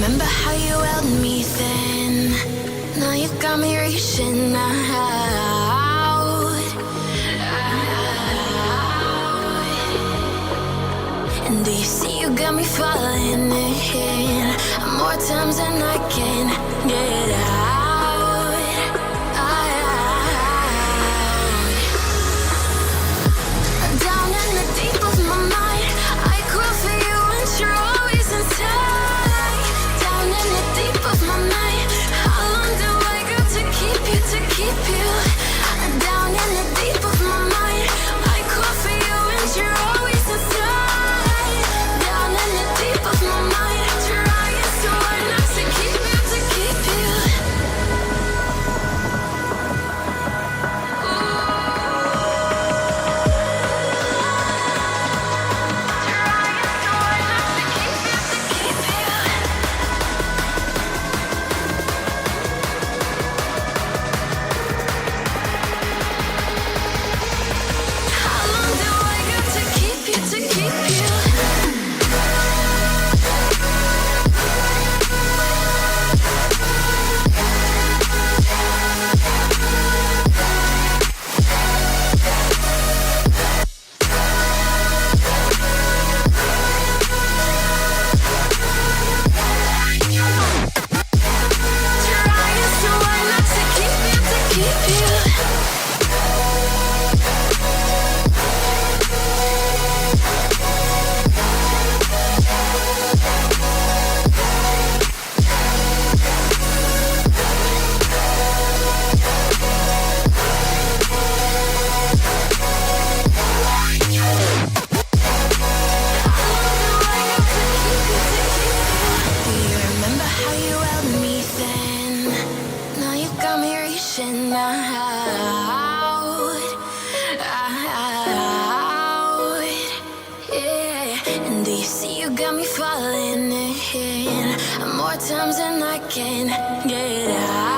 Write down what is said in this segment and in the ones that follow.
remember how you held me then? Now you got me reaching out. And do you see you got me falling in more times than I can get out. Down in the deep of my mind, I crawl for you and you're always inside. Down in the deep of my mind, how long do I got to keep you, to keep you? Down in the deep of my mind, I crawl for you and you're always inside. Down in the deep of my mind, trying so hard not to keep you, to keep you. How long do I got to keep you, to keep you? Trying so hard not to keep you, to keep you. Do you remember how you held me then? Now you got me reaching out. Yeah. And do you see you got me falling in more times than I can get out.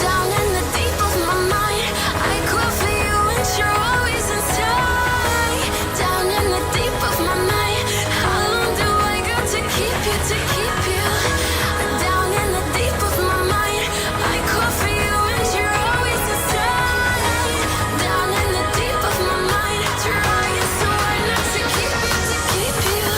Down in the deep of my mind, I crawl for you and you're always inside. Down in the deep of my mind, how long do I got to keep you, to keep you? Down in the deep of my mind, I crawl for you and you're always inside. Down in the deep of my mind, trying so hard not to keep you, to keep you.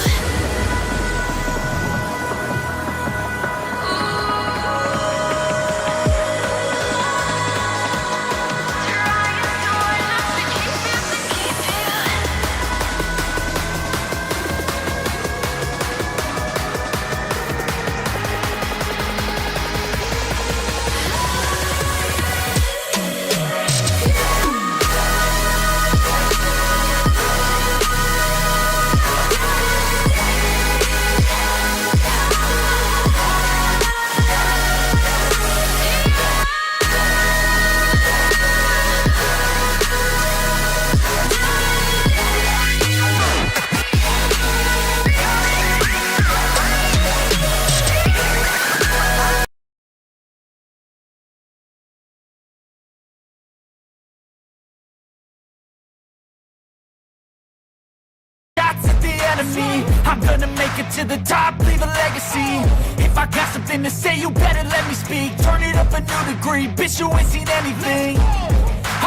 Shots at the enemy, I'm gonna make it to the top, leave a legacy. If I got something to say, you better let me speak. Turn it up a new degree, bitch, you ain't seen anything.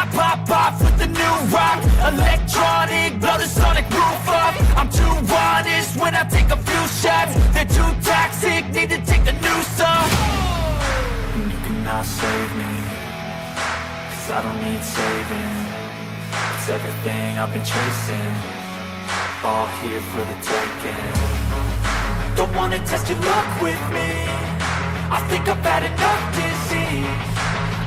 I pop off with the new rock, electronic, blow the sonic roof up. I'm too honest when I take a few shots. They're too toxic, need to take a new song. And you cannot save me, cause I don't need saving. It's everything I've been chasing, all here for the taking. Don't wanna test your luck with me, I think I've had enough disease.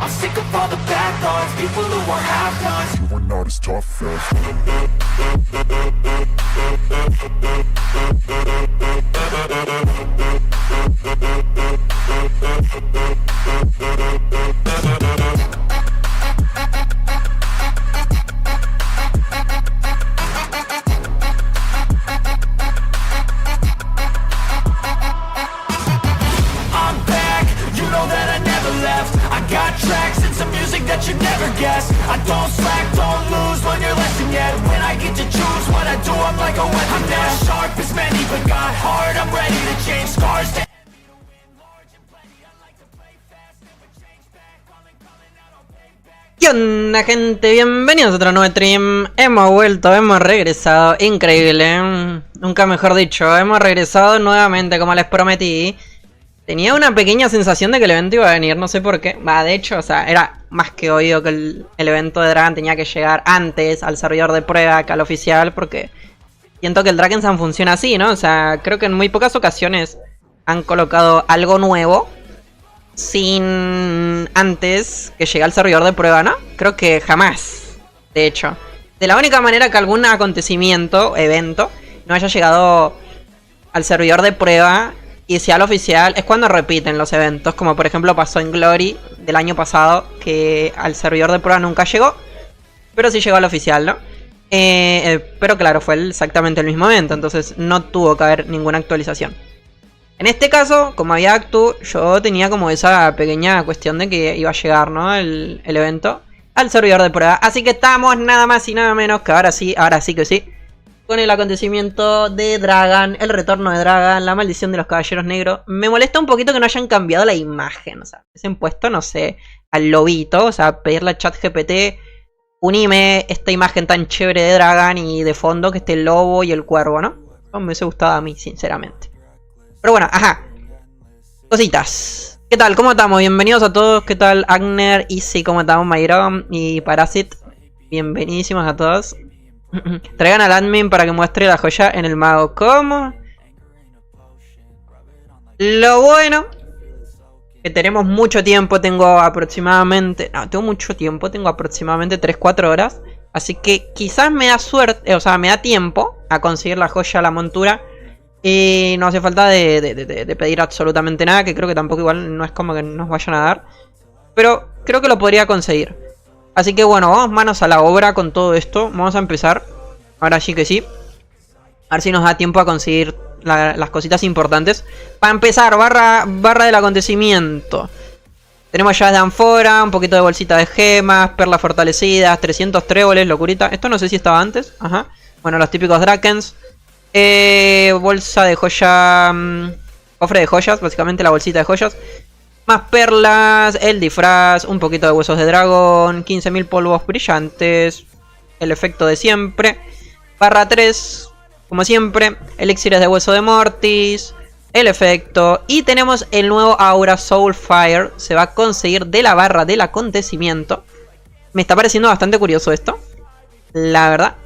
I'm sick of all the bad thoughts, people who are half-nots. You are not as tough I'm back, you know that I never left. I got tracks, it's some music that you never guess. I don't slack, don't lose, learn your lesson yet. When I get to choose what I do, I'm like a weapon. I'm not sharp as many, but got heart, I'm ready to change scars to ¿Qué onda, gente? Bienvenidos a otro nuevo stream. Hemos vuelto, hemos regresado. Increíble, nunca mejor dicho. Hemos regresado nuevamente, como les prometí. Tenía una pequeña sensación de que el evento iba a venir, no sé por qué. De hecho, o sea, era más que obvio que el evento de Dragon tenía que llegar antes al servidor de prueba que al oficial, porque siento que el Drakensang funciona así, ¿no? O sea, creo que en muy pocas ocasiones han colocado algo nuevo sin antes que llegue al servidor de prueba, ¿no? Creo que jamás, de hecho. De la única manera que algún acontecimiento, evento, no haya llegado al servidor de prueba y sea al oficial es cuando repiten los eventos, como por ejemplo pasó en Glory del año pasado, que al servidor de prueba nunca llegó, pero sí llegó al oficial, ¿no? Pero claro, fue exactamente el mismo evento, entonces no tuvo que haber ninguna actualización. En este caso, como había Actu, yo tenía como esa pequeña cuestión de que iba a llegar, ¿no? El evento al servidor de prueba. Así que estamos nada más y nada menos que ahora sí que sí, con el acontecimiento de Dragon, el retorno de Dragon, la maldición de los caballeros negros. Me molesta un poquito que no hayan cambiado la imagen, o sea, se han puesto, no sé, al lobito, o sea, pedirle a ChatGPT, unime esta imagen tan chévere de Dragon y de fondo que esté el lobo y el cuervo, ¿no? Eso me hubiese gustado a mí, sinceramente. Pero bueno, ajá. Cositas. ¿Qué tal? ¿Cómo estamos? Bienvenidos a todos. ¿Qué tal? Agner, Easy, ¿cómo estamos? Mayron y Parasit. Bienvenidísimos a todos. Traigan al admin para que muestre la joya en el mago. ¿Cómo? Lo bueno que tenemos mucho tiempo. Tengo aproximadamente... No, tengo mucho tiempo. Tengo aproximadamente 3-4 horas. Así que quizás me da suerte... O sea, me da tiempo a conseguir la joya, la montura. Y no hace falta de pedir absolutamente nada, que creo que tampoco igual no es como que nos vayan a dar. Pero creo que lo podría conseguir. Así que bueno, vamos manos a la obra con todo esto. Vamos a empezar. Ahora sí que sí. A ver si nos da tiempo a conseguir las cositas importantes. Para empezar, barra del acontecimiento. Tenemos llaves de anfora, un poquito de bolsita de gemas, perlas fortalecidas, 300 tréboles, locurita. Esto no sé si estaba antes. Ajá. Bueno, los típicos Drakens. Bolsa de joya, cofre de joyas, básicamente la bolsita de joyas. Más perlas, el disfraz, un poquito de huesos de dragón, 15.000 polvos brillantes, el efecto de siempre. Barra 3, como siempre, elixires de hueso de Mortis, el efecto. Y tenemos el nuevo aura Soulfire, se va a conseguir de la barra del acontecimiento. Me está pareciendo bastante curioso esto, la verdad.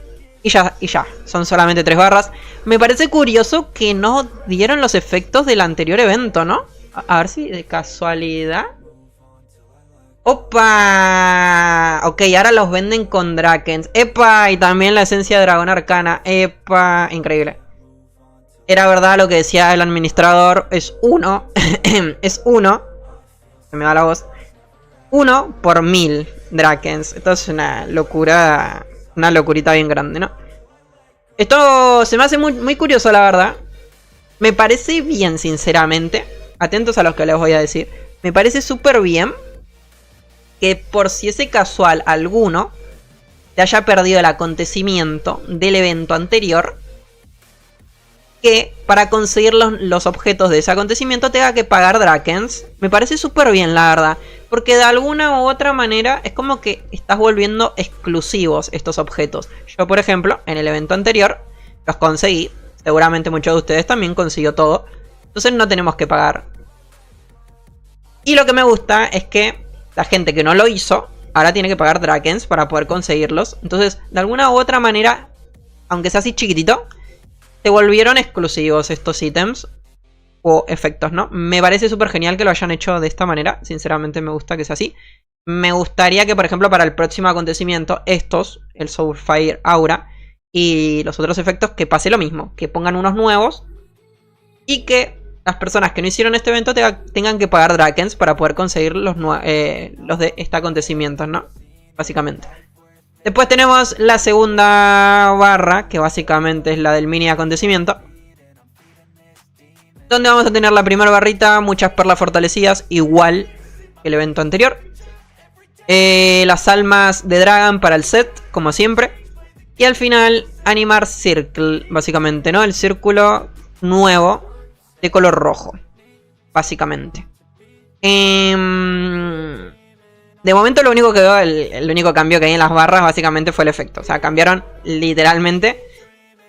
Y ya, son solamente 3 barras. Me parece curioso que no dieron los efectos del anterior evento, ¿no? A ver si de casualidad. ¡Opa! Ok, ahora los venden con Drakens. ¡Epa! Y también la esencia de dragón arcana. ¡Epa! Increíble. Era verdad lo que decía el administrador. Es 1. Es 1. Se me va la voz. 1 por 1000 Drakens. Esto es una locura. Una locurita bien grande, ¿no? Esto se me hace muy curioso, la verdad. Me parece bien, sinceramente. Atentos a lo que les voy a decir. Me parece súper bien que por si ese casual alguno te haya perdido el acontecimiento del evento anterior, que para conseguir los objetos de ese acontecimiento tenga que pagar Drakens. Me parece súper bien, la verdad. Porque de alguna u otra manera es como que estás volviendo exclusivos estos objetos. Yo, por ejemplo, en el evento anterior los conseguí. Seguramente muchos de ustedes también consiguió todo. Entonces no tenemos que pagar. Y lo que me gusta es que la gente que no lo hizo ahora tiene que pagar Drakens para poder conseguirlos. Entonces, de alguna u otra manera, aunque sea así chiquitito, se volvieron exclusivos estos ítems o efectos, ¿no? Me parece súper genial que lo hayan hecho de esta manera. Sinceramente me gusta que sea así. Me gustaría que, por ejemplo, para el próximo acontecimiento, estos, el Soulfire Aura y los otros efectos, que pase lo mismo. Que pongan unos nuevos y que las personas que no hicieron este evento tengan que pagar Drakens para poder conseguir los de este acontecimiento, ¿no? Básicamente. Después tenemos la segunda barra, que básicamente es la del mini acontecimiento. Donde vamos a tener la primera barrita, muchas perlas fortalecidas, igual que el evento anterior. Las almas de Dragon para el set, como siempre. Y al final, animar Circle, básicamente, ¿no? El círculo nuevo de color rojo, básicamente. De momento lo único que veo, el único cambio que hay en las barras básicamente fue el efecto. O sea, cambiaron literalmente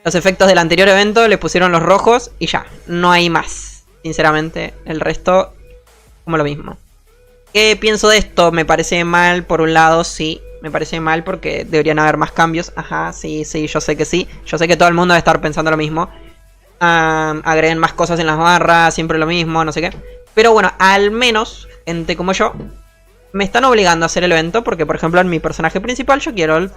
los efectos del anterior evento, le pusieron los rojos y ya, no hay más. Sinceramente, el resto como lo mismo. ¿Qué pienso de esto? Me parece mal, por un lado, sí. Me parece mal porque deberían haber más cambios. Ajá, sí, yo sé que sí. Yo sé que todo el mundo debe estar pensando lo mismo. Agreguen más cosas en las barras, siempre lo mismo, no sé qué. Pero bueno, al menos, gente como yo, me están obligando a hacer el evento. Porque, por ejemplo, en mi personaje principal yo quiero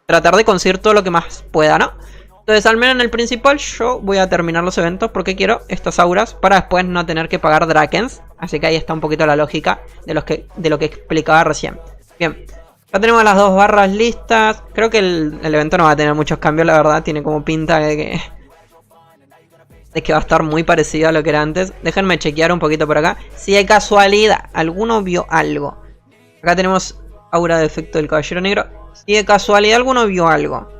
tratar de conseguir todo lo que más pueda, ¿no? Entonces, al menos en el principal yo voy a terminar los eventos porque quiero estas auras para después no tener que pagar Drakens. Así que ahí está un poquito la lógica de lo que explicaba recién. Bien, ya tenemos las dos barras listas. Creo que el evento no va a tener muchos cambios, la verdad. Tiene como pinta de que va a estar muy parecido a lo que era antes. Déjenme chequear un poquito por acá. Si de casualidad alguno vio algo. Acá tenemos aura de efecto del caballero negro. Si de casualidad alguno vio algo,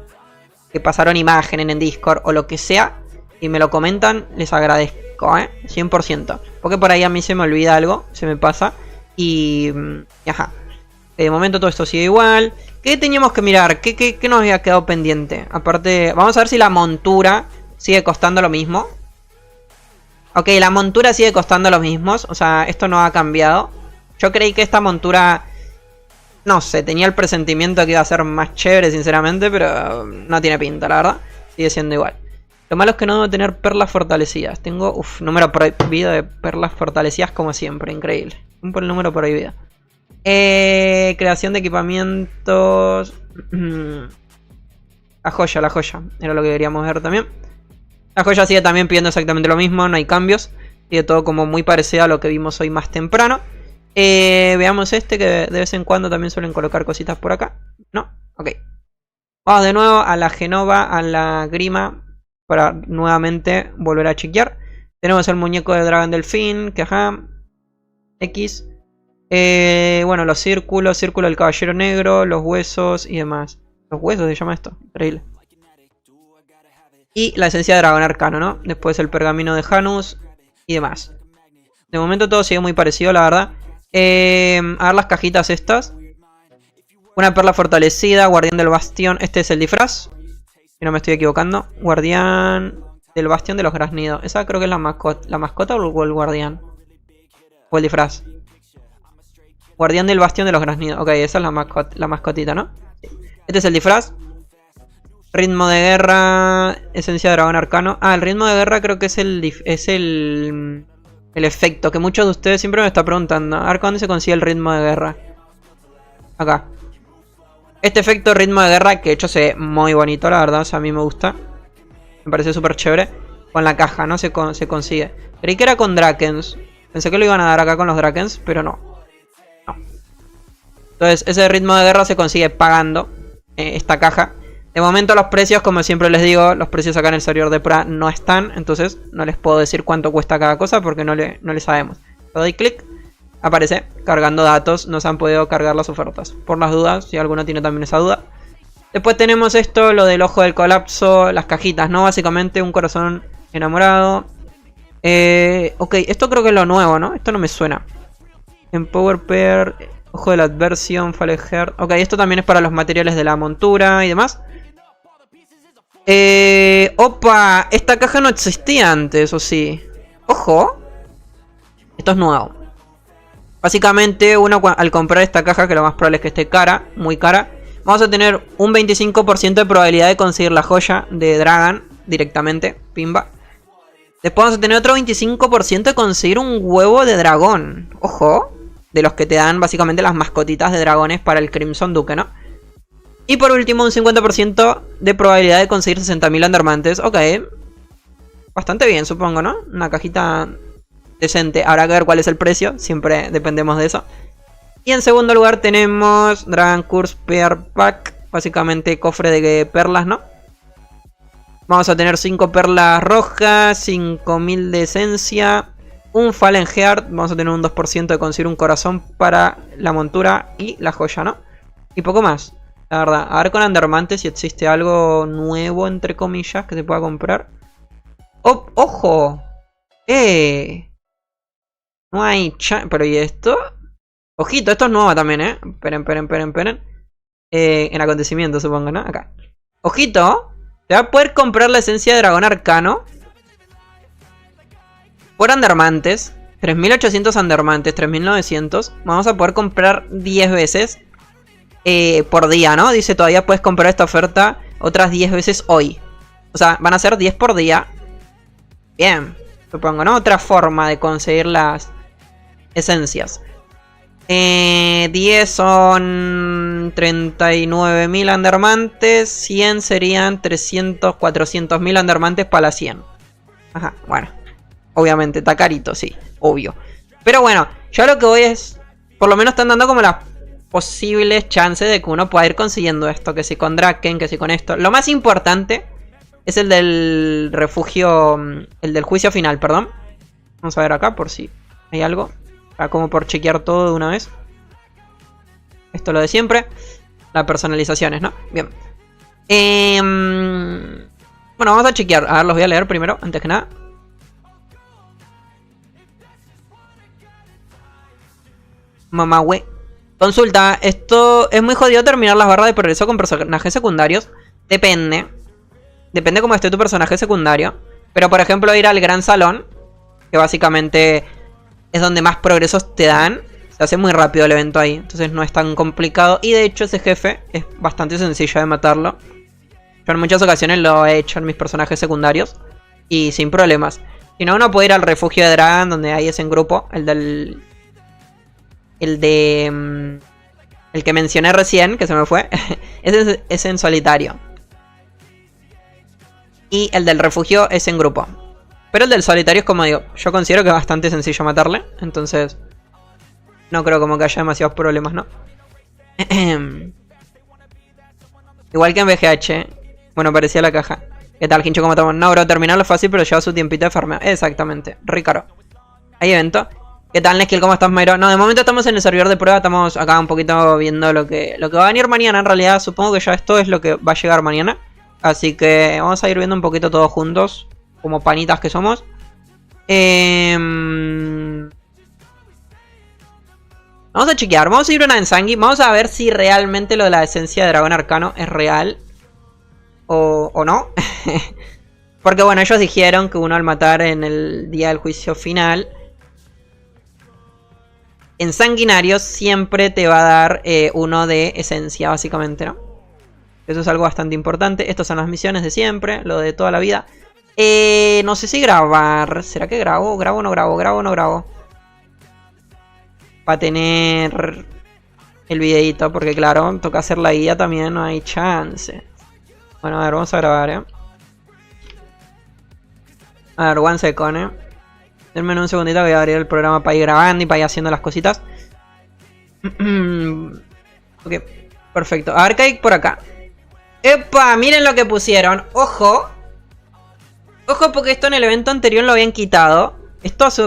que pasaron imagen en Discord o lo que sea, y me lo comentan, les agradezco, 100%. Porque por ahí a mí se me olvida algo, se me pasa. Y ajá. De momento todo esto sigue igual. ¿Qué teníamos que mirar? ¿Qué nos había quedado pendiente? Aparte, vamos a ver si la montura sigue costando lo mismo. Ok, la montura sigue costando lo mismo. O sea, esto no ha cambiado. Yo creí que esta montura, no sé, tenía el presentimiento de que iba a ser más chévere, sinceramente, pero no tiene pinta, la verdad. Sigue siendo igual. Lo malo es que no debo tener perlas fortalecidas. Tengo, número prohibido de perlas fortalecidas como siempre, increíble. Por el número prohibido. Creación de equipamientos. La joya, era lo que queríamos ver también. La joya sigue también pidiendo exactamente lo mismo, no hay cambios. Sigue todo como muy parecido a lo que vimos hoy más temprano. Veamos este, que de vez en cuando también suelen colocar cositas por acá. ¿No? Ok. Vamos de nuevo a la Genova, a la Grima, para nuevamente volver a chequear. Tenemos el muñeco de Dragon Delfín, que ajá. X. Bueno, los círculos, círculo del caballero negro, los huesos y demás. Los huesos se llama esto, increíble. Y la esencia de dragón arcano, ¿no? Después el pergamino de Janus y demás. De momento todo sigue muy parecido, la verdad. A ver las cajitas estas. Una perla fortalecida, guardián del bastión. Este es el disfraz, si no me estoy equivocando. Guardián del bastión de los graznidos. Esa creo que es la mascota o el guardián. O el disfraz. Guardián del bastión de los graznidos. Ok, esa es la mascotita, ¿no? Este es el disfraz. Ritmo de guerra. Esencia de dragón arcano. Ah, el ritmo de guerra creo que es el efecto que muchos de ustedes siempre me están preguntando. A ver, ¿dónde se consigue el ritmo de guerra? Acá. Este efecto ritmo de guerra, que de hecho se ve muy bonito, la verdad. O sea, a mí me gusta. Me parece súper chévere. Con la caja, ¿no? Se consigue. Creí que era con Drakens. Pensé que lo iban a dar acá con los Drakens, pero no. Entonces, ese ritmo de guerra se consigue pagando esta caja. De momento los precios, como siempre les digo, los precios acá en el servidor de Pra no están. Entonces no les puedo decir cuánto cuesta cada cosa porque no le sabemos. Le doy clic, aparece cargando datos. No se han podido cargar las ofertas. Por las dudas, si alguno tiene también esa duda. Después tenemos esto, lo del ojo del colapso, las cajitas, ¿no? Básicamente un corazón enamorado. Ok, esto creo que es lo nuevo, ¿no? Esto no me suena. Empower Pair, ojo de la adversión, Fallen Heart. Ok, esto también es para los materiales de la montura y demás. Opa, esta caja no existía antes, ¿o sí? Ojo. Esto es nuevo. Básicamente uno al comprar esta caja, que lo más probable es que esté cara, muy cara, vamos a tener un 25% de probabilidad de conseguir la joya de Dragon directamente, pimba. Después vamos a tener otro 25% de conseguir un huevo de dragón. Ojo. De los que te dan básicamente las mascotitas de dragones para el Crimson Duque, ¿no? Y por último un 50% de probabilidad de conseguir 60.000 Undermantes. Ok. Bastante bien, supongo, ¿no? Una cajita decente. Habrá que ver cuál es el precio. Siempre dependemos de eso. Y en segundo lugar tenemos Dragon Curse Pair Pack. Básicamente cofre de perlas, ¿no? Vamos a tener 5 perlas rojas, 5.000 de esencia, Un Fallen Heart. Vamos a tener un 2% de conseguir un corazón para la montura y la joya, ¿no? Y poco más, la verdad. A ver con Andermante si existe algo nuevo, entre comillas, que se pueda comprar. ¡Oh, ojo! No hay pero ¿y esto? Ojito, esto es nuevo también, ¿eh? Esperen. En acontecimiento, supongo, ¿no? Acá. Ojito. Te va a poder comprar la esencia de dragón arcano. Por Andermantes. 3800 Andermantes, 3900. Vamos a poder comprar 10 veces. Por día, ¿no? Dice, todavía puedes comprar esta oferta otras 10 veces hoy. O sea, van a ser 10 por día. Bien. Supongo, ¿no? Otra forma de conseguir las esencias. 10 son 39.000 Andermantes. 100 serían 300, 400.000 Andermantes para las 100. Ajá, bueno. Obviamente, está carito, sí, obvio. Pero bueno, yo lo que voy es... Por lo menos están dando como las posibles chances de que uno pueda ir consiguiendo esto. Que si con Draken, que si con esto. Lo más importante es el del refugio... El del juicio final, perdón. Vamos a ver acá por si hay algo. Como por chequear todo de una vez. Esto es lo de siempre. Las personalizaciones, ¿no? Bien. Bueno, vamos a chequear. A ver, los voy a leer primero, antes que nada. Mamahue. Consulta. Esto es muy jodido terminar las barras de progreso con personajes secundarios. Depende. Depende cómo esté tu personaje secundario. Pero por ejemplo ir al gran salón. Que básicamente... es donde más progresos te dan. Se hace muy rápido el evento ahí. Entonces no es tan complicado. Y de hecho ese jefe es bastante sencillo de matarlo. Yo en muchas ocasiones lo he hecho en mis personajes secundarios. Y sin problemas. Si no, uno puede ir al refugio de Dragon. Donde hay ese en grupo. El que mencioné recién. Que se me fue. Ese es en solitario. Y el del refugio es en grupo. Pero el del solitario es como digo, yo considero que es bastante sencillo matarle. Entonces, no creo como que haya demasiados problemas, ¿no? Igual que en BGH. Bueno, parecía la caja. ¿Qué tal, Hincho? ¿Cómo estamos? No, bro, terminarlo es fácil, pero lleva su tiempito de farmeo. Exactamente, Ricardo. Hay evento. ¿Qué tal, Neskill? ¿Cómo estás, Mayro? No, de momento estamos en el servidor de prueba. Estamos acá un poquito viendo lo que va a venir mañana. En realidad, supongo que ya esto es lo que va a llegar mañana. Así que vamos a ir viendo un poquito todos juntos. Como panitas que somos. Vamos a chequear. Vamos a ir a una Ensangui. Vamos a ver si realmente lo de la esencia de dragón arcano es real. O no. Porque bueno, ellos dijeron que uno al matar en el día del juicio final. En sanguinarios siempre te va a dar uno de esencia, básicamente, ¿no? Eso es algo bastante importante. Estas son las misiones de siempre. Lo de toda la vida. No sé si grabar. ¿Será que grabo? ¿Grabo o no grabo? ¿Grabo o no grabo? Para tener el videito. Porque claro, toca hacer la guía también. No hay chance. Bueno, a ver, vamos a grabar, A ver, one second, Denme un segundito que voy a abrir el programa para ir grabando y para ir haciendo las cositas. Ok, perfecto. A ver qué hay por acá. ¡Epa! Miren lo que pusieron. ¡Ojo! Ojo, porque esto en el evento anterior lo habían quitado. Esto hace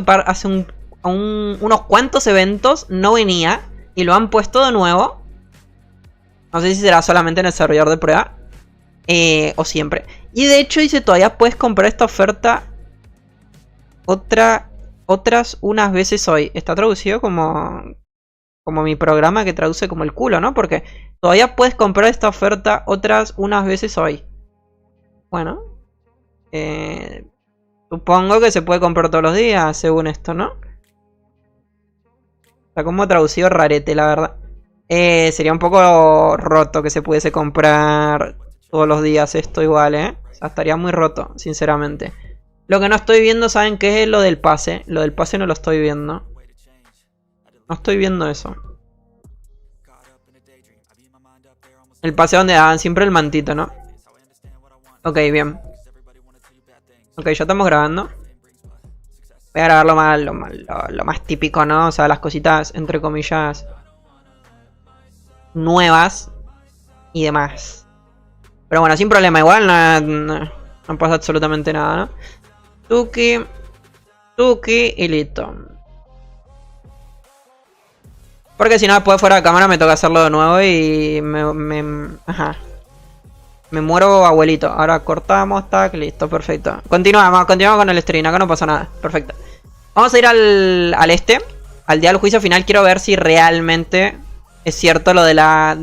unos cuantos eventos no venía. Y lo han puesto de nuevo. No sé si será solamente en el servidor de prueba. O siempre. Y de hecho dice, todavía puedes comprar esta oferta. Otras unas veces hoy. Está traducido como mi programa que traduce como el culo, ¿no? Porque todavía puedes comprar esta oferta otras unas veces hoy. Bueno. Supongo que se puede comprar todos los días, según esto, ¿no? Está como traducido rarete, la verdad. Sería un poco roto que se pudiese comprar todos los días esto igual, O sea, estaría muy roto, sinceramente. Lo que no estoy viendo, ¿saben qué es lo del pase? Lo del pase no lo estoy viendo. No estoy viendo eso. El pase donde daban siempre el mantito, ¿no? Ok, bien. Ok, ya estamos grabando. Voy a grabar lo más típico, ¿no? O sea, las cositas, entre comillas, nuevas y demás. Pero bueno, sin problema. Igual no pasa absolutamente nada, ¿no? Tuki. Tuki y listo. Porque si no, después fuera de cámara me toca hacerlo de nuevo y ajá. Me muero, abuelito. Ahora cortamos, tac, listo, perfecto. Continuamos con el stream, acá no pasa nada. Perfecto. Vamos a ir al este. Al día del juicio final quiero ver si realmente es cierto lo de la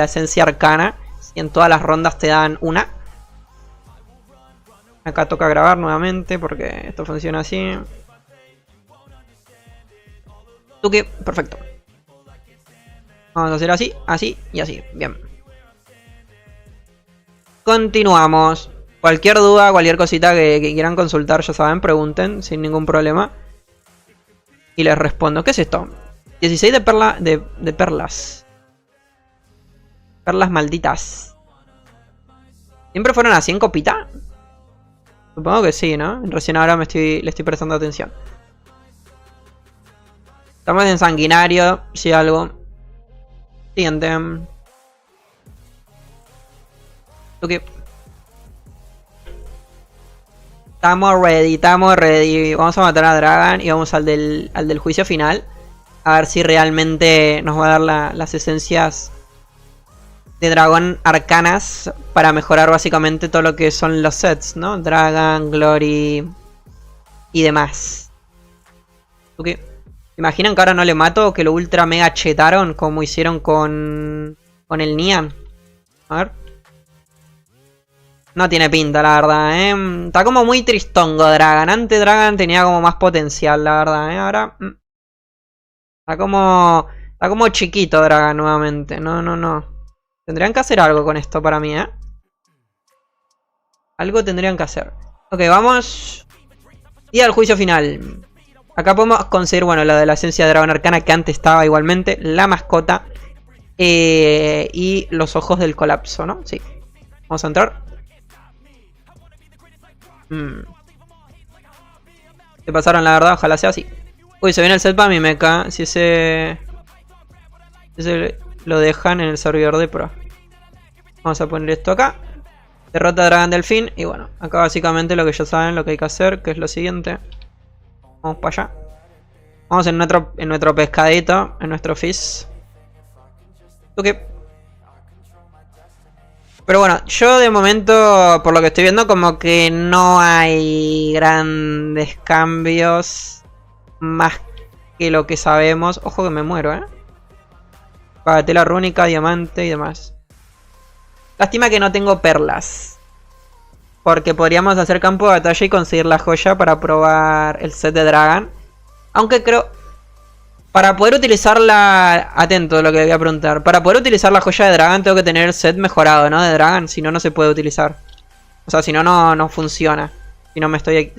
esencia arcana. Si en todas las rondas te dan una. Acá toca grabar nuevamente porque esto funciona así. Tuki, perfecto. Vamos a hacer así, así y así. Bien. Continuamos. Cualquier duda, cualquier cosita que quieran consultar, ya saben, pregunten sin ningún problema. Y les respondo. ¿Qué es esto? 16 de perlas. Perlas malditas. ¿Siempre fueron así en copita? Supongo que sí, ¿no? Recién ahora le estoy prestando atención. Estamos en sanguinario, si algo. Siguiente. Ok. Estamos ready. Vamos a matar a Dragan y vamos al del juicio final. A ver si realmente nos va a dar las esencias de dragón arcanas para mejorar básicamente todo lo que son los sets, ¿no? Dragon, Glory y demás. Ok. ¿Imaginan que ahora no le mato o que lo ultra mega chetaron como hicieron con el Nian? A ver. No tiene pinta, la verdad, ¿eh? Está como muy tristongo Dragon. Antes Dragon tenía como más potencial, la verdad, ¿eh? Ahora... Está como chiquito Dragon nuevamente. No. Tendrían que hacer algo con esto para mí, ¿eh? Algo tendrían que hacer. Ok, vamos. Y al juicio final. Acá podemos conseguir, bueno, lo de la esencia de dragón arcana que antes estaba igualmente. La mascota. Y los ojos del colapso, ¿no? Sí. Vamos a entrar. Se pasaron, la verdad, ojalá sea así. Uy, se viene el set para mi mecha. Si ese lo dejan en el servidor de pro. Vamos a poner esto acá. Derrota a Dragón Delfín. Y bueno, acá básicamente lo que ya saben, lo que hay que hacer, que es lo siguiente. Vamos para allá. Vamos en nuestro pescadito, en nuestro fish. Ok. Pero bueno, yo de momento, por lo que estoy viendo, como que no hay grandes cambios. Más que lo que sabemos. Ojo que me muero, Bagatela rúnica, diamante y demás. Lástima que no tengo perlas. Porque podríamos hacer campo de batalla y conseguir la joya para probar el set de Dragon. Aunque creo... Para poder utilizarla... Atento a lo que voy a preguntar. Para poder utilizar la joya de Dragon tengo que tener el set mejorado, ¿no? De Dragon. Si no, no se puede utilizar. O sea, si no, no funciona. Si no me estoy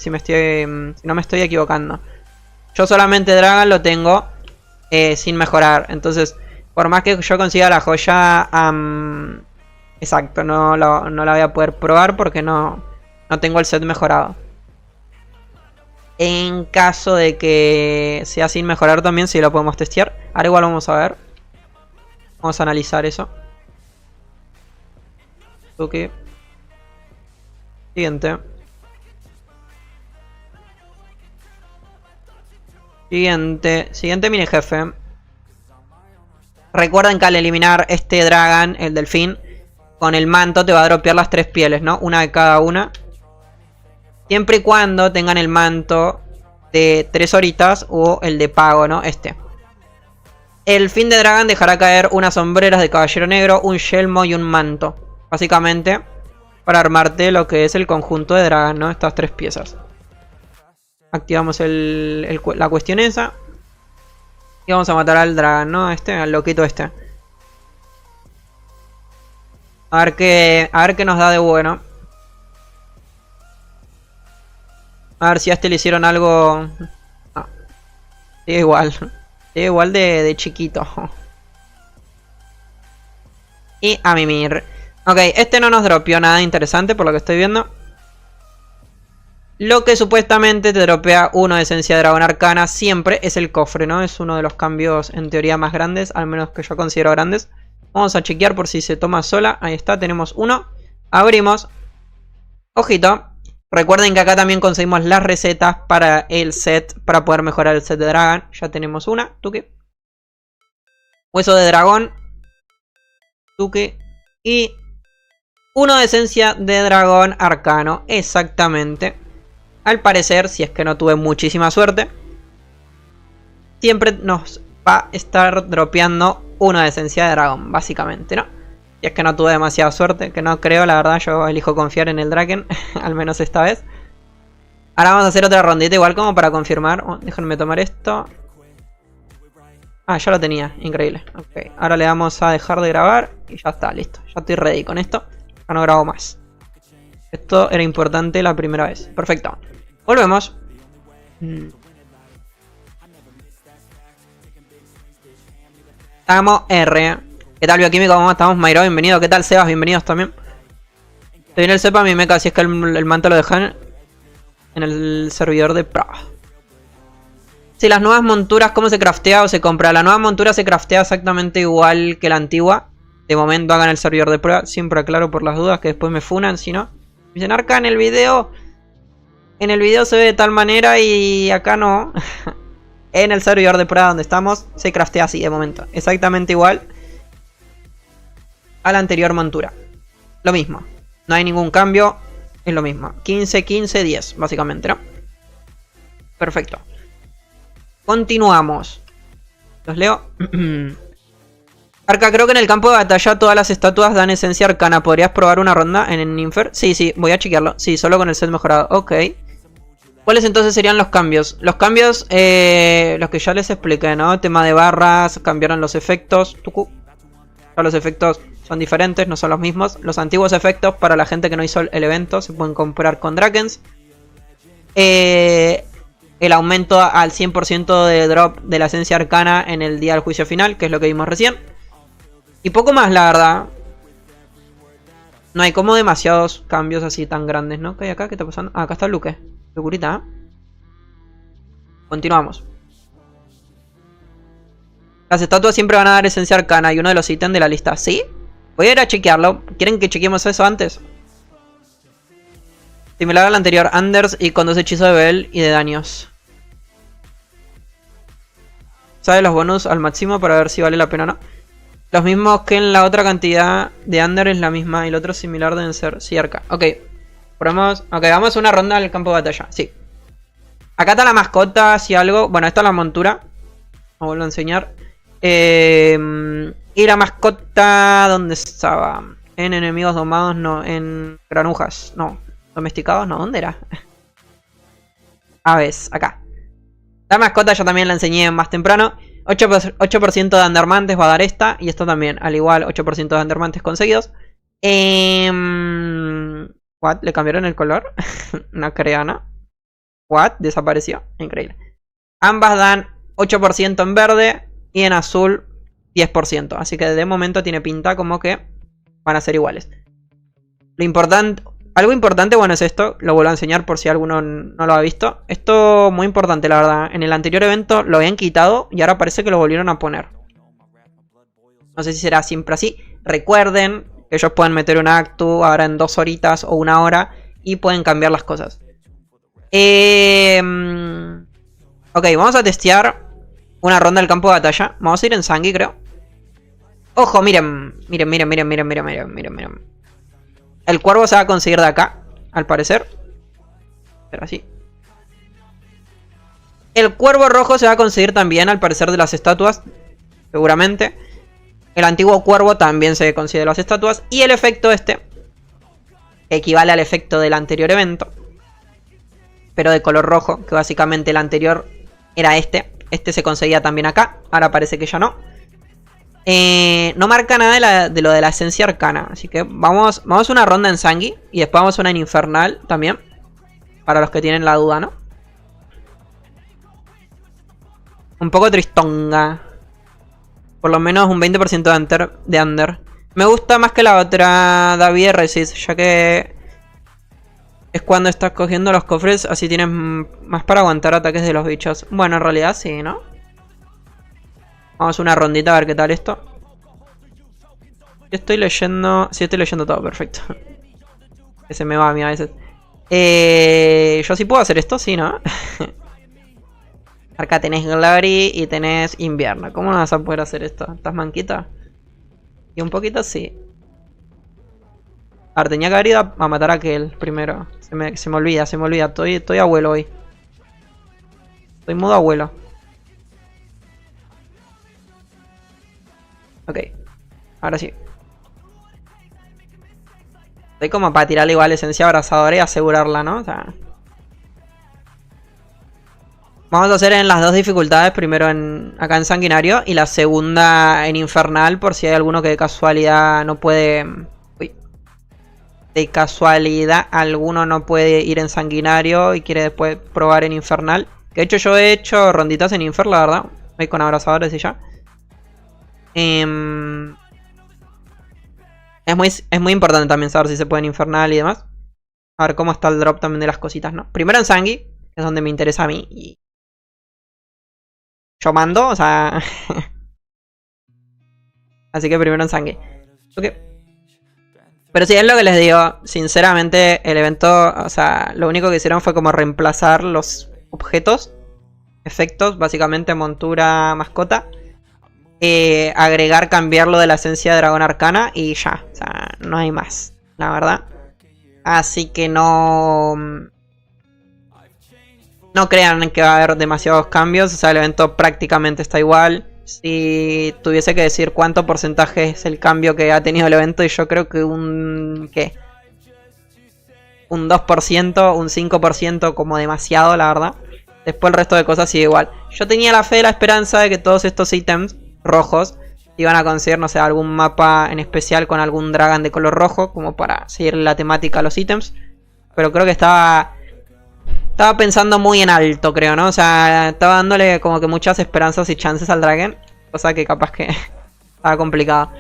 equivocando. Yo solamente Dragon lo tengo sin mejorar. Entonces, por más que yo consiga la joya... exacto, no la voy a poder probar porque no tengo el set mejorado. En caso de que sea sin mejorar también, sí lo podemos testear. Ahora igual vamos a ver. Vamos a analizar eso. Ok. Siguiente. Siguiente mini jefe. Recuerden que al eliminar este Dragon, el delfín, con el manto te va a dropear las 3 pieles, ¿no? Una de cada una. Siempre y cuando tengan el manto de 3 horitas o el de pago, ¿no? El fin de Dragon dejará caer unas sombreras de caballero negro, un yelmo y un manto. Básicamente, para armarte lo que es el conjunto de Dragon, ¿no? Estas 3 piezas. Activamos la cuestión esa. Y vamos a matar al Dragon, ¿no? Al loquito este. A ver qué nos da de bueno. A ver si a este le hicieron algo... No. Sigue igual. Sigue igual de chiquito. Y a mimir. Ok, este no nos dropeó nada interesante por lo que estoy viendo. Lo que supuestamente te dropea uno de esencia de dragón arcana siempre es el cofre, ¿no? Es uno de los cambios en teoría más grandes, al menos que yo considero grandes. Vamos a chequear por si se toma sola. Ahí está, tenemos uno. Abrimos. Ojito. Recuerden que acá también conseguimos las recetas para el set, para poder mejorar el set de Dragon. Ya tenemos una, Tuki. Hueso de dragón, Tuki. Y uno de esencia de dragón arcano, exactamente. Al parecer, si es que no tuve muchísima suerte, siempre nos va a estar dropeando uno de esencia de dragón, básicamente, ¿no? Si es que no tuve demasiada suerte, que no creo, la verdad, yo elijo confiar en el Draken, al menos esta vez. Ahora vamos a hacer otra rondita igual como para confirmar. Oh, déjenme tomar esto. Ah, ya lo tenía, increíble. Ok, ahora le damos a dejar de grabar y ya está, listo. Ya estoy ready con esto, ya no grabo más. Esto era importante la primera vez. Perfecto. Volvemos. Estamos R. ¿Qué tal, Bioquímico? ¿Cómo estamos, Mayro? Bienvenido. ¿Qué tal, Sebas? Bienvenidos también. Te viene el sepa mi mecha, si es que el manto lo dejan en el servidor de prueba. Si las nuevas monturas, ¿cómo se craftea o se compra? La nueva montura se craftea exactamente igual que la antigua. De momento hagan el servidor de prueba. Siempre aclaro por las dudas que después me funan, si no. Dicen, Arca, en el video se ve de tal manera y acá no. En el servidor de prueba donde estamos se craftea así de momento. Exactamente igual a la anterior montura. Lo mismo. No hay ningún cambio. Es lo mismo. 15, 15, 10. Básicamente, ¿no? Perfecto. Continuamos. Los leo. Arca, creo que en el campo de batalla todas las estatuas dan esencia arcana. ¿Podrías probar una ronda en el Ninfer? Sí, voy a chequearlo. Sí, solo con el set mejorado. Ok. ¿Cuáles entonces serían los cambios? Los cambios, los que ya les expliqué, ¿no? Tema de barras, cambiaron los efectos. Tucu. Ya los efectos son diferentes, no son los mismos. Los antiguos efectos, para la gente que no hizo el evento, se pueden comprar con Drakens. El aumento al 100% de drop de la esencia arcana en el día del juicio final, que es lo que vimos recién. Y poco más, la verdad. No hay como demasiados cambios así tan grandes, ¿no? ¿Qué hay acá? ¿Qué está pasando? Ah, acá está el Luke. Locurita, ¿eh? Continuamos. Las estatuas siempre van a dar esencia arcana y uno de los ítems de la lista. ¿Sí? Voy a ir a chequearlo. ¿Quieren que chequeemos eso antes? Similar al anterior, Anders y con 2 hechizos de Bell y de daños. ¿Sabe los bonus al máximo para ver si vale la pena o no? Los mismos que en la otra cantidad de Under es la misma y el otro similar deben ser cerca. Ok. Probamos. Ok, vamos a una ronda al campo de batalla. Sí. Acá está la mascota, si algo. Bueno, esta es la montura. Os vuelvo a enseñar. Y la mascota, ¿dónde estaba? En enemigos domados, no. En granujas, no. Domesticados, no. ¿Dónde era? Aves, acá. La mascota yo también la enseñé más temprano. 8% de Andermantes va a dar esta. Y esta también, al igual, 8% de Andermantes conseguidos. What? ¿Le cambiaron el color? No creo, ¿no? What? Desapareció. Increíble. Ambas dan 8% en verde y en azul 10%. Así que de momento tiene pinta como que van a ser iguales. Lo importante... Algo importante, bueno, es esto. Lo vuelvo a enseñar por si alguno no lo ha visto. Esto muy importante, la verdad. En el anterior evento lo habían quitado y ahora parece que lo volvieron a poner. No sé si será siempre así. Recuerden que ellos pueden meter un actu ahora en 2 horitas o 1 hora y pueden cambiar las cosas. Ok, vamos a testear una ronda del campo de batalla. Vamos a ir en Sangui, creo. Ojo, miren. Miren. El cuervo se va a conseguir de acá, al parecer. Pero así. El cuervo rojo se va a conseguir también, al parecer, de las estatuas. Seguramente. El antiguo cuervo también se consigue de las estatuas. Y el efecto este, que equivale al efecto del anterior evento, pero de color rojo, que básicamente el anterior era este. Este se conseguía también acá. Ahora parece que ya no. No marca nada de lo de la esencia arcana. Así que vamos a una ronda en Sangui. Y después vamos a una en Infernal también. Para los que tienen la duda, ¿no? Un poco tristonga. Por lo menos un 20% de under. Me gusta más que la otra David Resist, ya que es cuando estás cogiendo los cofres. Así tienes más para aguantar ataques de los bichos. Bueno, en realidad sí, ¿no? Vamos a una rondita a ver qué tal esto. Yo estoy leyendo... Sí, estoy leyendo todo, perfecto. Que se me va a mí a veces. Yo sí puedo hacer esto, sí, ¿no? Acá tenés Glory y tenés Invierno. ¿Cómo no vas a poder hacer esto? ¿Estás manquita? Y un poquito sí. A ver, tenía que haber ido a matar a aquel primero. Se me olvida, se me olvida. Estoy abuelo hoy. Estoy modo abuelo. Ok. Ahora sí. Estoy como para tirarle igual esencia abrazadora y asegurarla, ¿no? O sea... Vamos a hacer en las dos dificultades. Primero acá en Sanguinario. Y la segunda en Infernal. Por si hay alguno que de casualidad no puede... Uy. De casualidad alguno no puede ir en Sanguinario y quiere después probar en Infernal. Que de hecho yo he hecho ronditas en Infer, la verdad. Voy con abrazadores y ya. Es muy importante también saber si se puede en Infernal y demás. A ver cómo está el drop también de las cositas, ¿no? Primero en Sangui, que es donde me interesa a mí. Y yo mando, o sea... Así que primero en Sangui. Ok. Pero sí, es lo que les digo. Sinceramente, el evento, o sea, lo único que hicieron fue como reemplazar los objetos, efectos, básicamente montura, mascota. Agregar, cambiarlo de la esencia de dragón arcana y ya. O sea, no hay más, la verdad. Así que no... No crean que va a haber demasiados cambios. O sea, el evento prácticamente está igual. Si tuviese que decir cuánto porcentaje es el cambio que ha tenido el evento, y yo creo que un... ¿qué? Un 2%, un 5% como demasiado, la verdad. Después el resto de cosas sigue igual. Yo tenía la fe y la esperanza de que todos estos ítems rojos iban a conseguir, no sé, algún mapa en especial con algún dragón de color rojo, como para seguir la temática a los ítems. Pero creo que estaba pensando muy en alto, creo, ¿no? O sea, estaba dándole como que muchas esperanzas y chances al dragón, cosa que capaz que estaba complicado.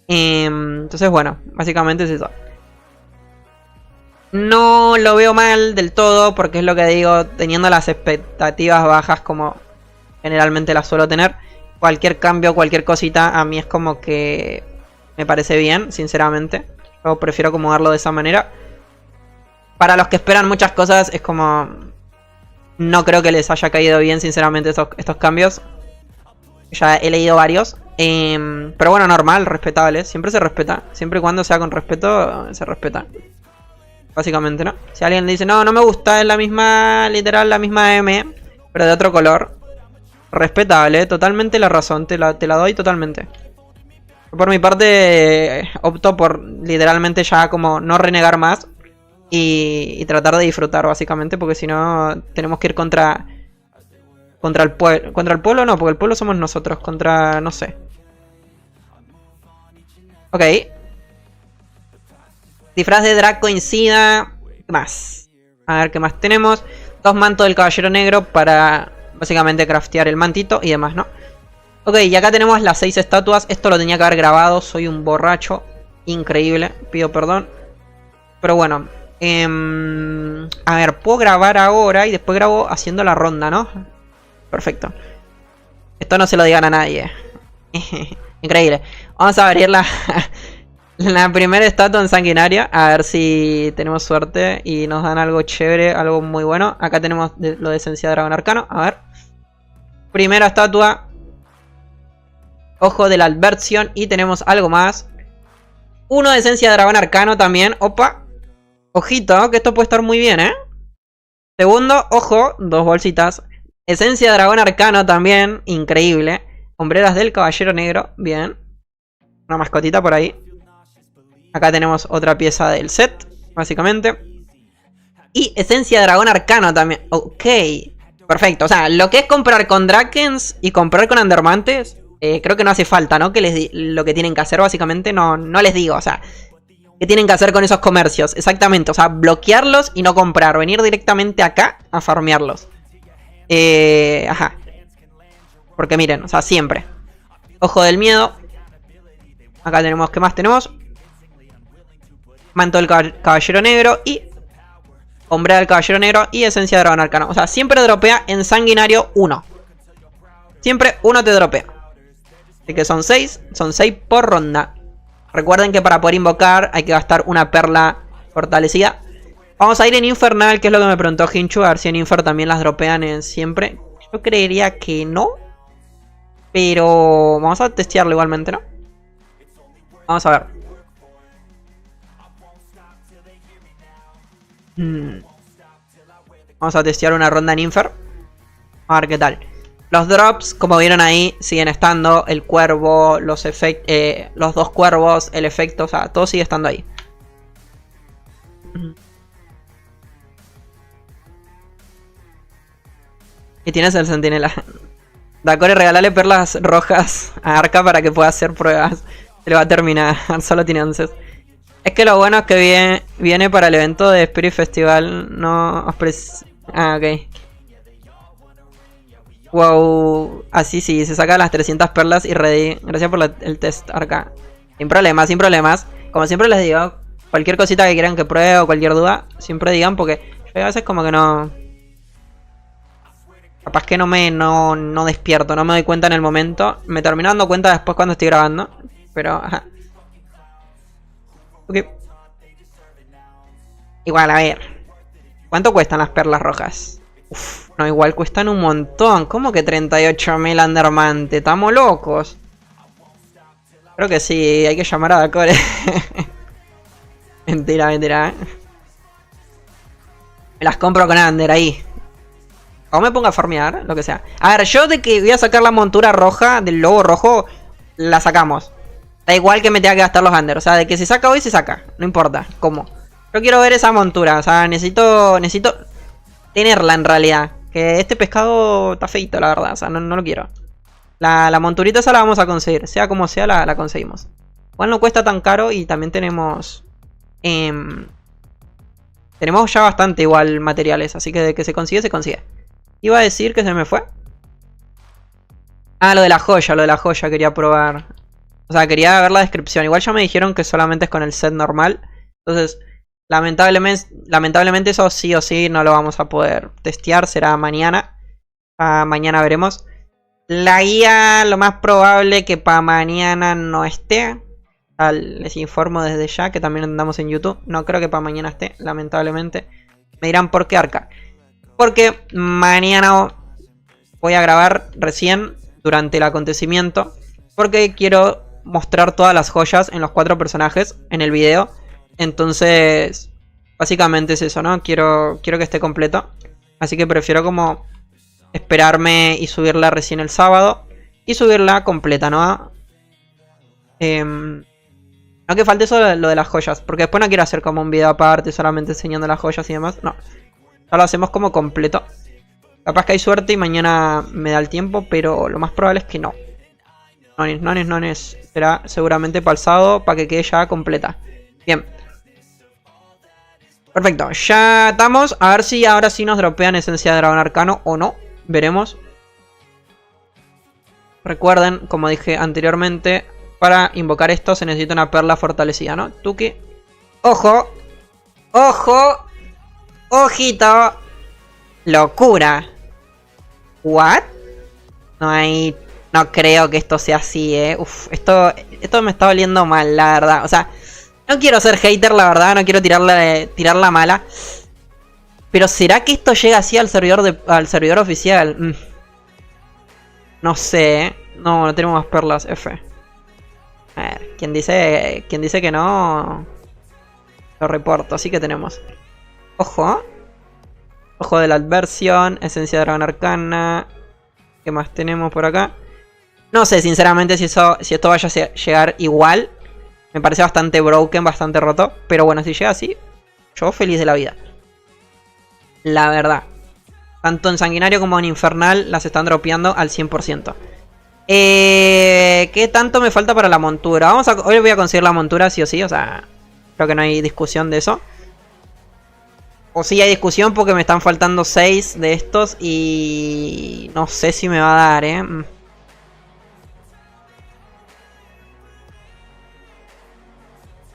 Entonces, bueno, básicamente es eso. No lo veo mal del todo, porque es lo que digo, teniendo las expectativas bajas como generalmente las suelo tener. Cualquier cambio, cualquier cosita, a mí es como que me parece bien, sinceramente. Yo prefiero acomodarlo de esa manera. Para los que esperan muchas cosas, es como... No creo que les haya caído bien, sinceramente, estos cambios. Ya he leído varios. Pero bueno, normal, respetable. Siempre se respeta. Siempre y cuando sea con respeto, se respeta. Básicamente, ¿no? Si alguien dice, no, no me gusta, es la misma, literal, la misma M, pero de otro color. Respetable, totalmente la razón, te la doy totalmente. Por mi parte, opto por literalmente ya como no renegar más y tratar de disfrutar, básicamente, porque si no tenemos que ir contra el pueblo. Contra el pueblo no, porque el pueblo somos nosotros, contra, no sé. Ok. Disfraz de drag coincida. ¿Qué más? A ver, ¿qué más tenemos? 2 mantos del caballero negro para básicamente craftear el mantito y demás, ¿no? Ok, y acá tenemos las 6 estatuas. Esto lo tenía que haber grabado. Soy un borracho. Increíble. Pido perdón. Pero bueno. A ver, puedo grabar ahora y después grabo haciendo la ronda, ¿no? Perfecto. Esto no se lo digan a nadie. Increíble. Vamos a abrir la primera estatua en Sanguinaria. A ver si tenemos suerte y nos dan algo chévere, algo muy bueno. Acá tenemos lo de esencia de dragón arcano. A ver. Primera estatua. Ojo de la adversión. Y tenemos algo más. Uno de esencia de dragón arcano también. Opa. Ojito, que esto puede estar muy bien, ¿eh? Segundo, ojo. 2 bolsitas. Esencia de dragón arcano también. Increíble. Hombreras del caballero negro. Bien. Una mascotita por ahí. Acá tenemos otra pieza del set, básicamente. Y esencia de dragón arcano también. Ok. Perfecto. O sea, lo que es comprar con Drakens y comprar con Andermantes, creo que no hace falta, ¿no? Que lo que tienen que hacer, básicamente, no les digo. O sea, ¿qué tienen que hacer con esos comercios? Exactamente. O sea, bloquearlos y no comprar. Venir directamente acá a farmearlos. Ajá. Porque miren, o sea, siempre. Ojo del miedo. Acá tenemos, ¿qué más tenemos? Manto del caballero negro y hombre del caballero negro y esencia de dragón arcano. O sea, siempre dropea en Sanguinario 1. Siempre uno te dropea. Así que son 6 por ronda. Recuerden que para poder invocar hay que gastar una perla fortalecida. Vamos a ir en Infernal, que es lo que me preguntó Hinchu. A ver si en Infer también las dropean siempre. Yo creería que no. Pero vamos a testearlo igualmente, ¿no? Vamos a ver. Vamos a testear una ronda en Infer. A ver qué tal. Los drops, como vieron ahí, siguen estando. El cuervo, los dos cuervos, el efecto, o sea, todo sigue estando ahí. Y tienes el centinela. Dacore, regalale perlas rojas a Arca para que pueda hacer pruebas. Se le va a terminar, solo tiene 11. Es que lo bueno es que viene para el evento de Spirit Festival. No os ok. Wow. Así sí, se saca las 300 perlas y ready. Gracias por el test, Arca. Sin problemas, sin problemas. Como siempre les digo, cualquier cosita que quieran que pruebe o cualquier duda, siempre digan porque yo a veces como que no... Capaz que no despierto, no me doy cuenta en el momento. Me termino dando cuenta después cuando estoy grabando. Pero, ajá. Ok. Igual, a ver. ¿Cuánto cuestan las perlas rojas? Uf, no, igual cuestan un montón. ¿Cómo que 38.000 Undermante? Estamos locos. Creo que sí, hay que llamar a Dacore. Mentira, mentira. Me las compro con Under ahí. O me pongo a farmear, lo que sea. A ver, yo de que voy a sacar la montura roja del lobo rojo, la sacamos. Da igual que me tenga que gastar los under. O sea, de que se saca hoy, se saca. No importa cómo. Yo quiero ver esa montura. O sea, necesito tenerla en realidad. Que este pescado está feito, la verdad. O sea, no lo quiero. La monturita esa la vamos a conseguir. Sea como sea, la conseguimos. Igual no cuesta tan caro y también tenemos... tenemos ya bastante igual materiales. Así que de que se consigue, se consigue. Iba a decir que se me fue. Ah, lo de la joya quería probar. O sea, quería ver la descripción. Igual ya me dijeron que solamente es con el set normal. Entonces, lamentablemente eso sí o sí no lo vamos a poder testear. Será mañana. Mañana veremos. La guía, lo más probable que para mañana no esté. Les informo desde ya que también andamos en YouTube. No creo que para mañana esté, lamentablemente. Me dirán por qué, Arca. Porque mañana voy a grabar recién durante el acontecimiento. Porque quiero mostrar todas las joyas en los 4 personajes en el video. Entonces, básicamente es eso, ¿no? Quiero que esté completo. Así que prefiero como esperarme y subirla recién el sábado. Y subirla completa, ¿no? No que falte eso lo de las joyas. Porque después no quiero hacer como un video aparte solamente enseñando las joyas y demás. No. Ya lo hacemos como completo. Capaz que hay suerte y mañana me da el tiempo, pero lo más probable es que no. No será seguramente para el sábado para que quede ya completa. Bien. Perfecto, ya estamos. A ver si ahora sí nos dropean esencia de dragón arcano o no. Veremos. Recuerden, como dije anteriormente, para invocar esto se necesita una perla fortalecida, ¿no? Tuki. ¡Ojo! ¡Ojo! ¡Ojito! ¡Locura! ¿What? No creo que esto sea así, Uf, esto me está oliendo mal, la verdad. O sea, no quiero ser hater, la verdad. No quiero tirarla mala. Pero ¿será que esto llega así al servidor oficial? No sé, No tenemos más perlas, F. A ver, quien dice que no, lo reporto. Así que tenemos. Ojo. Ojo de la adversión. Esencia de dragón arcana. ¿Qué más tenemos por acá? No sé, sinceramente, si esto vaya a llegar igual. Me parece bastante broken, bastante roto. Pero bueno, si llega así, yo feliz de la vida. La verdad. Tanto en sanguinario como en infernal las están dropeando al 100%. ¿Qué tanto me falta para la montura? Hoy voy a conseguir la montura sí o sí. O sea, creo que no hay discusión de eso. O sí hay discusión porque me están faltando 6 de estos. Y no sé si me va a dar,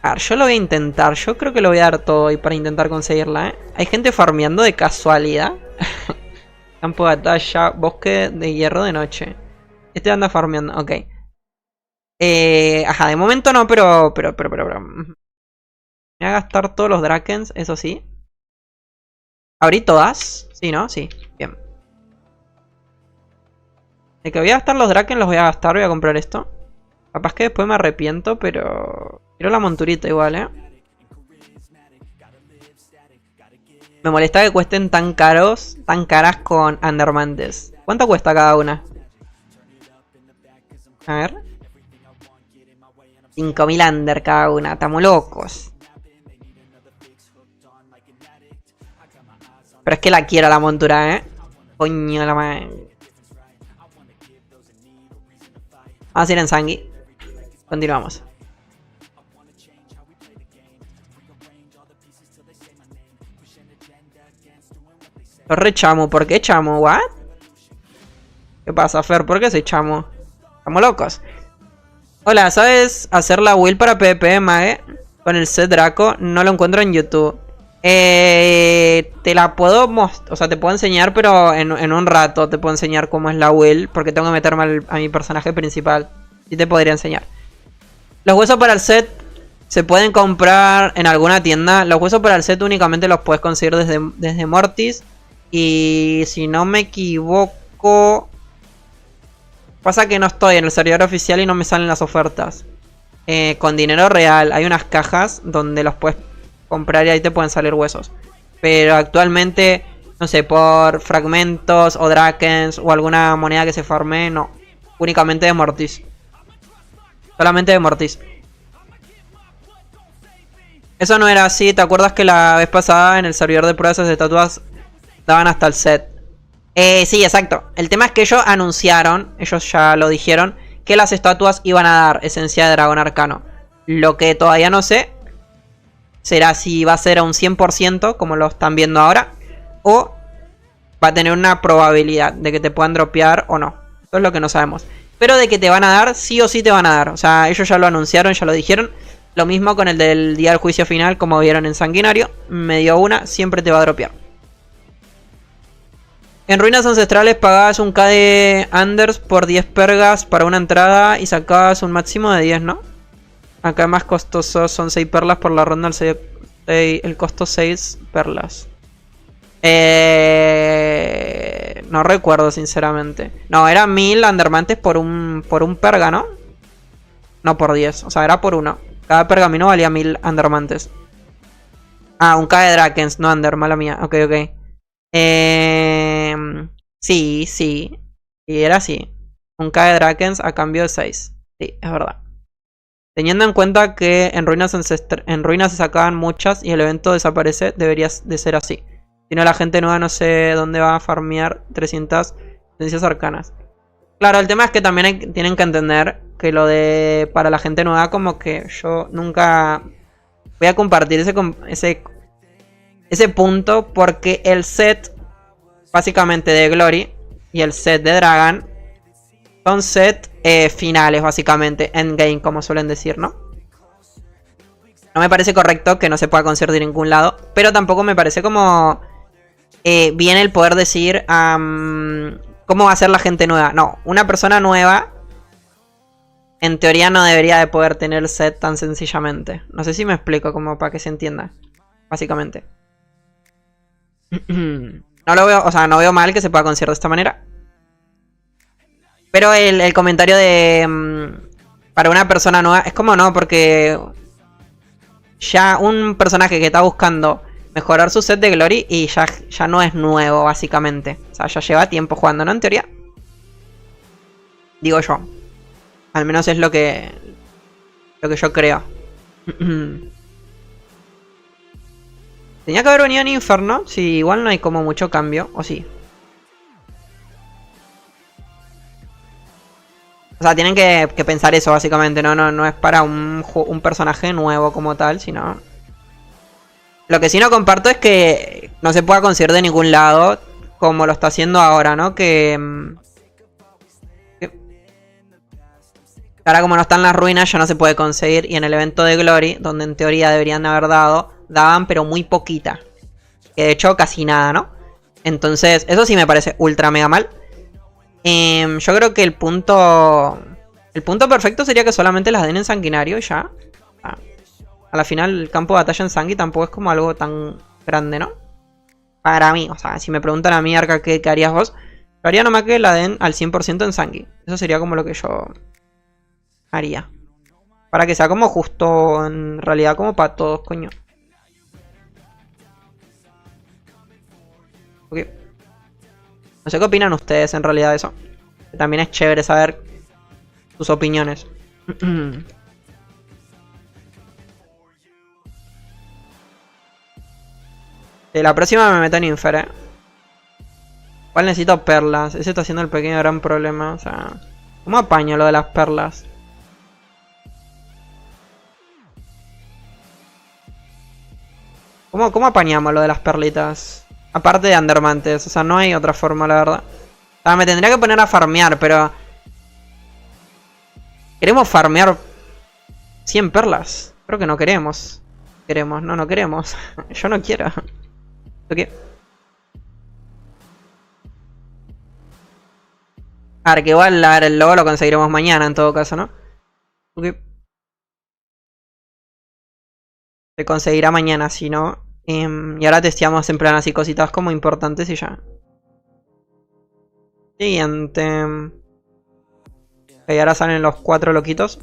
A ver, yo lo voy a intentar. Yo creo que lo voy a dar todo hoy para intentar conseguirla, Hay gente farmeando de casualidad. Campo de batalla, bosque de hierro de noche. Este anda farmeando, ok. Ajá, de momento no, pero. Me voy a gastar todos los Drakens, eso sí. ¿Abrí todas? Sí, ¿no? Sí. Bien. De que voy a gastar los Draken los voy a gastar. Voy a comprar esto. Capaz que después me arrepiento, pero... quiero la monturita igual, ¿eh? Me molesta que cuesten tan caros, tan caras con Undermantes. ¿Cuánto cuesta cada una? A ver. 5000 under cada una. Estamos locos. Pero es que la quiero la montura, ¿eh? Coño la madre. Vamos a ir en Sangui. Continuamos. Lo rechamo. ¿Por qué chamo? ¿What? ¿Qué pasa, Fer? ¿Por qué soy chamo? Estamos locos. Hola, ¿sabes hacer la build para PvP, Mae? Con el set Draco. No lo encuentro en YouTube. Te la puedo mostrar. O sea, te puedo enseñar, pero en un rato te puedo enseñar cómo es la build. Porque tengo que meterme a mi personaje principal. Y te podría enseñar. Los huesos para el set se pueden comprar en alguna tienda. Los huesos para el set únicamente los puedes conseguir desde Mortis. Y si no me equivoco... pasa que no estoy en el servidor oficial y no me salen las ofertas. Con dinero real hay unas cajas donde los puedes comprar y ahí te pueden salir huesos. Pero actualmente, no sé, por fragmentos o Drakens o alguna moneda que se farme, no. Únicamente de Mortis. Solamente de Mortis. Eso no era así. ¿Te acuerdas que la vez pasada en el servidor de pruebas de estatuas daban hasta el set? Sí, exacto. El tema es que ellos anunciaron, ellos ya lo dijeron, que las estatuas iban a dar esencia de dragón arcano. Lo que todavía no sé será si va a ser a un 100%, como lo están viendo ahora, o va a tener una probabilidad de que te puedan dropear o no. Eso es lo que no sabemos. Pero de que te van a dar, sí o sí te van a dar. O sea, ellos ya lo anunciaron, ya lo dijeron. Lo mismo con el del día del juicio final, como vieron en Sanguinario. Me dio una, siempre te va a dropear. En ruinas ancestrales pagabas un K de Anders por 10 pergas para una entrada y sacabas un máximo de 10, ¿no? Acá más costoso son 6 perlas por la ronda, el costo 6 perlas. No recuerdo sinceramente. No, era 1000 Undermantes por un perga, ¿no? No por 10, o sea, era por uno. Cada pergamino valía 1000 Undermantes. Ah, un K de Drakens, no Under, mala mía. Ok, ok. Sí, sí. Y era así. Un K de Drakens a cambio de 6. Sí, es verdad. Teniendo en cuenta que en ruinas se sacaban muchas y el evento desaparece, debería de ser así. Si no, la gente nueva no sé dónde va a farmear 300 esencias arcanas. Claro, el tema es que también tienen que entender que lo de para la gente nueva, como que yo nunca voy a compartir ese punto, porque el set básicamente de Glory y el set de Dragon son set finales básicamente, endgame como suelen decir, ¿no? No me parece correcto que no se pueda conseguir de ningún lado, pero tampoco me parece como bien el poder decir cómo va a ser la gente nueva. No, una persona nueva en teoría no debería de poder tener el set tan sencillamente. No sé si me explico como para que se entienda, básicamente. No lo veo, o sea, no veo mal que se pueda conseguir de esta manera. Pero el comentario de para una persona nueva es como no, porque ya un personaje que está buscando mejorar su set de Glory y ya no es nuevo, básicamente. O sea, ya lleva tiempo jugando, ¿no? En teoría. Digo yo. Al menos es lo que yo creo. Tenía que haber venido en Inferno. Sí, igual no hay como mucho cambio. ¿O sí? O sea, tienen que pensar eso, básicamente. No es para un personaje nuevo como tal, sino... Lo que sí no comparto es que no se pueda conseguir de ningún lado, como lo está haciendo ahora, ¿no? Que ahora como no están las ruinas ya no se puede conseguir. Y en el evento de Glory, donde en teoría deberían haber dado, daban pero muy poquita. Que de hecho casi nada, ¿no? Entonces eso sí me parece ultra mega mal. Yo creo que el punto perfecto sería que solamente las den en Sanguinario y ya. A la final el campo de batalla en Sangui tampoco es como algo tan grande, ¿no? Para mí, o sea, si me preguntan a mí, Arca, ¿qué harías vos? Yo haría nomás que la den al 100% en Sangui. Eso sería como lo que yo haría. Para que sea como justo, en realidad, como para todos, coño. Ok. No sé qué opinan ustedes en realidad de eso. También es chévere saber sus opiniones. De la próxima me meto en Infer, ¿eh? ¿Cuál necesito perlas? Ese está siendo el pequeño gran problema. O sea, ¿cómo apaño lo de las perlas? ¿Cómo apañamos lo de las perlitas? Aparte de Undermantes, o sea, no hay otra forma, la verdad. O sea, me tendría que poner a farmear, pero... ¿Queremos farmear 100 perlas? Creo que no queremos. Queremos, no queremos. Yo no quiero. Ok. A ver, que igual el logo lo conseguiremos mañana en todo caso, ¿no? Ok. Se conseguirá mañana, si no. Y ahora testeamos en plan así cositas como importantes y ya. Siguiente. Ok, ahora salen los 4 loquitos.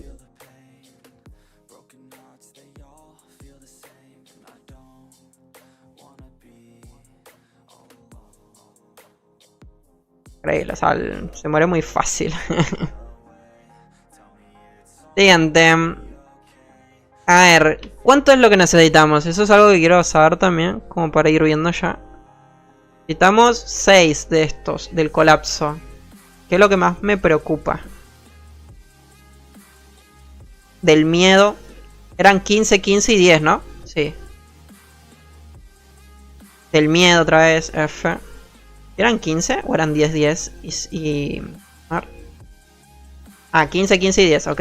Increíble, o sea, se muere muy fácil. Siguiente. A ver, ¿cuánto es lo que necesitamos? Eso es algo que quiero saber también, como para ir viendo ya. Necesitamos 6 de estos, del colapso. ¿Qué es lo que más me preocupa? Del miedo. Eran 15, 15 y 10, ¿no? Sí. Del miedo otra vez, F. ¿Eran 15 o eran 10, 10? Ah, 15, 15 y 10. Ok.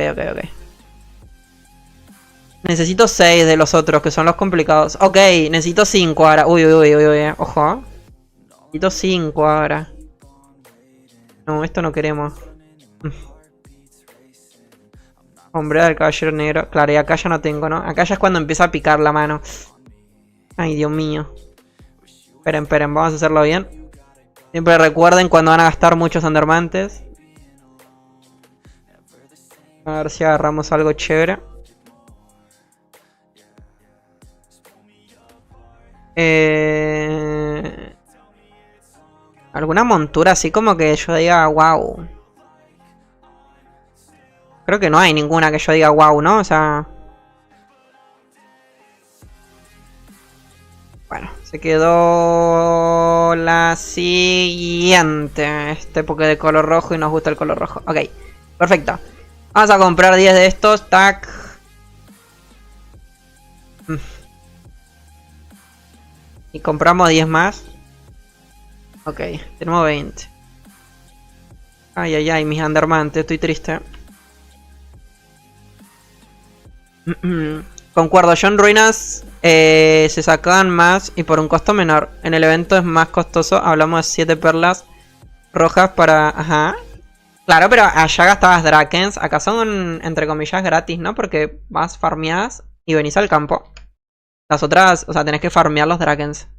Necesito 6 de los otros, que son los complicados. Ok, necesito 5 ahora. Uy. Ojo. Necesito 5 ahora. No, esto no queremos. Hombre del caballero negro. Claro, y acá ya no tengo, ¿no? Acá ya es cuando empieza a picar la mano. Ay, Dios mío. Esperen, vamos a hacerlo bien. Siempre recuerden cuando van a gastar muchos Undermantes. A ver si agarramos algo chévere. Alguna montura así como que yo diga wow. Creo que no hay ninguna que yo diga wow, ¿no? O sea... Bueno, se quedó la siguiente. Este porque de color rojo y nos gusta el color rojo. Ok, perfecto. Vamos a comprar 10 de estos. Tac. Y compramos 10 más. Ok, tenemos 20. Ay, mis Undermantes, estoy triste. Concuerdo, John Ruinas se sacan más y por un costo menor. En el evento es más costoso. Hablamos de 7 perlas rojas para... Ajá. Claro, pero allá gastabas Drakens. Acá son, entre comillas, gratis, ¿no? Porque vas, farmeás y venís al campo. Las otras, o sea, tenés que farmear los Drakens.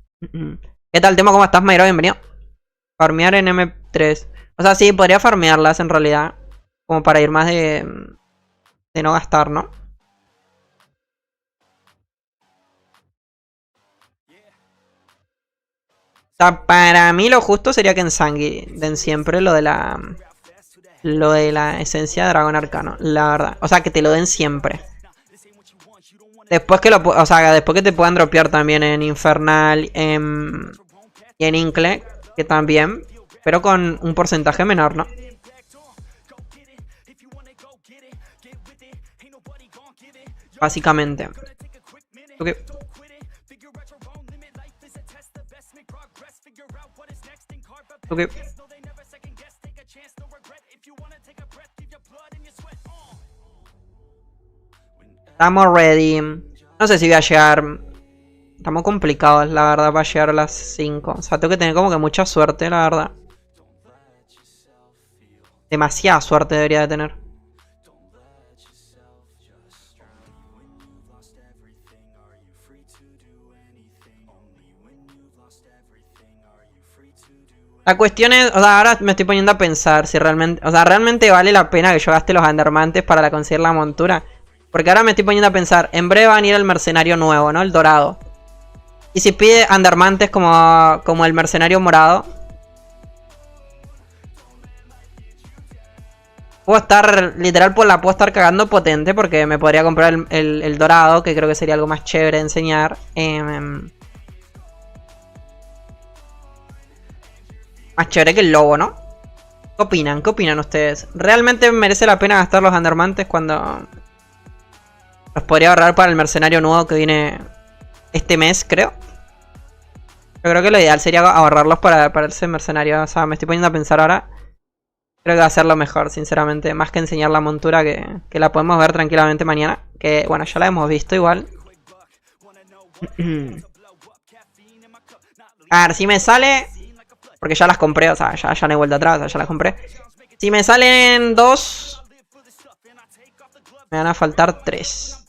¿Qué tal, Temo? ¿Cómo estás, Mayro? Bienvenido. Farmear en M3. O sea, sí, podría farmearlas en realidad. Como para ir más de no gastar, ¿no? O sea, para mí lo justo sería que en Sangui den siempre lo de la esencia de dragón arcano, la verdad. O sea, que te lo den siempre. Después que o sea, después que te puedan dropear también en Infernal y en Incle, que también, pero con un porcentaje menor, ¿no? Básicamente. Ok. Ok. Estamos ready. No sé si voy a llegar. Estamos complicados, la verdad, para llegar a las 5. O sea, tengo que tener como que mucha suerte, la verdad. Demasiada suerte debería de tener. La cuestión es, o sea, ahora me estoy poniendo a pensar si realmente, o sea, realmente vale la pena que yo gaste los Andermantes para conseguir la montura. Porque ahora me estoy poniendo a pensar, en breve va a venir el mercenario nuevo, ¿no? El dorado. Y si pide Andermantes como el mercenario morado, puedo estar, literal, pues la puedo estar cagando potente porque me podría comprar el dorado, que creo que sería algo más chévere de enseñar. Más chévere que el lobo, ¿no? ¿Qué opinan? ¿Qué opinan ustedes? ¿Realmente merece la pena gastar los Andermantes cuando los podría ahorrar para el mercenario nuevo que viene este mes, creo? Yo creo que lo ideal sería ahorrarlos para ese mercenario. O sea, me estoy poniendo a pensar ahora. Creo que va a ser lo mejor, sinceramente. Más que enseñar la montura que la podemos ver tranquilamente mañana. Que, bueno, ya la hemos visto igual. A ver, si me sale... Porque ya las compré, o sea, ya no hay vuelta atrás, o sea, ya las compré. Si me salen 2... Me van a faltar 3.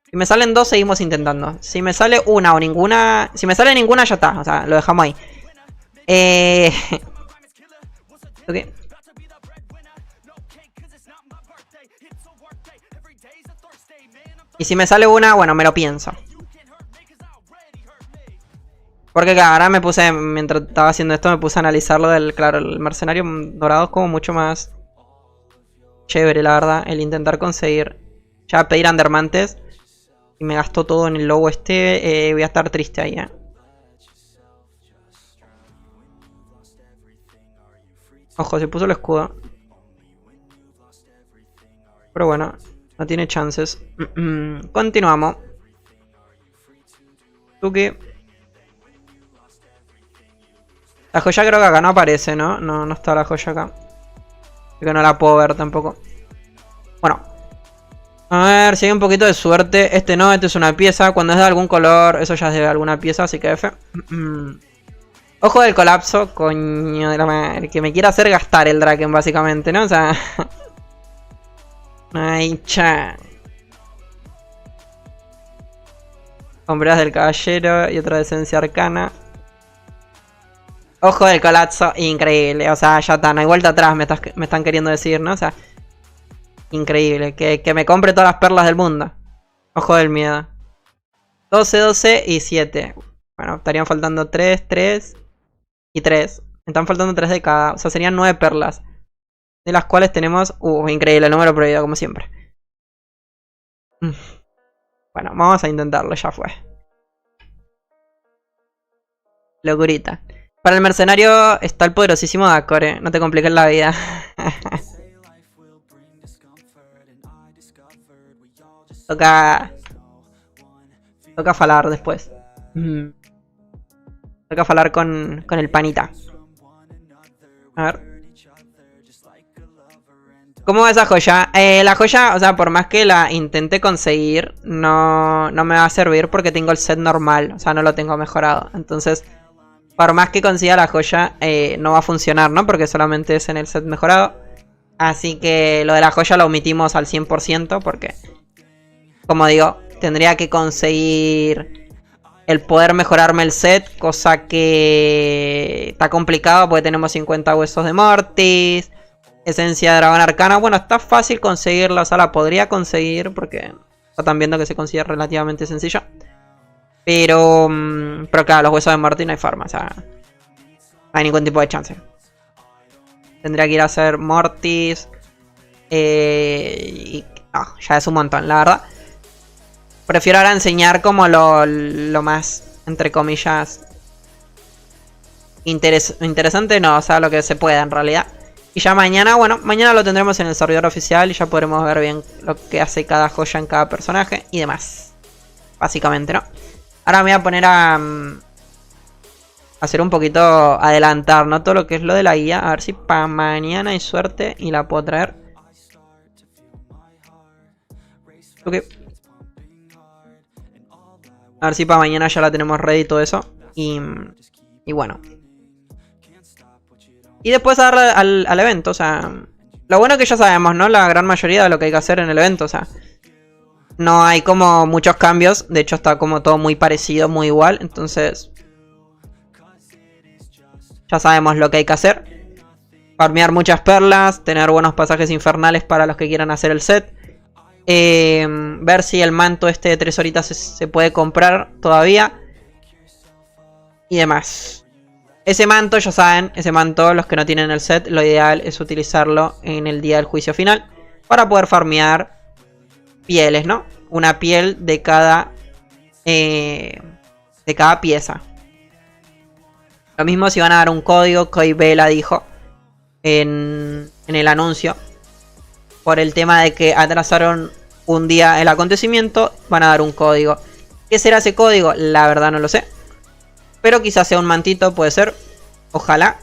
Si me salen 2, seguimos intentando. Si me sale una o ninguna... Si me sale ninguna, ya está. O sea, lo dejamos ahí. Ok. Y si me sale una, bueno, me lo pienso. Porque claro, ahora me puse, mientras estaba haciendo esto, me puse a analizar lo del, claro, el mercenario dorado es como mucho más chévere, la verdad. El intentar conseguir, ya pedir Andermantes. Y me gastó todo en el logo este, voy a estar triste ahí, Ojo, se puso el escudo. Pero bueno, no tiene chances. Continuamos. Tuki. La joya creo que acá no aparece, ¿no? No está la joya acá. Creo que no la puedo ver tampoco. Bueno. A ver si hay un poquito de suerte. Este no, este es una pieza. Cuando es de algún color, eso ya es de alguna pieza, así que F. Ojo del colapso, coño de la madre. Que me quiere hacer gastar el Draken, básicamente, ¿no? O sea... Ay, cha. Sombras del caballero y otra de esencia arcana. Ojo del colapso, increíble. O sea, ya está, no hay vuelta atrás, me están queriendo decir, ¿no? O sea... Increíble, que me compre todas las perlas del mundo. Ojo del miedo. 12, 12 y 7. Bueno, estarían faltando 3, 3 y 3. Me están faltando 3 de cada. O sea, serían 9 perlas. De las cuales tenemos... increíble, el número prohibido, como siempre. Bueno, vamos a intentarlo, ya fue. Locurita. Para el mercenario está el poderosísimo Dacore. No te compliques la vida. Toca falar después. Toca falar con el panita. A ver. ¿Cómo va esa joya? La joya, o sea, por más que la intente conseguir, no me va a servir porque tengo el set normal. O sea, no lo tengo mejorado. Entonces, por más que consiga la joya, no va a funcionar, ¿no? Porque solamente es en el set mejorado. Así que lo de la joya lo omitimos al 100% porque... Como digo, tendría que conseguir el poder mejorarme el set, cosa que está complicado porque tenemos 50 huesos de Mortis, esencia de dragón arcana. Bueno, está fácil conseguirla, o sea, la podría conseguir porque están viendo que se consigue relativamente sencillo. Pero claro, los huesos de Mortis no hay forma, o sea, no hay ningún tipo de chance. Tendría que ir a hacer Mortis y ya es un montón, la verdad. Prefiero ahora enseñar como lo más, entre comillas, interesante, no, o sea, lo que se pueda en realidad. Y ya mañana, bueno, mañana lo tendremos en el servidor oficial y ya podremos ver bien lo que hace cada joya en cada personaje y demás. Básicamente, ¿no? Ahora me voy a poner a hacer un poquito, adelantar, ¿no? Todo lo que es lo de la guía, a ver si para mañana hay suerte y la puedo traer. Ok. A ver si para mañana ya la tenemos ready y todo eso. Y bueno. Y después darle al evento, o sea... Lo bueno es que ya sabemos, ¿no? La gran mayoría de lo que hay que hacer en el evento, o sea... No hay como muchos cambios. De hecho está como todo muy parecido, muy igual. Entonces... Ya sabemos lo que hay que hacer. Farmear muchas perlas, tener buenos pasajes infernales para los que quieran hacer el set. Ver si el manto este de 3 horitas se puede comprar todavía. Y demás. Ese manto, ya saben, ese manto, los que no tienen el set, lo ideal es utilizarlo en el día del juicio final. Para poder farmear pieles, ¿no? Una piel de cada pieza. Lo mismo si van a dar un código, que hoy Vela dijo en el anuncio. Por el tema de que atrasaron un día el acontecimiento, van a dar un código. ¿Qué será ese código? La verdad no lo sé. Pero quizás sea un mantito, puede ser. Ojalá.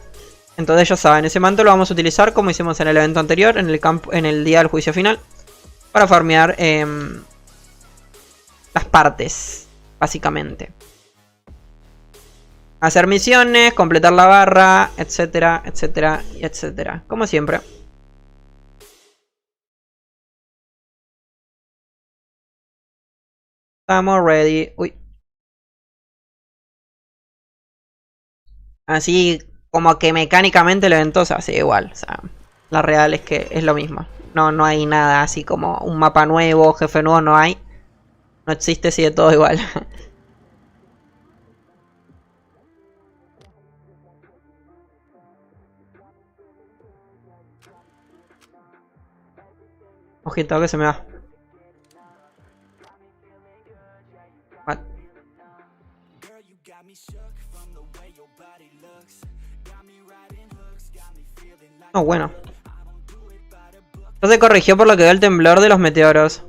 Entonces ya saben, ese manto lo vamos a utilizar como hicimos en el evento anterior, en el día del juicio final. Para farmear las partes, básicamente. Hacer misiones, completar la barra, etcétera, etcétera, y etcétera. Como siempre. Estamos ready. Uy. Así como que mecánicamente el evento se hace igual. O sea, la real es que es lo mismo. No hay nada así como un mapa nuevo, jefe nuevo, no hay. No existe, sigue todo igual. Ojito que se me va. What? No, bueno. No se corrigió por lo que veo el temblor de los meteoros.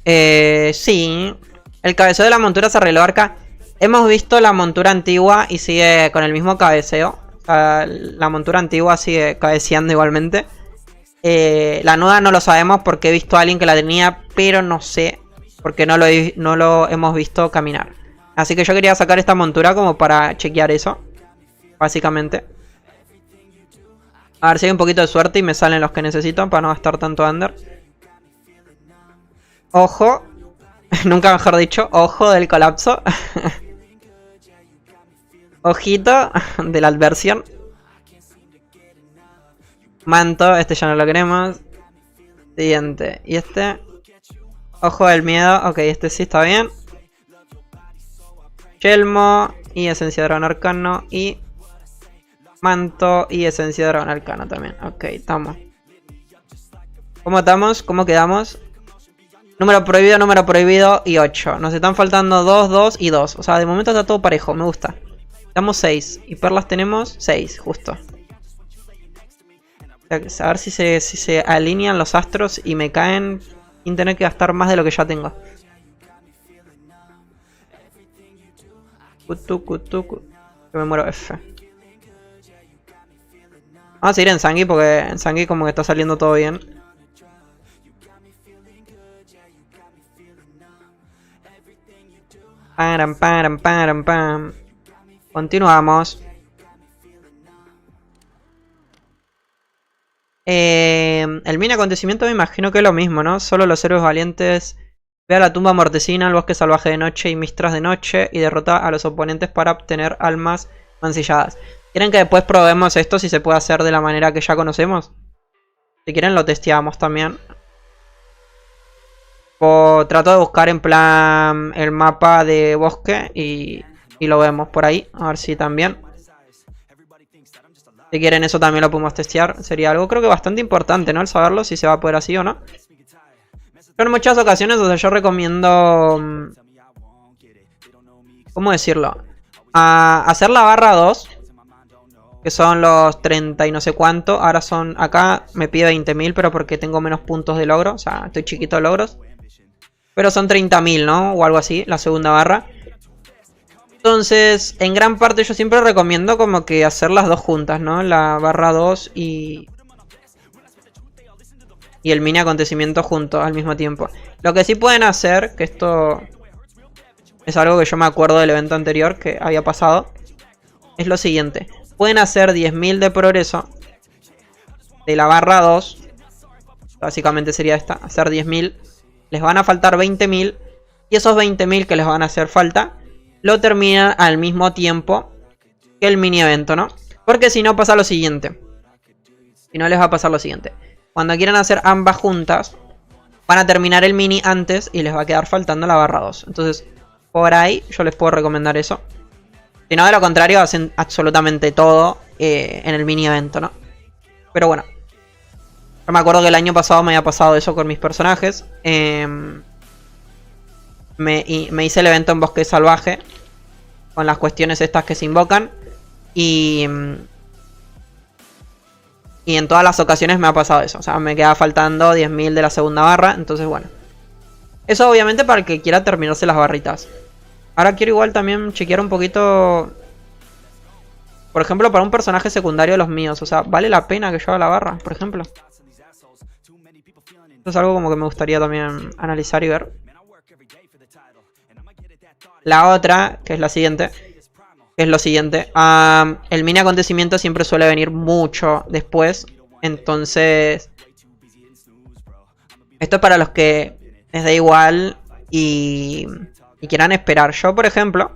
Sí. El cabeceo de la montura se arregló acá. Hemos visto la montura antigua y sigue con el mismo cabeceo. O sea, la montura antigua sigue cabeceando igualmente. La nueva no lo sabemos porque he visto a alguien que la tenía, pero no sé. Porque no lo hemos visto caminar. Así que yo quería sacar esta montura como para chequear eso. Básicamente. A ver si hay un poquito de suerte y me salen los que necesito para no gastar tanto under. Ojo. Nunca mejor dicho. Ojo del colapso. Ojito de la adversión. Manto. Este ya no lo queremos. Siguiente. Y este. Ojo del miedo. Ok, este sí está bien. Yelmo. Y esencia de dragón arcano. Y manto y esencia de dragón arcano también. Ok, estamos. ¿Cómo estamos? ¿Cómo quedamos? Número prohibido y 8. Nos están faltando 2, 2 y 2. O sea, de momento está todo parejo, me gusta. Estamos 6. Y perlas tenemos 6, justo. A ver si se alinean los astros y me caen sin tener que gastar más de lo que ya tengo. Que me muero F. Vamos a seguir en Sangui porque en Sangui como que está saliendo todo bien. Pam. Continuamos. El mini acontecimiento me imagino que es lo mismo, ¿no? Solo los héroes valientes. Ve a la tumba mortecina, al bosque salvaje de noche y mistras de noche. Y derrota a los oponentes para obtener almas mancilladas. ¿Quieren que después probemos esto si se puede hacer de la manera que ya conocemos? Si quieren lo testeamos también. O trato de buscar en plan el mapa de bosque y lo vemos por ahí. A ver si también. Si quieren eso también lo podemos testear. Sería algo creo que bastante importante, ¿no? El saberlo si se va a poder así o no. Pero en muchas ocasiones, o sea, yo recomiendo... ¿Cómo decirlo? Hacer la barra 2. Que son los 30 y no sé cuánto. Ahora son... Acá me pide 20.000, pero porque tengo menos puntos de logro. O sea, estoy chiquito de logros. Pero son 30.000, ¿no? O algo así, la segunda barra. Entonces, en gran parte yo siempre recomiendo como que hacer las dos juntas, ¿no? La barra 2 y el mini acontecimiento juntos al mismo tiempo. Lo que sí pueden hacer, que esto es algo que yo me acuerdo del evento anterior que había pasado, es lo siguiente. Pueden hacer 10.000 de progreso de la barra 2. Básicamente sería esta, hacer 10.000. Les van a faltar 20.000. Y esos 20.000 que les van a hacer falta, lo terminan al mismo tiempo que el mini evento, ¿no? Porque si no pasa lo siguiente. Si no les va a pasar lo siguiente. Cuando quieran hacer ambas juntas, van a terminar el mini antes y les va a quedar faltando la barra 2. Entonces, por ahí yo les puedo recomendar eso. Si no, de lo contrario, hacen absolutamente todo en el mini evento, ¿no? Pero bueno. Yo me acuerdo que el año pasado me había pasado eso con mis personajes. Me hice el evento en Bosque Salvaje. Con las cuestiones estas que se invocan. Y en todas las ocasiones me ha pasado eso. O sea, me queda faltando 10.000 de la segunda barra. Entonces, bueno. Eso obviamente para el que quiera terminarse las barritas. Ahora quiero igual también chequear un poquito. Por ejemplo, para un personaje secundario de los míos. O sea, ¿vale la pena que yo haga la barra? Por ejemplo. Esto es algo como que me gustaría también analizar y ver. La otra, que es la siguiente. Que es lo siguiente. El mini acontecimiento siempre suele venir mucho después. Entonces, esto es para los que les da igual y quieran esperar. Yo, por ejemplo,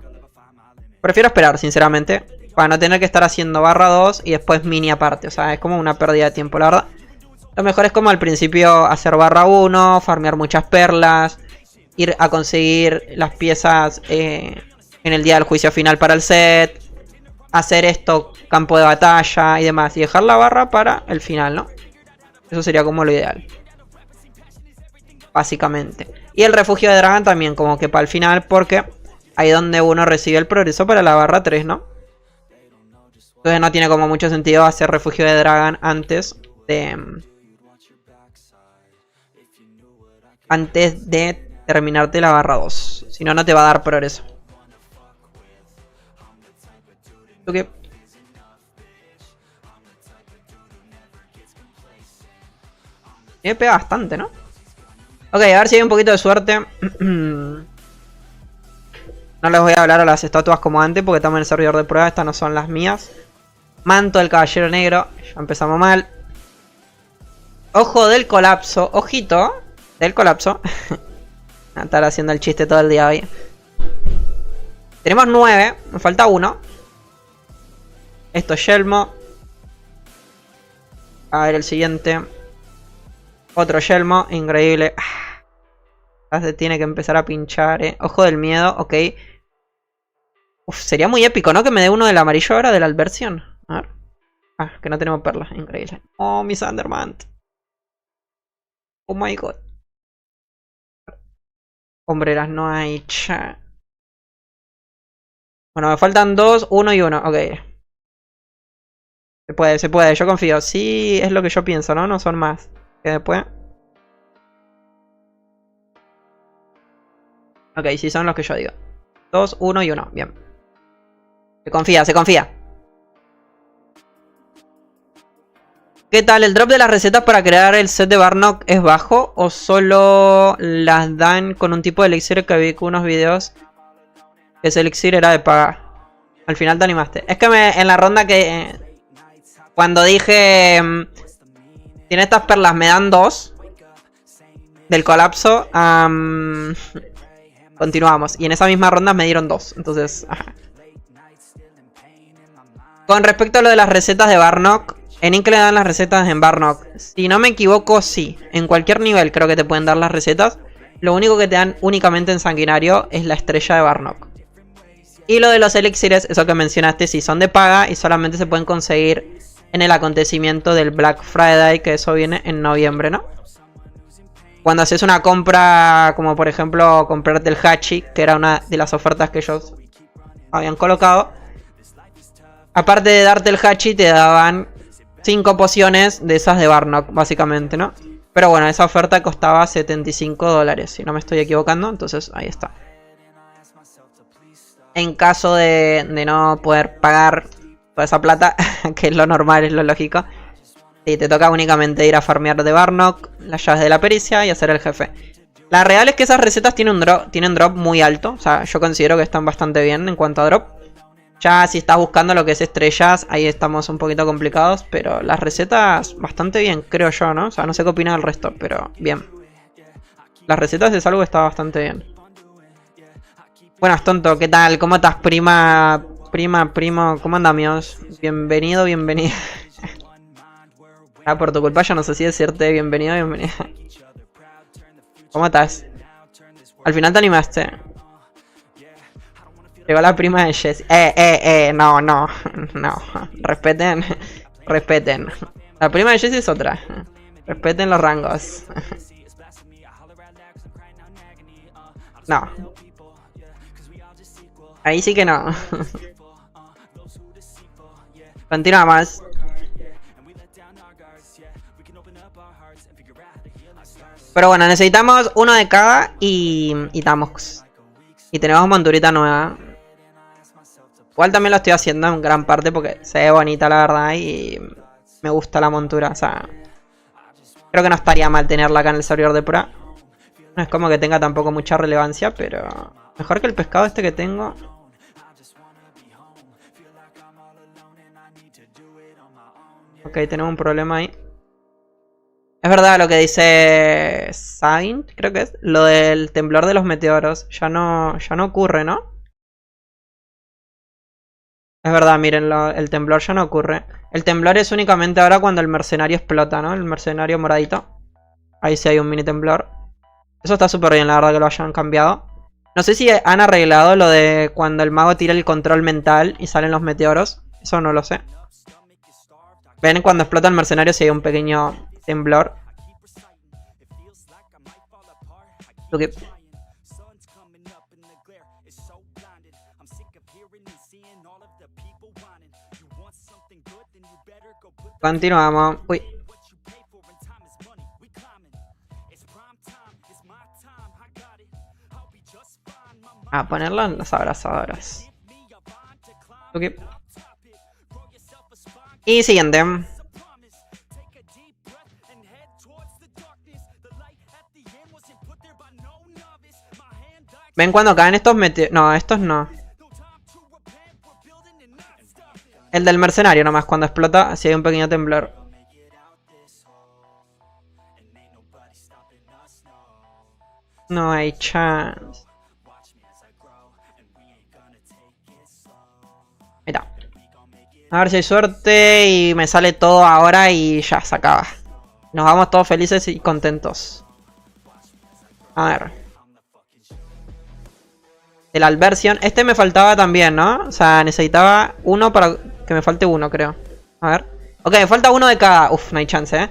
prefiero esperar, sinceramente. Para no tener que estar haciendo barra 2 y después mini aparte. O sea, es como una pérdida de tiempo, la verdad. Lo mejor es como al principio hacer barra 1, farmear muchas perlas, ir a conseguir las piezas en el día del juicio final para el set, hacer esto, campo de batalla y demás. Y dejar la barra para el final, ¿no? Eso sería como lo ideal. Básicamente. Y el refugio de Dragon también como que para el final, porque ahí es donde uno recibe el progreso para la barra 3, ¿no? Entonces no tiene como mucho sentido hacer refugio de Dragon antes de terminarte la barra 2. Si no, no te va a dar progreso. Ok. Me pega bastante, ¿no? Ok, a ver si hay un poquito de suerte. No les voy a hablar a las estatuas como antes porque estamos en el servidor de prueba. Estas no son las mías. Manto del caballero negro. Ya empezamos mal. Ojo del colapso. Ojito del colapso. A estar haciendo el chiste todo el día hoy. Tenemos 9. Me falta 1. Esto es Yelmo. A ver el siguiente. Otro Yelmo. Increíble. Ya se tiene que empezar a pinchar, Ojo del miedo. Ok. Uf, sería muy épico, ¿no? Que me dé uno del amarillo ahora de la adversión. A ver. Que no tenemos perlas. Increíble. Oh, mi Thunderman. Oh my god. Hombreras no hay. Cha. Bueno, me faltan 2, 1 y 1. Ok. Se puede, se puede. Yo confío. Sí, es lo que yo pienso, ¿no? No son más. Que después. Ok, sí son los que yo digo. 2, 1 y 1. Bien. Se confía, se confía. ¿Qué tal? ¿El drop de las recetas para crear el set de Barnock es bajo? ¿O solo las dan con un tipo de elixir que vi con unos videos? Que ese elixir era de paga. Al final te animaste. Es que en la ronda que... cuando dije... tiene estas perlas, me dan 2. Del colapso. Continuamos. Y en esa misma ronda me dieron 2. Entonces... ajá. Con respecto a lo de las recetas de Barnock, en Ink le dan las recetas en Barnock. Si no me equivoco, sí. En cualquier nivel creo que te pueden dar las recetas. Lo único que te dan únicamente en Sanguinario es la estrella de Barnock. Y lo de los elixires, eso que mencionaste, sí son de paga y solamente se pueden conseguir en el acontecimiento del Black Friday, que eso viene en noviembre, ¿no? Cuando haces una compra, como por ejemplo comprarte el Hachi, que era una de las ofertas que ellos habían colocado. Aparte de darte el Hachi, te daban 5 pociones de esas de Barnock, básicamente, ¿no? Pero bueno, esa oferta costaba $75, si no me estoy equivocando, entonces ahí está. En caso de no poder pagar toda esa plata, que es lo normal, es lo lógico, y te toca únicamente ir a farmear de Barnock, las llaves de la pericia y hacer el jefe. La real es que esas recetas tienen drop muy alto, o sea, yo considero que están bastante bien en cuanto a drop. Ya si estás buscando lo que es estrellas, ahí estamos un poquito complicados, pero las recetas bastante bien, creo yo, ¿no? O sea, no sé qué opina el resto, pero bien. Las recetas es algo que está bastante bien. Buenas, tonto, ¿qué tal? ¿Cómo estás, prima Prima, primo, ¿cómo andamos? Bienvenido, bienvenida. Ah, por tu culpa yo no sé si decirte bienvenido, bienvenida. ¿Cómo estás? Al final te animaste. Llegó la prima de Jess. No, no, no. Respeten, respeten. La prima de Jess es otra. Respeten los rangos. No. Ahí sí que no. Continuamos. Pero bueno, necesitamos uno de cada y estamos. Y tenemos monturita nueva. Igual también lo estoy haciendo en gran parte porque se ve bonita la verdad y me gusta la montura. O sea, creo que no estaría mal tenerla acá en el servidor de prueba. No es como que tenga tampoco mucha relevancia, pero mejor que el pescado este que tengo. Ok, tenemos un problema ahí. Es verdad lo que dice Saint, creo que es. Lo del temblor de los meteoros. Ya no ocurre, ¿no? Es verdad, miren, el temblor ya no ocurre. El temblor es únicamente ahora cuando el mercenario explota, ¿no? El mercenario moradito. Ahí sí hay un mini temblor. Eso está súper bien, la verdad, que lo hayan cambiado. No sé si han arreglado lo de cuando el mago tira el control mental y salen los meteoros. Eso no lo sé. Ven cuando explota el mercenario si hay un pequeño temblor. Okay. Continuamos. Uy. A ponerlo en las abrazadoras. Ok. Y siguiente. ¿Ven cuando caen estos meteoros? No, estos no. El del mercenario nomás, cuando explota, si hay un pequeño temblor. No hay chance. Mira. A ver si hay suerte y me sale todo ahora y ya, se acaba. Nos vamos todos felices y contentos. A ver. El Alversion. Este me faltaba también, ¿no? O sea, necesitaba uno para que me falte uno, creo. A ver. Ok, me falta uno de cada. Uf, no hay chance, ¿eh?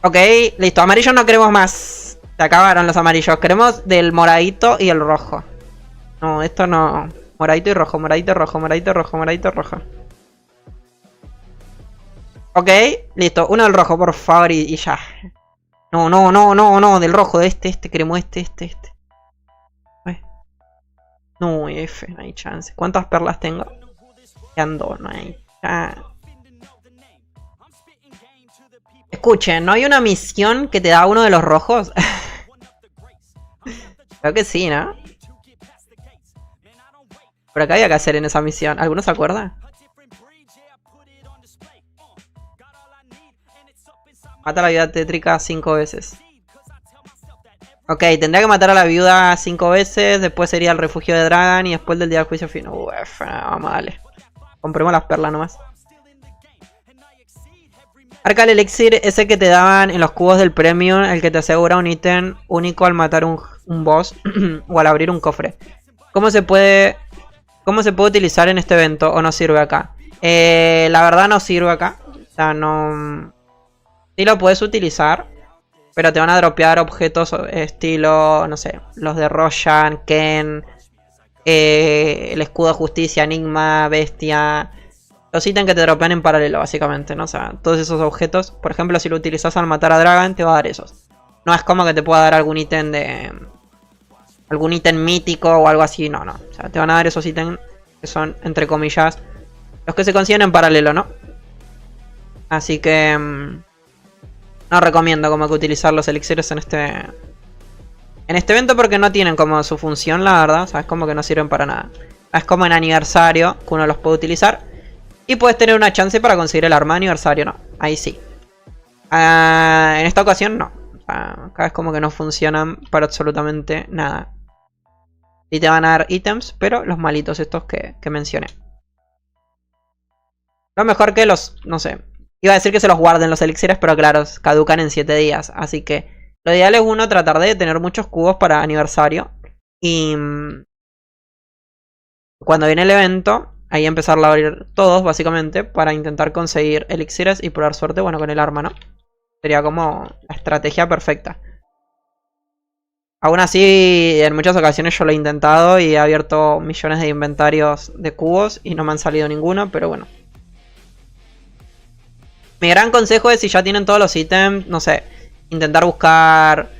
Ok, listo. Amarillos no queremos más. Se acabaron los amarillos. Queremos del moradito y el rojo. No, esto no. Moradito y rojo, moradito y rojo, moradito y rojo, moradito y rojo. Ok, listo. Uno del rojo, por favor, y ya. No, no, no, no, no. Del rojo, de este. Queremos este. No, F, no hay chance. ¿Cuántas perlas tengo? Quedan dos, no hay chance. Escuchen, ¿no hay una misión que te da uno de los rojos? Creo que sí, ¿no? Pero acá había que hacer en esa misión. ¿Alguno se acuerda? Mata a la viuda tétrica 5 veces. Ok, tendría que matar a la viuda 5 veces. Después sería el refugio de Dragon. Y después del día del juicio final. Uf, vamos a darle. Compremos las perlas nomás. Arca el elixir, ese que te daban en los cubos del premium. El que te asegura un ítem único al matar un boss. O al abrir un cofre. ¿Cómo se puede utilizar en este evento? ¿O no sirve acá? La verdad no sirve acá. O sea, no... Sí lo puedes utilizar. Pero te van a dropear objetos estilo, no sé, los de Roshan, Ken, el escudo de justicia, Enigma, Bestia. Los ítems que te dropean en paralelo, básicamente, ¿no? O sea, todos esos objetos. Por ejemplo, si lo utilizas al matar a Dragon, te va a dar esos. No es como que te pueda dar algún ítem de... algún ítem mítico o algo así, no. O sea, te van a dar esos ítems que son, entre comillas, los que se consiguen en paralelo, ¿no? Así que... no recomiendo como que utilizar los elixires en este evento porque no tienen como su función, la verdad. O sea, es como que no sirven para nada. Es como en aniversario que uno los puede utilizar. Y puedes tener una chance para conseguir el arma de aniversario, ¿no? Ahí sí. En esta ocasión no. O sea, acá es como que no funcionan para absolutamente nada. Y te van a dar ítems, pero los malitos estos que mencioné. Lo mejor que los, no sé, iba a decir que se los guarden los elixires, pero claro, caducan en 7 días. Así que lo ideal es uno tratar de tener muchos cubos para aniversario. Y cuando viene el evento, ahí empezarlo a abrir todos, básicamente, para intentar conseguir elixires y probar suerte, bueno, con el arma, ¿no? Sería como la estrategia perfecta. Aún así, en muchas ocasiones yo lo he intentado y he abierto millones de inventarios de cubos y no me han salido ninguno, pero bueno. Mi gran consejo es, si ya tienen todos los ítems, no sé, intentar buscar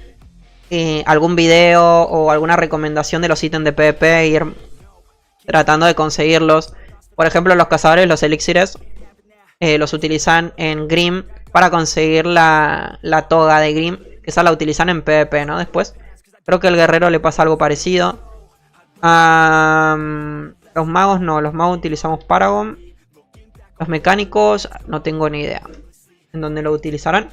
algún video o alguna recomendación de los ítems de PvP e ir tratando de conseguirlos. Por ejemplo, los cazadores, los elixires, los utilizan en Grim para conseguir la toga de Grim. Esa la utilizan en PvP, ¿no? Después, creo que al guerrero le pasa algo parecido. Los magos no, los magos utilizamos Paragon. Los mecánicos, no tengo ni idea en dónde lo utilizarán.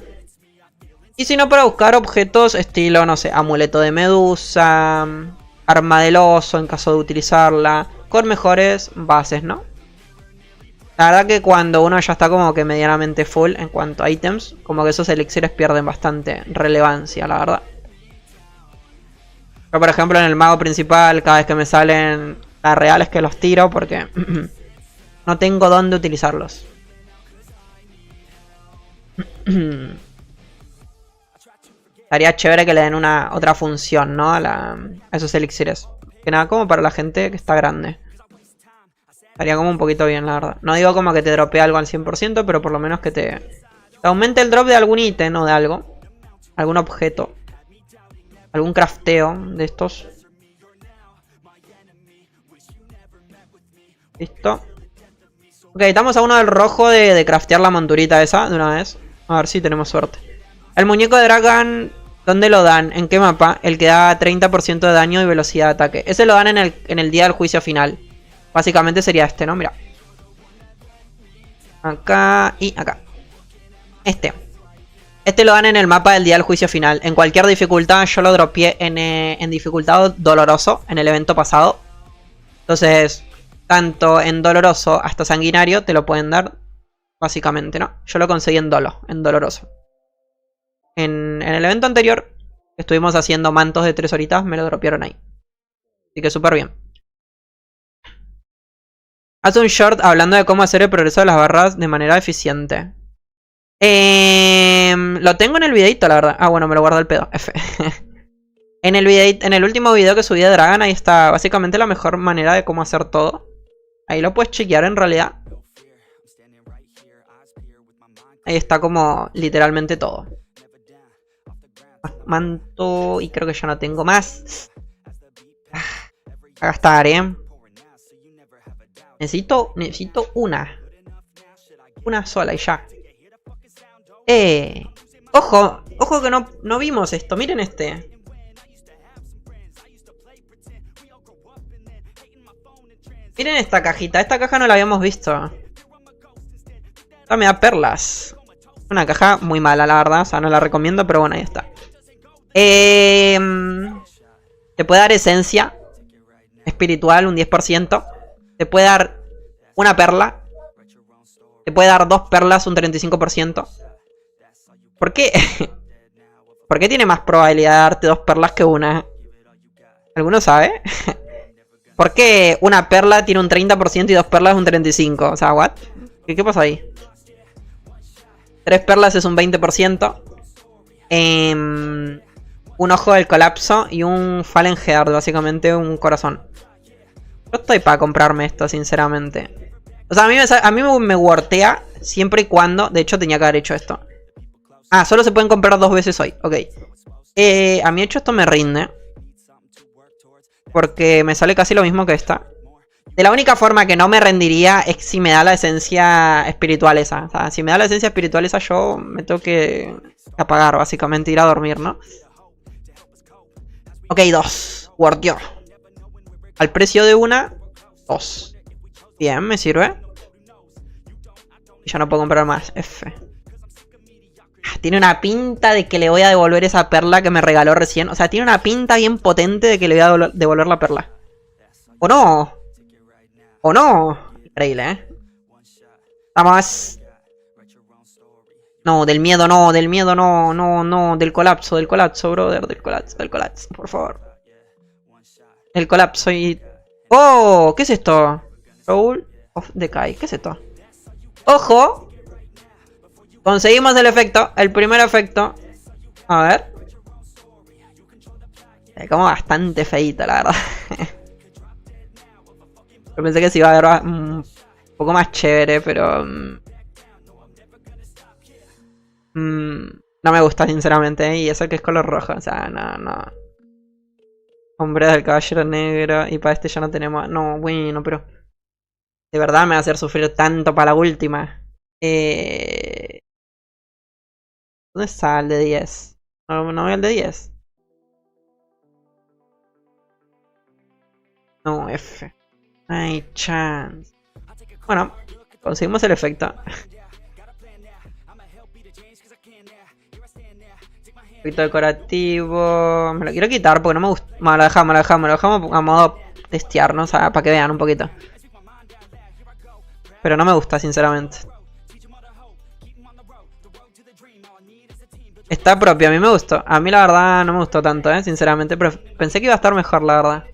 Y si no, para buscar objetos estilo, no sé, amuleto de medusa, arma del oso en caso de utilizarla, con mejores bases, ¿no? La verdad que cuando uno ya está como que medianamente full en cuanto a ítems, como que esos elixires pierden bastante relevancia, la verdad. Yo, por ejemplo, en el mago principal, cada vez que me salen las reales que los tiro porque no tengo dónde utilizarlos. Estaría chévere que le den otra función, ¿no? A esos elixires. Que nada, como para la gente que está grande. Estaría como un poquito bien, la verdad. No digo como que te dropee algo al 100%, pero por lo menos que te aumente el drop de algún ítem o de algo. Algún objeto. Algún crafteo de estos. Listo. Ok, estamos a uno del rojo de craftear la monturita esa de una vez. A ver si tenemos suerte. El muñeco de Dragon, ¿dónde lo dan? ¿En qué mapa? El que da 30% de daño y velocidad de ataque. Ese lo dan en el día del juicio final. Básicamente sería este, ¿no? Mira. Acá y acá. Este lo dan en el mapa del día del juicio final. En cualquier dificultad. Yo lo dropeé en dificultad doloroso en el evento pasado. Entonces, tanto en doloroso hasta sanguinario te lo pueden dar. Básicamente, ¿no? Yo lo conseguí en doloroso. En el evento anterior, que estuvimos haciendo mantos de 3 horitas, me lo dropearon ahí. Así que súper bien. Haz un short hablando de cómo hacer el progreso de las barras de manera eficiente. Lo tengo en el videito, la verdad. Ah, bueno, me lo guardo el pedo. F. En el último video que subí de Dragon, ahí está básicamente la mejor manera de cómo hacer todo. Ahí lo puedes chequear en realidad. Ahí está como literalmente todo. Manto. Y creo que ya no tengo más. A gastar, Necesito una. Una sola y ya. Ojo que no vimos esto. Miren este. Miren esta cajita. Esta caja no la habíamos visto. Esta me da perlas. Una caja muy mala, la verdad. O sea, no la recomiendo, pero bueno, ahí está. Te puede dar esencia espiritual, un 10%. Te puede dar una perla. Te puede dar 2 perlas, un 35%. ¿Por qué? ¿Por qué tiene más probabilidad de darte 2 perlas que una? ¿Alguno sabe? ¿Por qué una perla tiene un 30% y 2 perlas un 35%? O sea, ¿what? ¿Qué pasa ahí? 3 perlas es un 20%. Un ojo del colapso y un Fallen Heart, básicamente un corazón. Yo estoy para comprarme esto, sinceramente. O sea, a mí me wortea siempre y cuando... De hecho, tenía que haber hecho esto. Ah, solo se pueden comprar 2 veces hoy. Ok. A mí hecho esto me rinde. Porque me sale casi lo mismo que esta. De la única forma que no me rendiría es si me da la esencia espiritual esa. O sea, si me da la esencia espiritual esa, yo me tengo que apagar, básicamente, ir a dormir, ¿no? Ok, 2. Worteó. Al precio de una, 2. Bien, me sirve. Y ya no puedo comprar más. F. Tiene una pinta de que le voy a devolver esa perla que me regaló recién. O sea, tiene una pinta bien potente de que le voy a devolver la perla. ¡O no! ¡O no! Increíble, ¿eh? Vamos. No, del miedo no, del miedo no, no, no, del colapso, brother, del colapso, por favor. El colapso y... ¡Oh! ¿Qué es esto? Soul of Decay, ¿qué es esto? ¡Ojo! Conseguimos el efecto, el primer efecto. A ver. Como bastante feita, la verdad. Yo pensé que se iba a ver un poco más chévere, pero... no me gusta, sinceramente, y eso que es color rojo, o sea, no. Hombre del caballero negro, y para este ya no tenemos... No, bueno, pero... De verdad me va a hacer sufrir tanto para la última. ¿Dónde está el de 10? No veo el de 10. No, F. No hay chance. Bueno, conseguimos el efecto. Efecto decorativo. Me lo quiero quitar porque no me gusta. Me lo dejamos a modo testear, ¿no? O sea, para que vean un poquito. Pero no me gusta, sinceramente. Está propio, a mí me gustó. A mí la verdad no me gustó tanto, sinceramente. Pero pensé que iba a estar mejor, la verdad.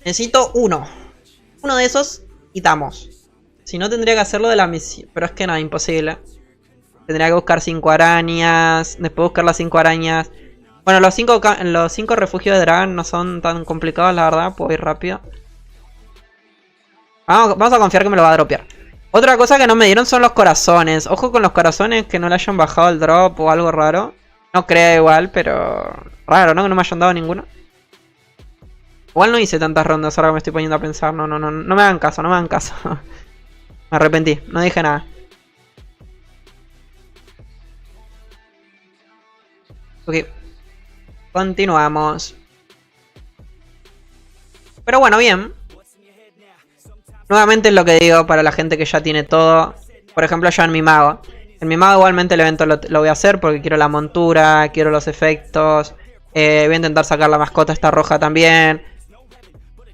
Necesito uno. Uno de esos y estamos. Si no, tendría que hacerlo de la misión. Pero es que no, imposible. Tendría que buscar 5 arañas. Después buscar las 5 arañas. Bueno, los 5 refugios de dragón no son tan complicados, la verdad. Puedo ir rápido. Vamos a confiar que me lo va a dropear. Otra cosa que no me dieron son los corazones. Ojo con los corazones, que no le hayan bajado el drop o algo raro. No creo igual, pero... Raro, ¿no? Que no me hayan dado ninguno. Igual no hice tantas rondas, ahora que me estoy poniendo a pensar. No me hagan caso, no me hagan caso. Me arrepentí, no dije nada. Ok. Continuamos. Pero bueno, bien. Nuevamente es lo que digo para la gente que ya tiene todo. Por ejemplo, yo en mi mago. En mi mago igualmente el evento lo voy a hacer porque quiero la montura, quiero los efectos. Voy a intentar sacar la mascota esta roja también.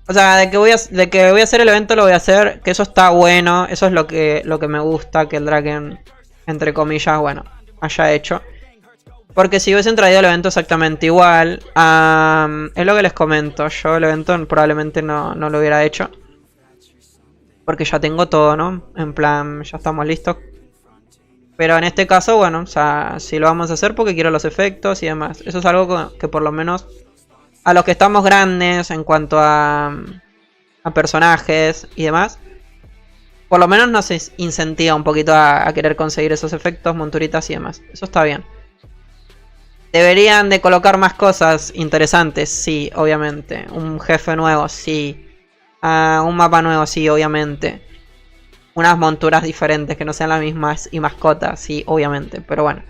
O sea, de que voy a hacer el evento lo voy a hacer. Que eso está bueno. Eso es lo que me gusta que el Draken, entre comillas, bueno, haya hecho. Porque si hubiesen traído el evento exactamente igual, es lo que les comento. Yo el evento probablemente no lo hubiera hecho. Porque ya tengo todo, ¿no? En plan, ya estamos listos. Pero en este caso, bueno, o sea, sí lo vamos a hacer porque quiero los efectos y demás. Eso es algo que por lo menos a los que estamos grandes en cuanto a personajes y demás, por lo menos nos incentiva un poquito a querer conseguir esos efectos, monturitas y demás. Eso está bien. Deberían de colocar más cosas interesantes, sí, obviamente. Un jefe nuevo, sí. Un mapa nuevo, sí, obviamente. Unas monturas diferentes que no sean las mismas y mascotas, sí, obviamente. Pero bueno,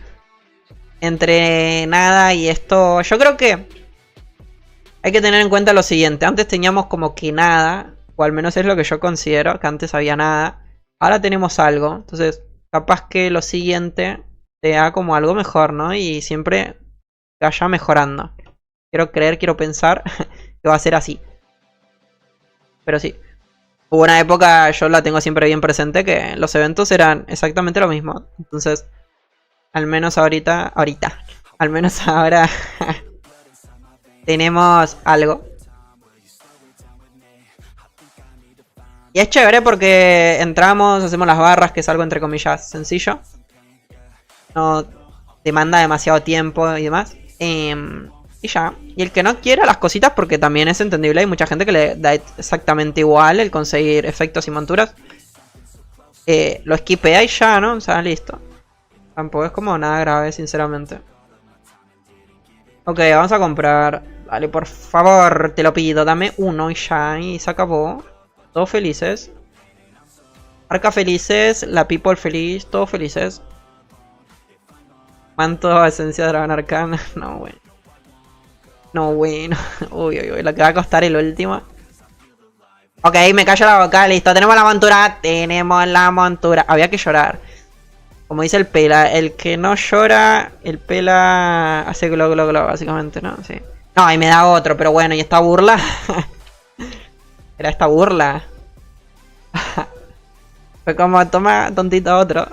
entre nada y esto, yo creo que hay que tener en cuenta lo siguiente. Antes teníamos como que nada, o al menos es lo que yo considero, que antes había nada. Ahora tenemos algo, entonces capaz que lo siguiente sea como algo mejor, ¿no? Y siempre vaya mejorando. Quiero creer, quiero pensar que va a ser así. Pero sí, hubo una época, yo la tengo siempre bien presente, que los eventos eran exactamente lo mismo. Entonces, al menos ahorita, al menos ahora tenemos algo. Y es chévere porque entramos, hacemos las barras, que es algo entre comillas sencillo. No demanda demasiado tiempo y demás. Y ya. Y el que no quiera las cositas, porque también es entendible, hay mucha gente que le da exactamente igual el conseguir efectos y monturas. Lo esquipea y ya, ¿no? O sea, listo. Tampoco es como nada grave, sinceramente. Ok, vamos a comprar. Vale, por favor, te lo pido. Dame uno y ya. Y se acabó. Todos felices. Arca felices. La people feliz. Todos felices. Manto, esencia de dragón arcana. No, bueno. No, bueno. Uy, lo que va a costar el último. Ok, me callo la boca. Listo, tenemos la montura. Tenemos la montura. Había que llorar. Como dice el Pela. El que no llora, el Pela hace glow, básicamente, ¿no? Sí. No, y me da otro, pero bueno, ¿y esta burla? Era esta burla. Fue como, toma tontito otro.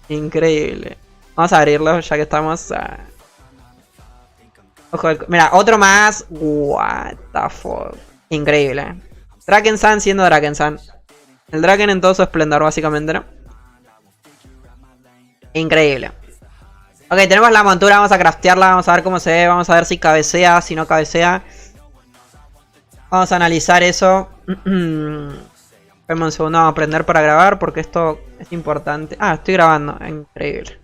Increíble. Vamos a abrirlo ya que estamos. Ojo, mira, otro más. What the fuck. Increíble. Drakenzan siendo Drakenzan. El Draken en todo su esplendor, básicamente, ¿no? Increíble. Ok, tenemos la montura, vamos a craftearla, vamos a ver cómo se ve, vamos a ver si cabecea, si no cabecea. Vamos a analizar eso. Espérame un segundo, vamos a aprender para grabar porque esto es importante. Ah, estoy grabando, increíble.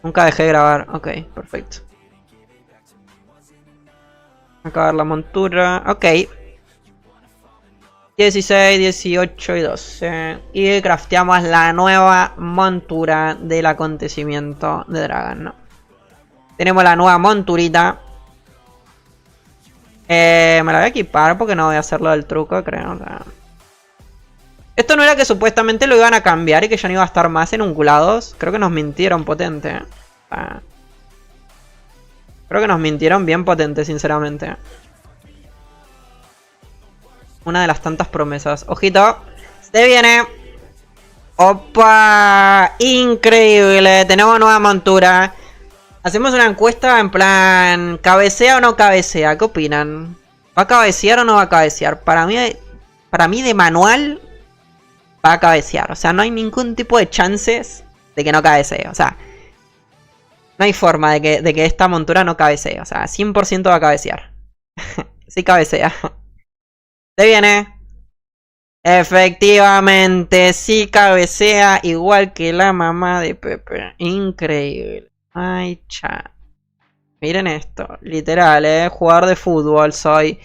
Nunca dejé de grabar, ok, perfecto. Acabar la montura, ok. 16, 18 y 12. Y crafteamos la nueva montura del acontecimiento de Dragon, ¿no? Tenemos la nueva monturita. Me la voy a equipar porque no voy a hacerlo del truco, creo. O sea, esto no era que supuestamente lo iban a cambiar y que ya no iba a estar más en ungulados. Creo que nos mintieron potente, ¿eh? O sea, creo que nos mintieron bien potente, sinceramente. Una de las tantas promesas. Ojito. Se viene. Opa. Increíble. Tenemos nueva montura. Hacemos una encuesta en plan, ¿cabecea o no cabecea? ¿Qué opinan? ¿Va a cabecear o no va a cabecear? Para mí de manual va a cabecear. O sea, no hay ningún tipo de chances de que no cabecee. O sea, no hay forma de que esta montura no cabecee. O sea, 100% va a cabecear. Sí cabecea. Se viene. Efectivamente, sí cabecea igual que la mamá de Pepe. Increíble. Ay, cha. Miren esto. Literal, jugador de fútbol soy.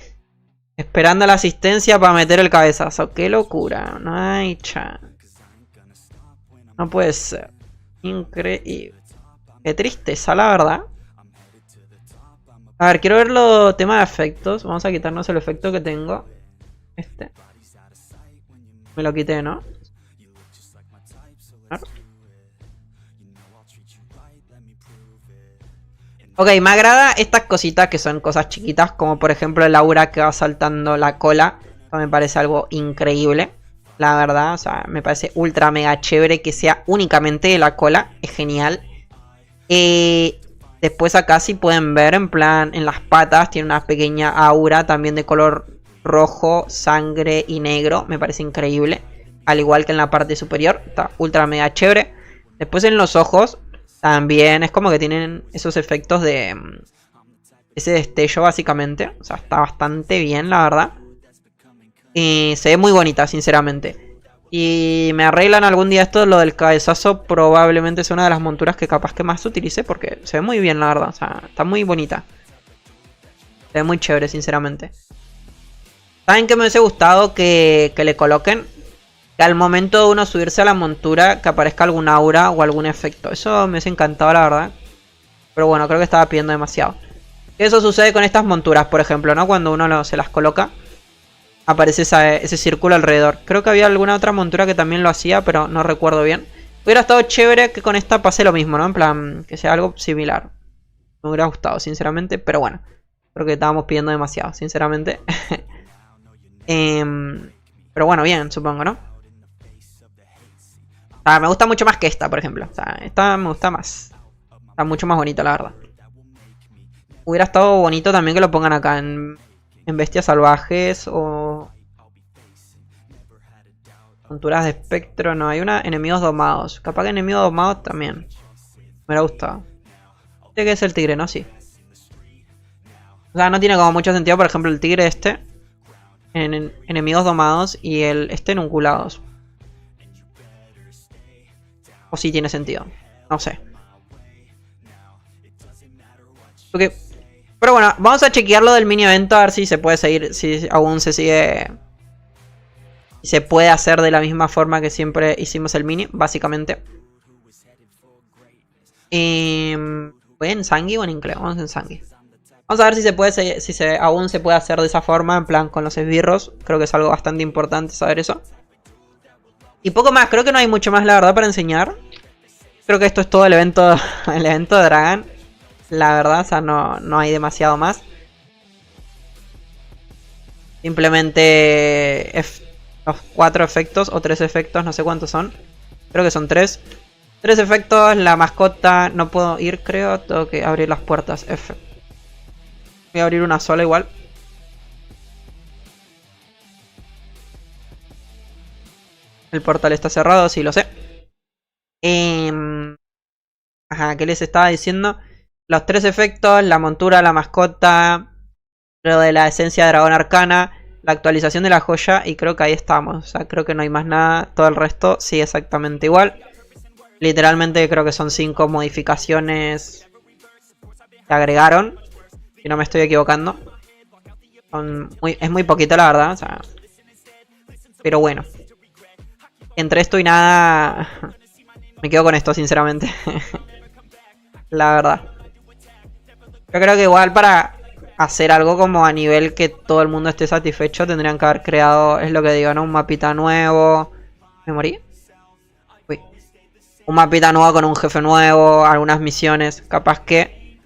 Esperando la asistencia para meter el cabezazo. Qué locura. Ay, cha. No puede ser. Increíble. Qué tristeza, la verdad. A ver, quiero ver los temas de efectos. Vamos a quitarnos el efecto que tengo. Este. Me lo quité, ¿no? Ok, me agrada estas cositas que son cosas chiquitas, como por ejemplo el aura que va saltando la cola. Esto me parece algo increíble, la verdad. O sea, me parece ultra mega chévere que sea únicamente de la cola. Es genial. Después acá si pueden ver, en plan, en las patas tiene una pequeña aura también de color rojo, sangre y negro. Me parece increíble. Al igual que en la parte superior. Está ultra mega chévere. Después en los ojos también es como que tienen esos efectos de ese destello básicamente. O sea, está bastante bien, la verdad. Y se ve muy bonita, sinceramente. Y me arreglan algún día esto, lo del cabezazo. Probablemente sea una de las monturas que capaz que más utilice, porque se ve muy bien, la verdad. O sea, está muy bonita. Se ve muy chévere, sinceramente. ¿Saben qué me hubiese gustado que le coloquen? Que al momento de uno subirse a la montura, que aparezca algún aura o algún efecto. Eso me hubiese encantado, la verdad. Pero bueno, creo que estaba pidiendo demasiado. Eso sucede con estas monturas, por ejemplo, ¿no? Cuando uno se las coloca, aparece ese círculo alrededor. Creo que había alguna otra montura que también lo hacía, pero no recuerdo bien. Hubiera estado chévere que con esta pase lo mismo, ¿no? En plan, que sea algo similar. Me hubiera gustado, sinceramente, pero bueno. Creo que estábamos pidiendo demasiado, sinceramente. Pero bueno, bien, supongo, ¿no? O sea, me gusta mucho más que esta, por ejemplo. O sea, esta me gusta más. Está mucho más bonito, la verdad. Hubiera estado bonito también que lo pongan acá en bestias salvajes o monturas de espectro. No, hay una enemigos domados. Capaz que enemigos domados también. Me hubiera gustado. Este que es el tigre, ¿no? Sí. O sea, no tiene como mucho sentido, por ejemplo, el tigre este en enemigos domados y el este en ungulados. O sí tiene sentido. No sé. Okay. Pero bueno, vamos a chequear lo del mini evento a ver si se puede seguir, si aún se sigue, si se puede hacer de la misma forma que siempre hicimos el mini, básicamente. ¿Voy en Sangui o en Incleo? Vamos en Sangui. Vamos a ver si se puede, aún se puede hacer de esa forma, en plan con los esbirros. Creo que es algo bastante importante saber eso. Y poco más, creo que no hay mucho más, la verdad, para enseñar. Creo que esto es todo el evento de Dragon. La verdad, o sea, no hay demasiado más. Simplemente los 4 efectos o 3 efectos, no sé cuántos son. Creo que son 3. 3 efectos, la mascota, no puedo ir, creo, tengo que abrir las puertas. F. Voy a abrir una sola igual. El portal está cerrado, sí lo sé. Ajá, ¿qué les estaba diciendo? Los 3 efectos, la montura, la mascota, lo de la esencia de dragón arcana, la actualización de la joya y creo que ahí estamos. O sea, creo que no hay más nada. Todo el resto sigue exactamente igual. Literalmente creo que son 5 modificaciones que agregaron. Si no me estoy equivocando. Es muy poquito la verdad. O sea, pero bueno. Entre esto y nada... Me quedo con esto sinceramente. La verdad. Yo creo que igual para hacer algo como a nivel que todo el mundo esté satisfecho tendrían que haber creado, es lo que digo, ¿no? Un mapita nuevo. ¿Me morí? Uy. Un mapita nuevo con un jefe nuevo, algunas misiones. Capaz que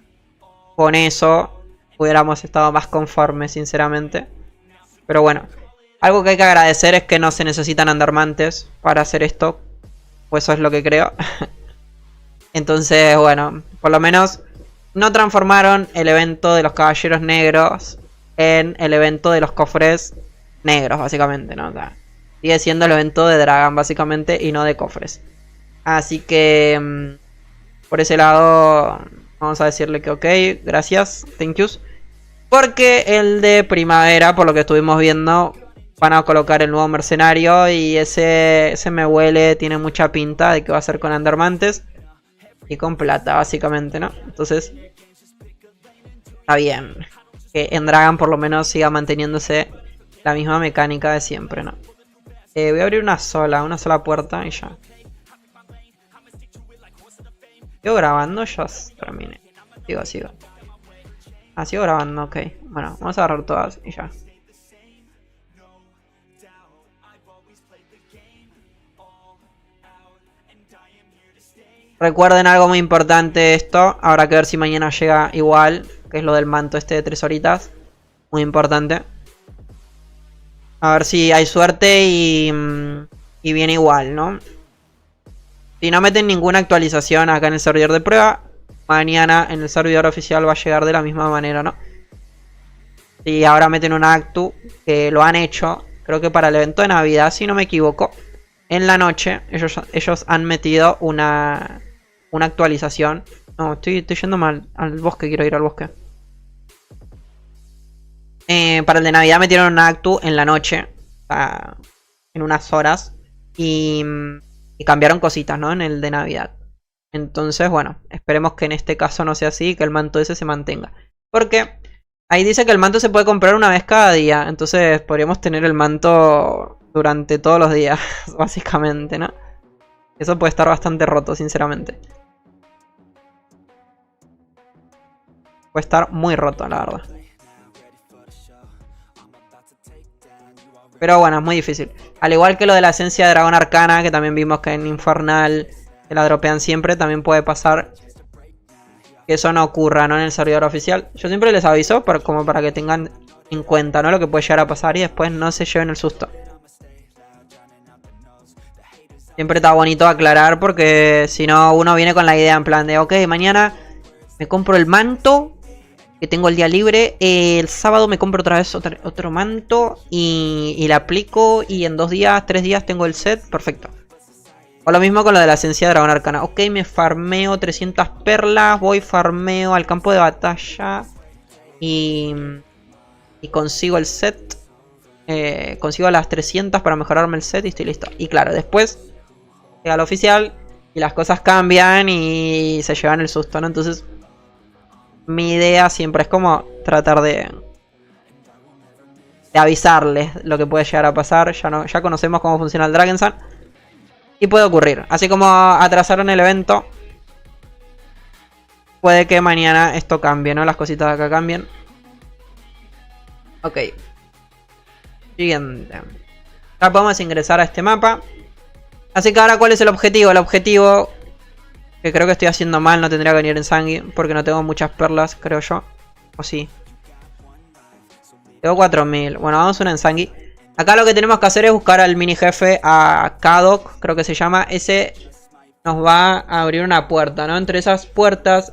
con eso hubiéramos estado más conformes, sinceramente. Pero bueno. Algo que hay que agradecer es que no se necesitan andarmantes para hacer esto. Pues eso es lo que creo. Entonces, bueno, por lo menos no transformaron el evento de los caballeros negros en el evento de los cofres negros, básicamente, ¿no? O sea, sigue siendo el evento de Dragon, básicamente, y no de cofres. Así que, por ese lado, vamos a decirle que ok, gracias, thank yous. Porque el de primavera, por lo que estuvimos viendo, van a colocar el nuevo mercenario y ese me huele, tiene mucha pinta de que va a ser con andarmantes. Y con plata, básicamente, ¿no? Entonces, está bien. Que en Dragon por lo menos siga manteniéndose la misma mecánica de siempre, ¿no? Voy a abrir una sola puerta y ya. ¿Sigo grabando? Ya terminé. Sigo. Ah, sigo grabando, ok. Bueno, vamos a agarrar todas y ya. Recuerden algo muy importante esto. Habrá que ver si mañana llega igual. Que es lo del manto este de 3 horitas. Muy importante. A ver si hay suerte y viene igual, ¿no? Si no meten ninguna actualización acá en el servidor de prueba, mañana en el servidor oficial va a llegar de la misma manera, ¿no? Y ahora meten un actu, que lo han hecho, creo que para el evento de Navidad, si no me equivoco. En la noche ellos han metido una actualización. No, estoy yendo mal. Al bosque, quiero ir al bosque. Para el de Navidad metieron un actu en la noche. O sea, en unas horas. Y cambiaron cositas, ¿no? En el de Navidad. Entonces, bueno, esperemos que en este caso no sea así. Que el manto ese se mantenga. Porque ahí dice que el manto se puede comprar una vez cada día. Entonces podríamos tener el manto durante todos los días, básicamente, ¿no? Eso puede estar bastante roto, sinceramente. Puede estar muy roto, la verdad. Pero bueno, es muy difícil. Al igual que lo de la esencia de dragón arcana, que también vimos que en Infernal se la dropean siempre, también puede pasar que eso no ocurra, ¿no? En el servidor oficial. Yo siempre les aviso, como para que tengan en cuenta, ¿no? Lo que puede llegar a pasar y después no se lleven el susto. Siempre está bonito aclarar porque si no uno viene con la idea en plan de ok, mañana me compro el manto, que tengo el día libre, el sábado me compro otra vez otro manto y la aplico y en 2 días, 3 días tengo el set, perfecto. O lo mismo con lo de la esencia de dragón arcana. Ok, me farmeo 300 perlas, voy farmeo al campo de batalla y consigo el set. Consigo las 300 para mejorarme el set y estoy listo. Y claro, después llega al oficial y las cosas cambian y se llevan el susto, ¿no? Entonces mi idea siempre es como tratar de avisarles lo que puede llegar a pasar. Ya conocemos cómo funciona el Dragon's y puede ocurrir. Así como atrasaron el evento, puede que mañana esto cambie, ¿no? Las cositas de acá cambien. Ok. Siguiente. Ahora podemos ingresar a este mapa. Así que ahora, ¿cuál es el objetivo? El objetivo Que creo que estoy haciendo mal, no tendría que venir en Sangui. Porque no tengo muchas perlas, creo yo. O sí. Tengo 4000. Bueno, vamos una en Sangui. Acá lo que tenemos que hacer es buscar al mini jefe, a Kadok, creo que se llama. Ese nos va a abrir una puerta, ¿no? Entre esas puertas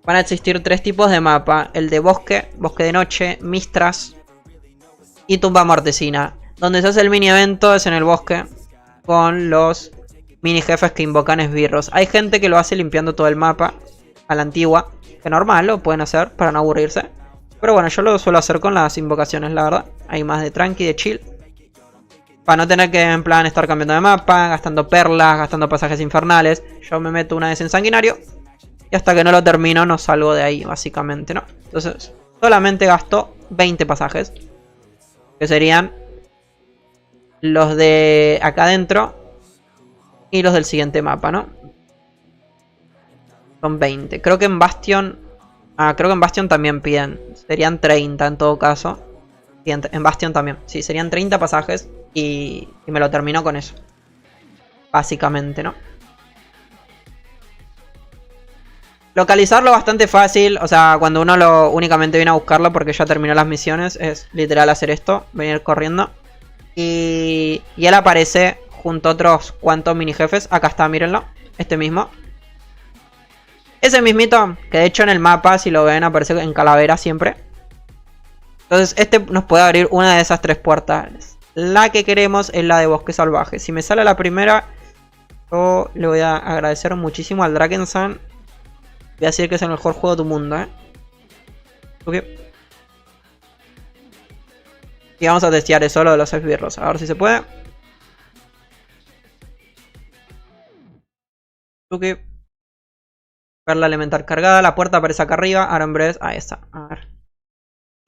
van a existir 3 tipos de mapa. El de bosque, bosque de noche, Mistras y tumba mortecina. Donde se hace el mini evento es en el bosque con los mini jefes que invocan esbirros. Hay gente que lo hace limpiando todo el mapa a la antigua, que normal lo pueden hacer para no aburrirse. Pero bueno, yo lo suelo hacer con las invocaciones, la verdad. Hay más de tranqui, de chill. Para no tener que, en plan, estar cambiando de mapa, gastando perlas, gastando pasajes infernales. Yo me meto una vez en sanguinario. Y hasta que no lo termino, no salgo de ahí, básicamente, ¿no? Entonces, solamente gasto 20 pasajes. Que serían los de acá adentro y los del siguiente mapa, ¿no? Son 20. Creo que en Bastion... creo que en Bastion también piden. Serían 30 en todo caso. Y en Bastion también. Sí, serían 30 pasajes. Y me lo termino con eso. Básicamente, ¿no? Localizarlo bastante fácil. O sea, cuando uno únicamente viene a buscarlo porque ya terminó las misiones. Es literal hacer esto. Venir corriendo. Y él aparece junto a otros cuantos mini jefes. Acá está, mírenlo. Este mismo. Ese mismito, que de hecho en el mapa, si lo ven, aparece en calavera siempre. Entonces este nos puede abrir una de esas 3 puertas. La que queremos es la de bosque salvaje. Si me sale la primera, yo le voy a agradecer muchísimo al Drakensang. Voy a decir que es el mejor juego de tu mundo, Ok. Y vamos a testear eso, lo de los esbirros. A ver si se puede. Ok. Perla elemental cargada. La puerta aparece acá arriba. Ahora en breve. Ahí está. A ver.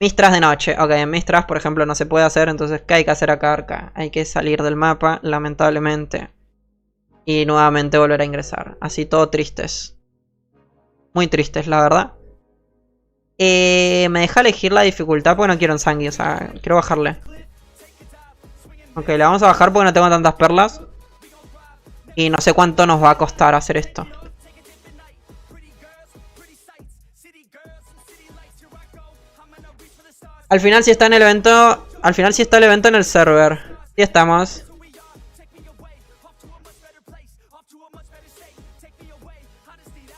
Mistras de noche. Ok, en Mistras, por ejemplo, no se puede hacer. Entonces, ¿qué hay que hacer acá? Hay que salir del mapa, lamentablemente. Y nuevamente volver a ingresar. Así todo tristes. Muy tristes, la verdad. Me deja elegir la dificultad porque no quiero en Sangui. O sea, quiero bajarle. Ok, le vamos a bajar porque no tengo tantas perlas. Y no sé cuánto nos va a costar hacer esto. Al final sí está en el evento. Al final sí está el evento en el server. Sí estamos.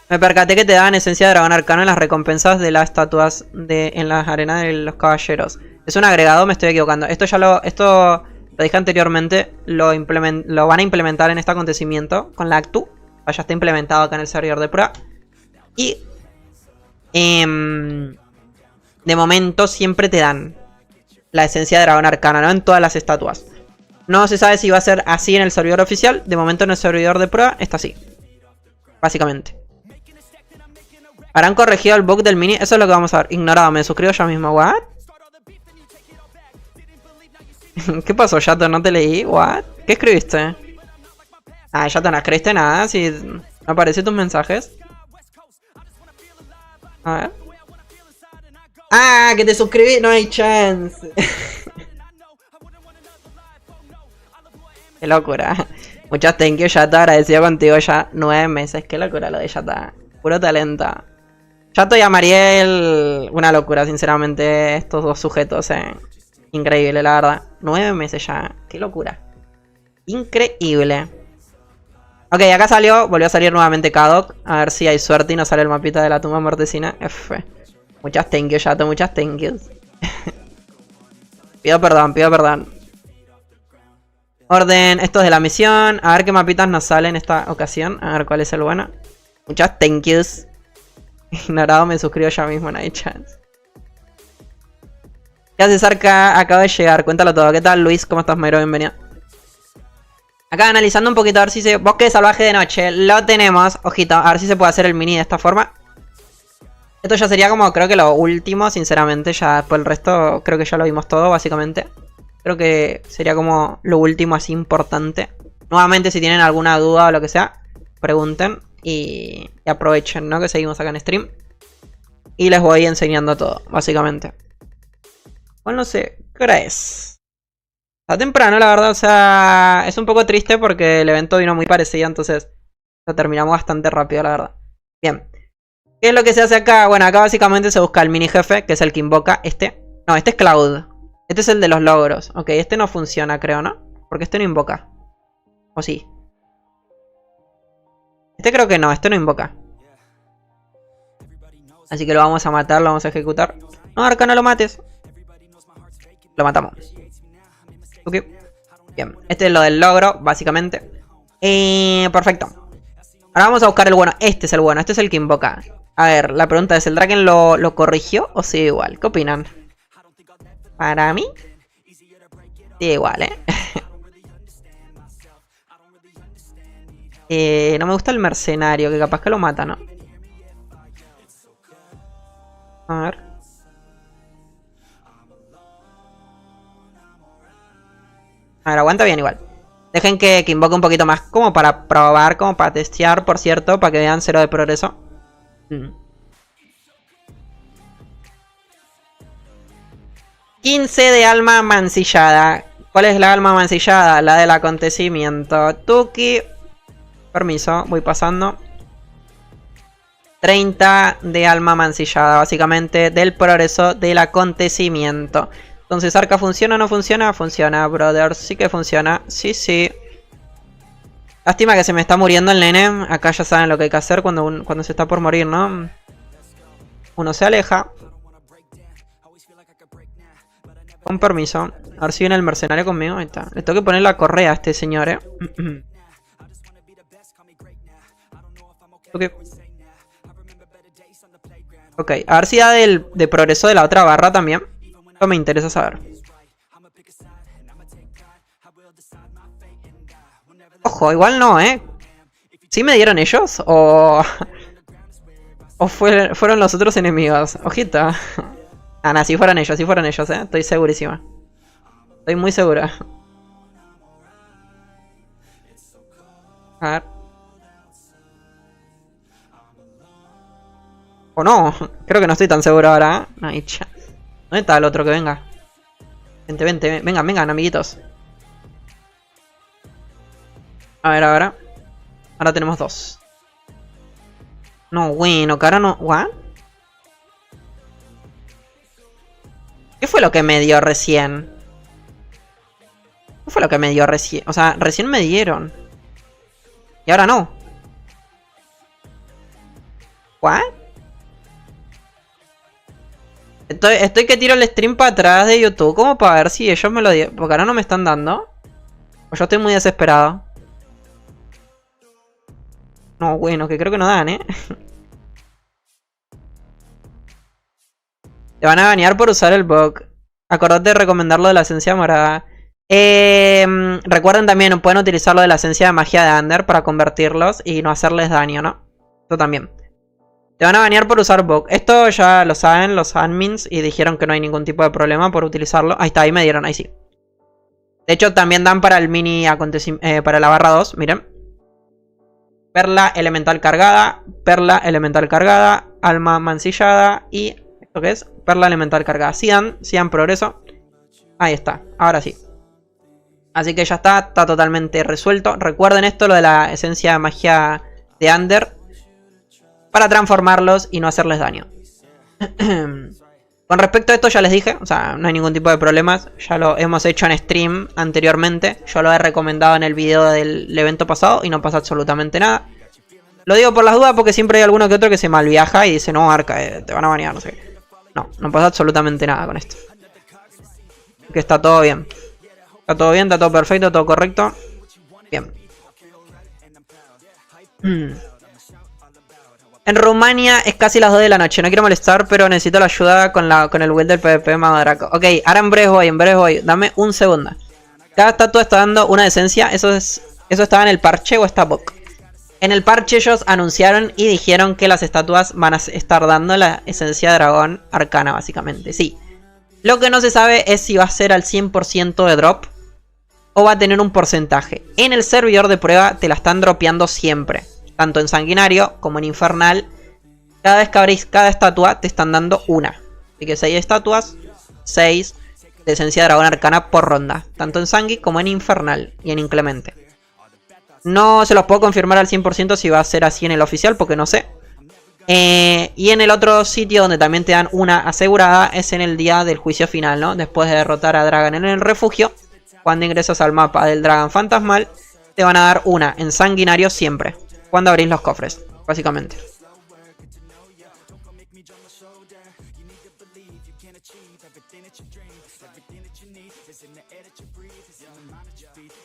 Me percaté que te daban esencia de dragón arcano en las recompensas de las estatuas en las arenas de los caballeros. Es un agregado, me estoy equivocando. Esto lo dije anteriormente. Lo van a implementar en este acontecimiento con la Actu. Ya está implementado acá en el servidor de prueba. Y de momento siempre te dan la esencia de dragón arcana, ¿no? En todas las estatuas. No se sabe si va a ser así en el servidor oficial. De momento en el servidor de prueba está así. Básicamente. ¿Habrán corregido el bug del mini? Eso es lo que vamos a ver. Ignorado, me suscribo yo mismo. ¿What? ¿Qué pasó, Yato? ¿No te leí? ¿What? ¿Qué escribiste? Yato, no escribiste nada. Si no aparecen tus mensajes. A ver. Que te suscribí. No hay chance. Qué locura. Muchas thank you, Yato. Agradecido contigo ya 9 meses. Qué locura lo de Yato. Puro talento. Yato y Amariel. Una locura, sinceramente. Estos dos sujetos. Increíble, la verdad. 9 meses ya. Qué locura. Increíble. Ok, acá salió. Volvió a salir nuevamente Kadok. A ver si hay suerte y nos sale el mapita de la tumba mortecina. F. Muchas thank you, Yato. Muchas thank yous. Pido perdón, pido perdón. Orden. Esto es de la misión. A ver qué mapitas nos salen en esta ocasión. A ver cuál es el bueno. Muchas thank yous. Ignorado, me suscribo ya mismo. No hay chance. ¿Qué haces, Arca? Acabo de llegar. Cuéntalo todo. ¿Qué tal, Luis? ¿Cómo estás, Mayro? Bienvenido. Acá analizando un poquito a ver si se... Bosque salvaje de noche. Lo tenemos. Ojito. A ver si se puede hacer el mini de esta forma. Esto ya sería como creo que lo último, sinceramente. Ya por el resto creo que ya lo vimos todo, básicamente. Creo que sería como lo último así importante. Nuevamente, si tienen alguna duda o lo que sea, pregunten. Y aprovechen, ¿no? Que seguimos acá en stream. Y les voy enseñando todo, básicamente. Bueno, no sé, ¿qué hora es? Está temprano, la verdad, o sea... Es un poco triste porque el evento vino muy parecido, entonces... Lo terminamos bastante rápido, la verdad. Bien. ¿Qué es lo que se hace acá? Bueno, acá básicamente se busca el mini jefe, que es el que invoca este. No, este es Cloud. Este es el de los logros. Ok, este no funciona, creo, ¿no? Porque este no invoca. ¿O sí? Este creo que no, este no invoca. Así que lo vamos a matar, lo vamos a ejecutar. No, Arca, no lo mates. Lo matamos. Ok. Bien, este es lo del logro, básicamente. Perfecto. Ahora vamos a buscar el bueno. Este es el bueno, este es el que invoca. A ver, la pregunta es, ¿el Draken lo corrigió o sigue igual? ¿Qué opinan? Para mí, sigue igual, no me gusta el mercenario, que capaz que lo mata, ¿no? A ver. A ver, aguanta bien igual. Dejen que invoque un poquito más, como para probar, como para testear, por cierto, para que vean 0 de progreso. 15 de alma mancillada. ¿Cuál es la alma mancillada? La del acontecimiento. Tuki. Permiso, voy pasando. 30 de alma mancillada, básicamente, del progreso del acontecimiento. Entonces, Arca, ¿funciona o no funciona? Funciona, brother. Sí que funciona. Sí, sí. Lástima que se me está muriendo el nene. Acá ya saben lo que hay que hacer cuando se está por morir, ¿no? Uno se aleja. Con permiso. A ver si viene el mercenario conmigo. Ahí está. Le tengo que poner la correa a este señor, Ok. Ok, a ver si da de progreso de la otra barra también. Esto me interesa saber. Ojo, igual no, ¿Sí me dieron ellos? ¿O fueron los otros enemigos? Ojita. Ah, no, sí fueron ellos, Estoy segurísima. Estoy muy segura. A ver. O no, creo que no estoy tan seguro ahora. Ahí, cha. ¿Dónde está el otro que venga? Vente, vente, vengan, amiguitos. A ver, ahora. Ahora tenemos 2. No, bueno, que ahora no. ¿What? ¿Qué fue lo que me dio recién? ¿Qué fue lo que me dio recién? O sea, recién me dieron. Y ahora no. ¿What? Estoy que tiro el stream para atrás de YouTube. Como para ver si ellos me lo dieron. Porque ahora no me están dando. O yo estoy muy desesperado. No, bueno, que creo que no dan, Te van a banear por usar el bug. Acordate de recomendarlo de la esencia morada. Recuerden también, pueden utilizarlo de la esencia de magia de Under para convertirlos y no hacerles daño, ¿no? Esto también. Te van a banear por usar bug. Esto ya lo saben los admins y dijeron que no hay ningún tipo de problema por utilizarlo. Ahí está, ahí me dieron, ahí sí. De hecho, también dan para el mini acontecimiento, para la barra 2, miren. Perla elemental cargada, alma mancillada y... ¿Esto qué es? Perla elemental cargada. Sí dan progreso. Ahí está, ahora sí. Así que ya está totalmente resuelto. Recuerden esto, lo de la esencia de magia de Under, para transformarlos y no hacerles daño. Con respecto a esto ya les dije, o sea, no hay ningún tipo de problemas. Ya lo hemos hecho en stream anteriormente. Yo lo he recomendado en el video del evento pasado y no pasa absolutamente nada. Lo digo por las dudas porque siempre hay alguno que otro que se malviaja y dice, no, Arca, te van a banear, no sé qué. No pasa absolutamente nada con esto. Que está todo bien. Está todo bien, está todo perfecto, todo correcto. Bien. En Rumania es casi las 2 de la noche. No quiero molestar, pero necesito la ayuda con el build del PvP Mago Draco. Ok, ahora en breve voy. Dame un segundo. Cada estatua está dando una esencia. ¿Eso estaba en el parche o está bug? En el parche ellos anunciaron y dijeron que las estatuas van a estar dando la esencia de dragón arcana, básicamente. Sí. Lo que no se sabe es si va a ser al 100% de drop o va a tener un porcentaje. En el servidor de prueba te la están dropeando siempre. Tanto en sanguinario como en infernal. Cada vez que abrís cada estatua te están dando una. Así que 6 estatuas, 6 de esencia de dragón arcana por ronda. Tanto en sangui como en infernal y en inclemente. No se los puedo confirmar al 100% si va a ser así en el oficial, porque no sé. Y en el otro sitio donde también te dan una asegurada es en el día del juicio final, ¿no? Después de derrotar a Dragan en el refugio, cuando ingresas al mapa del Dragan fantasmal, te van a dar una en sanguinario siempre, cuando abrís los cofres, básicamente.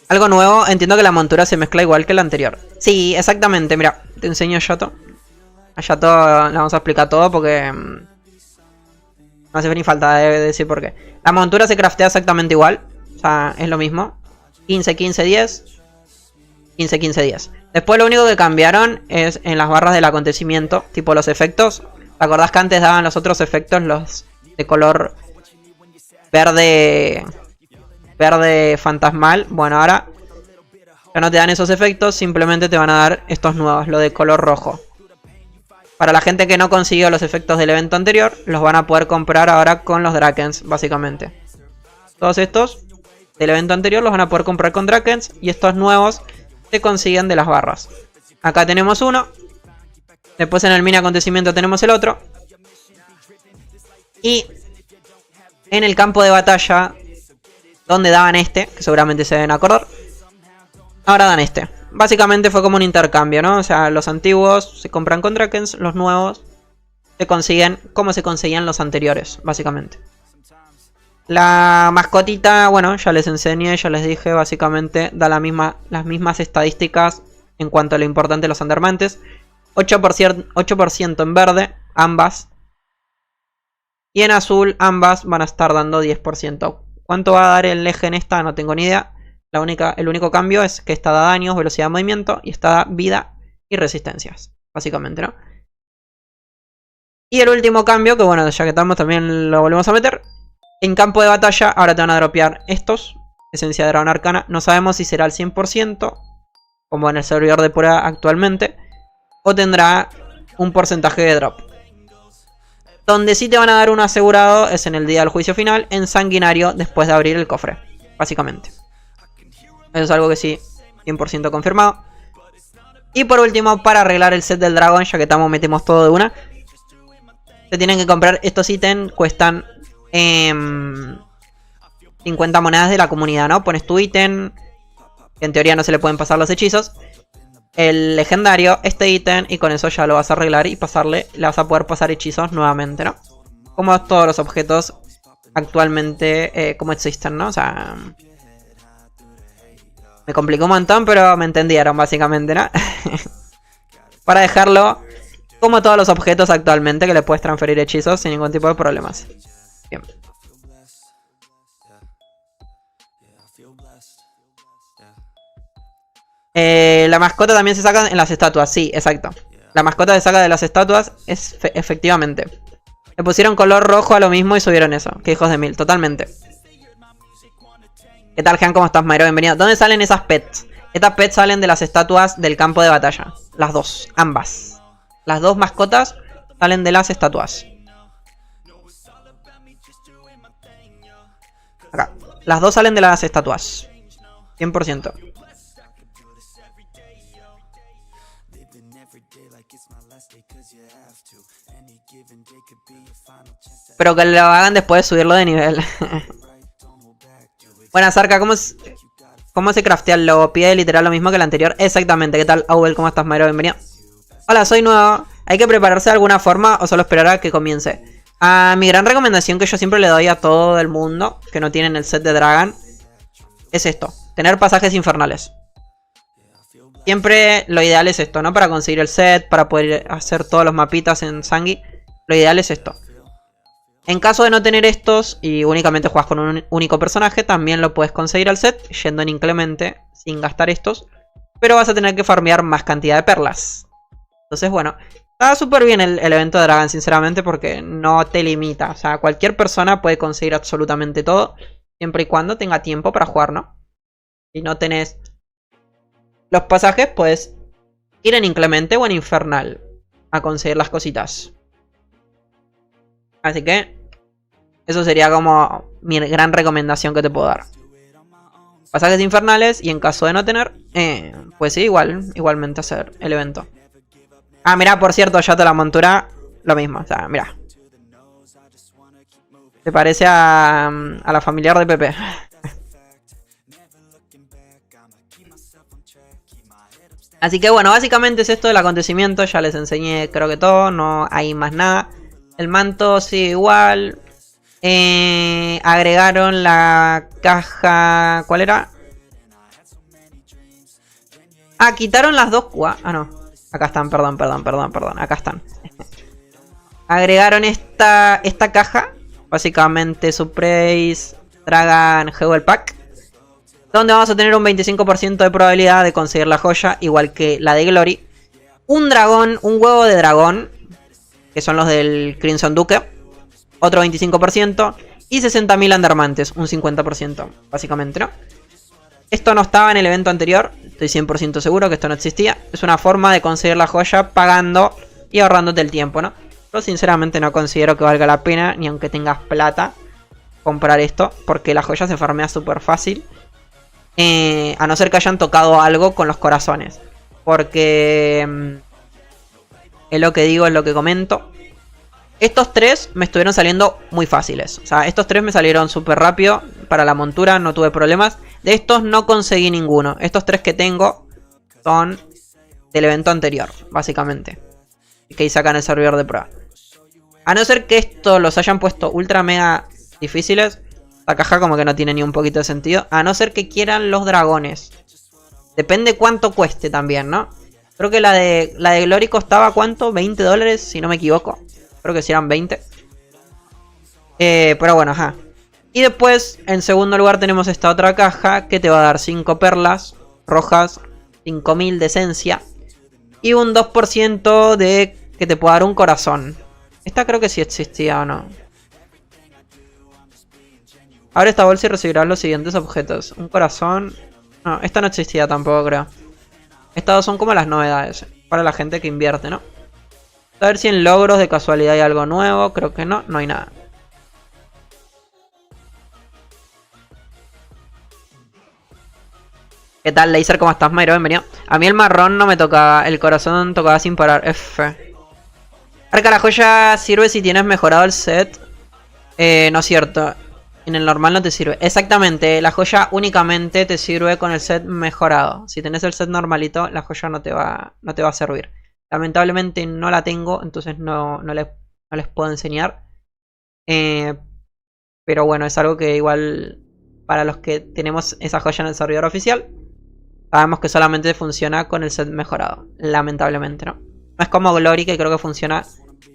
Algo nuevo, entiendo que la montura se mezcla igual que la anterior. Sí, exactamente, mira, te enseño a Yato. A Yato le vamos a explicar todo porque no hace ni falta de decir por qué. La montura se craftea exactamente igual, o sea, es lo mismo. 15, 15, 10. 15, 15, 10. Después lo único que cambiaron es en las barras del acontecimiento, tipo los efectos. ¿Te acordás que antes daban los otros efectos, los de color verde fantasmal? Bueno, ahora ya no te dan esos efectos, simplemente te van a dar estos nuevos, lo de color rojo. Para la gente que no consiguió los efectos del evento anterior, los van a poder comprar ahora con los Drakens, básicamente. Todos estos del evento anterior los van a poder comprar con Drakens, y estos nuevos se consiguen de las barras. Acá tenemos uno. Después en el mini acontecimiento tenemos el otro. Y en el campo de batalla, donde daban este, que seguramente se deben acordar, ahora dan este. Básicamente fue como un intercambio, ¿no? O sea, los antiguos se compran con Drakens, los nuevos se consiguen como se conseguían los anteriores, básicamente. La mascotita, bueno, ya les enseñé, ya les dije, básicamente da las mismas estadísticas en cuanto a lo importante de los Undermantes. 8% en verde, ambas. Y en azul, ambas van a estar dando 10%. ¿Cuánto va a dar el eje en esta? No tengo ni idea. El único cambio es que esta da daños, velocidad de movimiento, y esta da vida y resistencias, básicamente, ¿no? Y el último cambio, que bueno, ya que estamos también lo volvemos a meter. En campo de batalla, ahora te van a dropear estos. Esencia de dragón arcana. No sabemos si será al 100%, como en el servidor de prueba actualmente, o tendrá un porcentaje de drop. Donde sí te van a dar un asegurado es en el día del juicio final, en sanguinario, después de abrir el cofre, básicamente. Eso es algo que sí, 100% confirmado. Y por último, para arreglar el set del dragón, ya que estamos, metemos todo de una, se tienen que comprar estos ítems, cuestan 50 monedas de la comunidad, ¿no? Pones tu ítem, que en teoría no se le pueden pasar los hechizos, el legendario, este ítem, y con eso ya lo vas a arreglar y le vas a poder pasar hechizos nuevamente, ¿no? Como todos los objetos actualmente como existen, ¿no? O sea, me complicó un montón, pero me entendieron básicamente, ¿no? Para dejarlo como todos los objetos actualmente, que le puedes transferir hechizos sin ningún tipo de problemas. Bien. La mascota también se saca en las estatuas, sí, exacto. La mascota se saca de las estatuas, efectivamente. Le pusieron color rojo a lo mismo y subieron eso. Que hijos de mil, totalmente. ¿Qué tal, Jean? ¿Cómo estás, Mayro? Bienvenido. ¿Dónde salen esas pets? Estas pets salen de las estatuas del campo de batalla. Las dos, ambas. Las dos mascotas salen de las estatuas. Acá. Las dos salen de las estatuas. 100%. Pero que lo hagan después de subirlo de nivel. Buenas, Arca, ¿cómo se craftea el logo? Pide literal lo mismo que el anterior. Exactamente, ¿qué tal, Auel? ¿Cómo estás, Mayro? Bienvenido. Hola, soy nuevo. ¿Hay que prepararse de alguna forma o solo esperar a que comience? Mi gran recomendación que yo siempre le doy a todo el mundo que no tienen el set de Dragon es esto: tener pasajes infernales. Siempre lo ideal es esto, ¿no? Para conseguir el set, para poder hacer todos los mapitas en Sangui. Lo ideal es esto. En caso de no tener estos y únicamente juegas con un único personaje, también lo puedes conseguir al set yendo en Inclemente sin gastar estos. Pero vas a tener que farmear más cantidad de perlas. Entonces, bueno, está súper bien el evento de Dragon, sinceramente, porque no te limita. O sea, cualquier persona puede conseguir absolutamente todo, siempre y cuando tenga tiempo para jugar, ¿no? Si no tenés los pasajes, puedes ir en Inclemente o en Infernal a conseguir las cositas. Así que eso sería como mi gran recomendación que te puedo dar. pasajes infernales. Y en caso de no tener, pues sí, igualmente hacer el evento. Ah, mirá, por cierto, ya te la montura, lo mismo. O sea, mirá. Se parece a la familiar de Pepe. Así que bueno, básicamente es esto del acontecimiento. Ya les enseñé creo que todo, no hay más nada. El manto sigue igual. Agregaron la caja... ¿Cuál era? Ah, quitaron las dos... Ah, no. Acá están, perdón. Acá están. Agregaron esta caja. Básicamente Surprise Dragon Jewel Pack. Donde vamos a tener un 25% de probabilidad de conseguir la joya. Igual que la de Glory. Un dragón, un huevo de dragón. Que son los del Crimson Duque. Otro 25%. Y 60.000 Undermantes. Un 50%. Básicamente, ¿no? Esto no estaba en el evento anterior. Estoy 100% seguro que esto no existía. Es una forma de conseguir la joya pagando y ahorrándote el tiempo, ¿no? Yo sinceramente no considero que valga la pena, ni aunque tengas plata, comprar esto. Porque la joya se farmea súper fácil. A no ser que hayan tocado algo con los corazones. Porque... es lo que digo, es lo que comento. Estos tres me estuvieron saliendo muy fáciles. O sea, estos tres me salieron súper rápido. Para la montura no tuve problemas. De estos no conseguí ninguno. Estos tres que tengo son del evento anterior, básicamente. Que sacan el servidor de prueba. A no ser que estos los hayan puesto ultra mega difíciles. La caja como que no tiene ni un poquito de sentido. A no ser que quieran los dragones. Depende cuánto cueste también, ¿no? Creo que la de Glory costaba ¿cuánto? $20 si no me equivoco. Creo que si eran 20. Pero bueno, ajá. Y después, en segundo lugar, tenemos esta otra caja que te va a dar 5 perlas rojas, 5.000 de esencia y un 2% de que te pueda dar un corazón. Esta creo que sí existía o no. Abre esta bolsa y recibirás los siguientes objetos. Un corazón. No, esta no existía tampoco, creo. Estas dos son como las novedades para la gente que invierte, ¿no? A ver si en logros de casualidad hay algo nuevo. Creo que no, no hay nada. ¿Qué tal, Laser? ¿Cómo estás, Mayro? Bienvenido. A mí el marrón no me tocaba. El corazón tocaba sin parar. F. Arca, la joya sirve si tienes mejorado el set. No es cierto. En el normal no te sirve. Exactamente. La joya únicamente te sirve con el set mejorado. Si tenés el set normalito, la joya no te va a servir. Lamentablemente no la tengo. Entonces no les puedo enseñar. Pero bueno, es algo que igual... Para los que tenemos esa joya en el servidor oficial, sabemos que solamente funciona con el set mejorado. Lamentablemente, ¿no? No es como Glory, que creo que funciona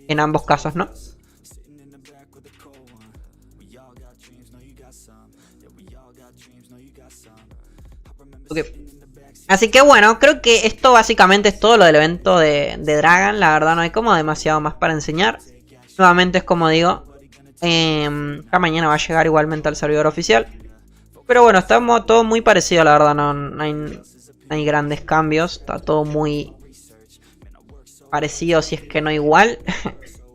en ambos casos, ¿no? Okay. Así que bueno, creo que esto básicamente es todo lo del evento de Dragon. La verdad no hay como demasiado más para enseñar. Nuevamente es como digo, cada mañana va a llegar igualmente al servidor oficial. Pero bueno, está todo muy parecido, la verdad. No hay grandes cambios. Está todo muy parecido, si es que no igual.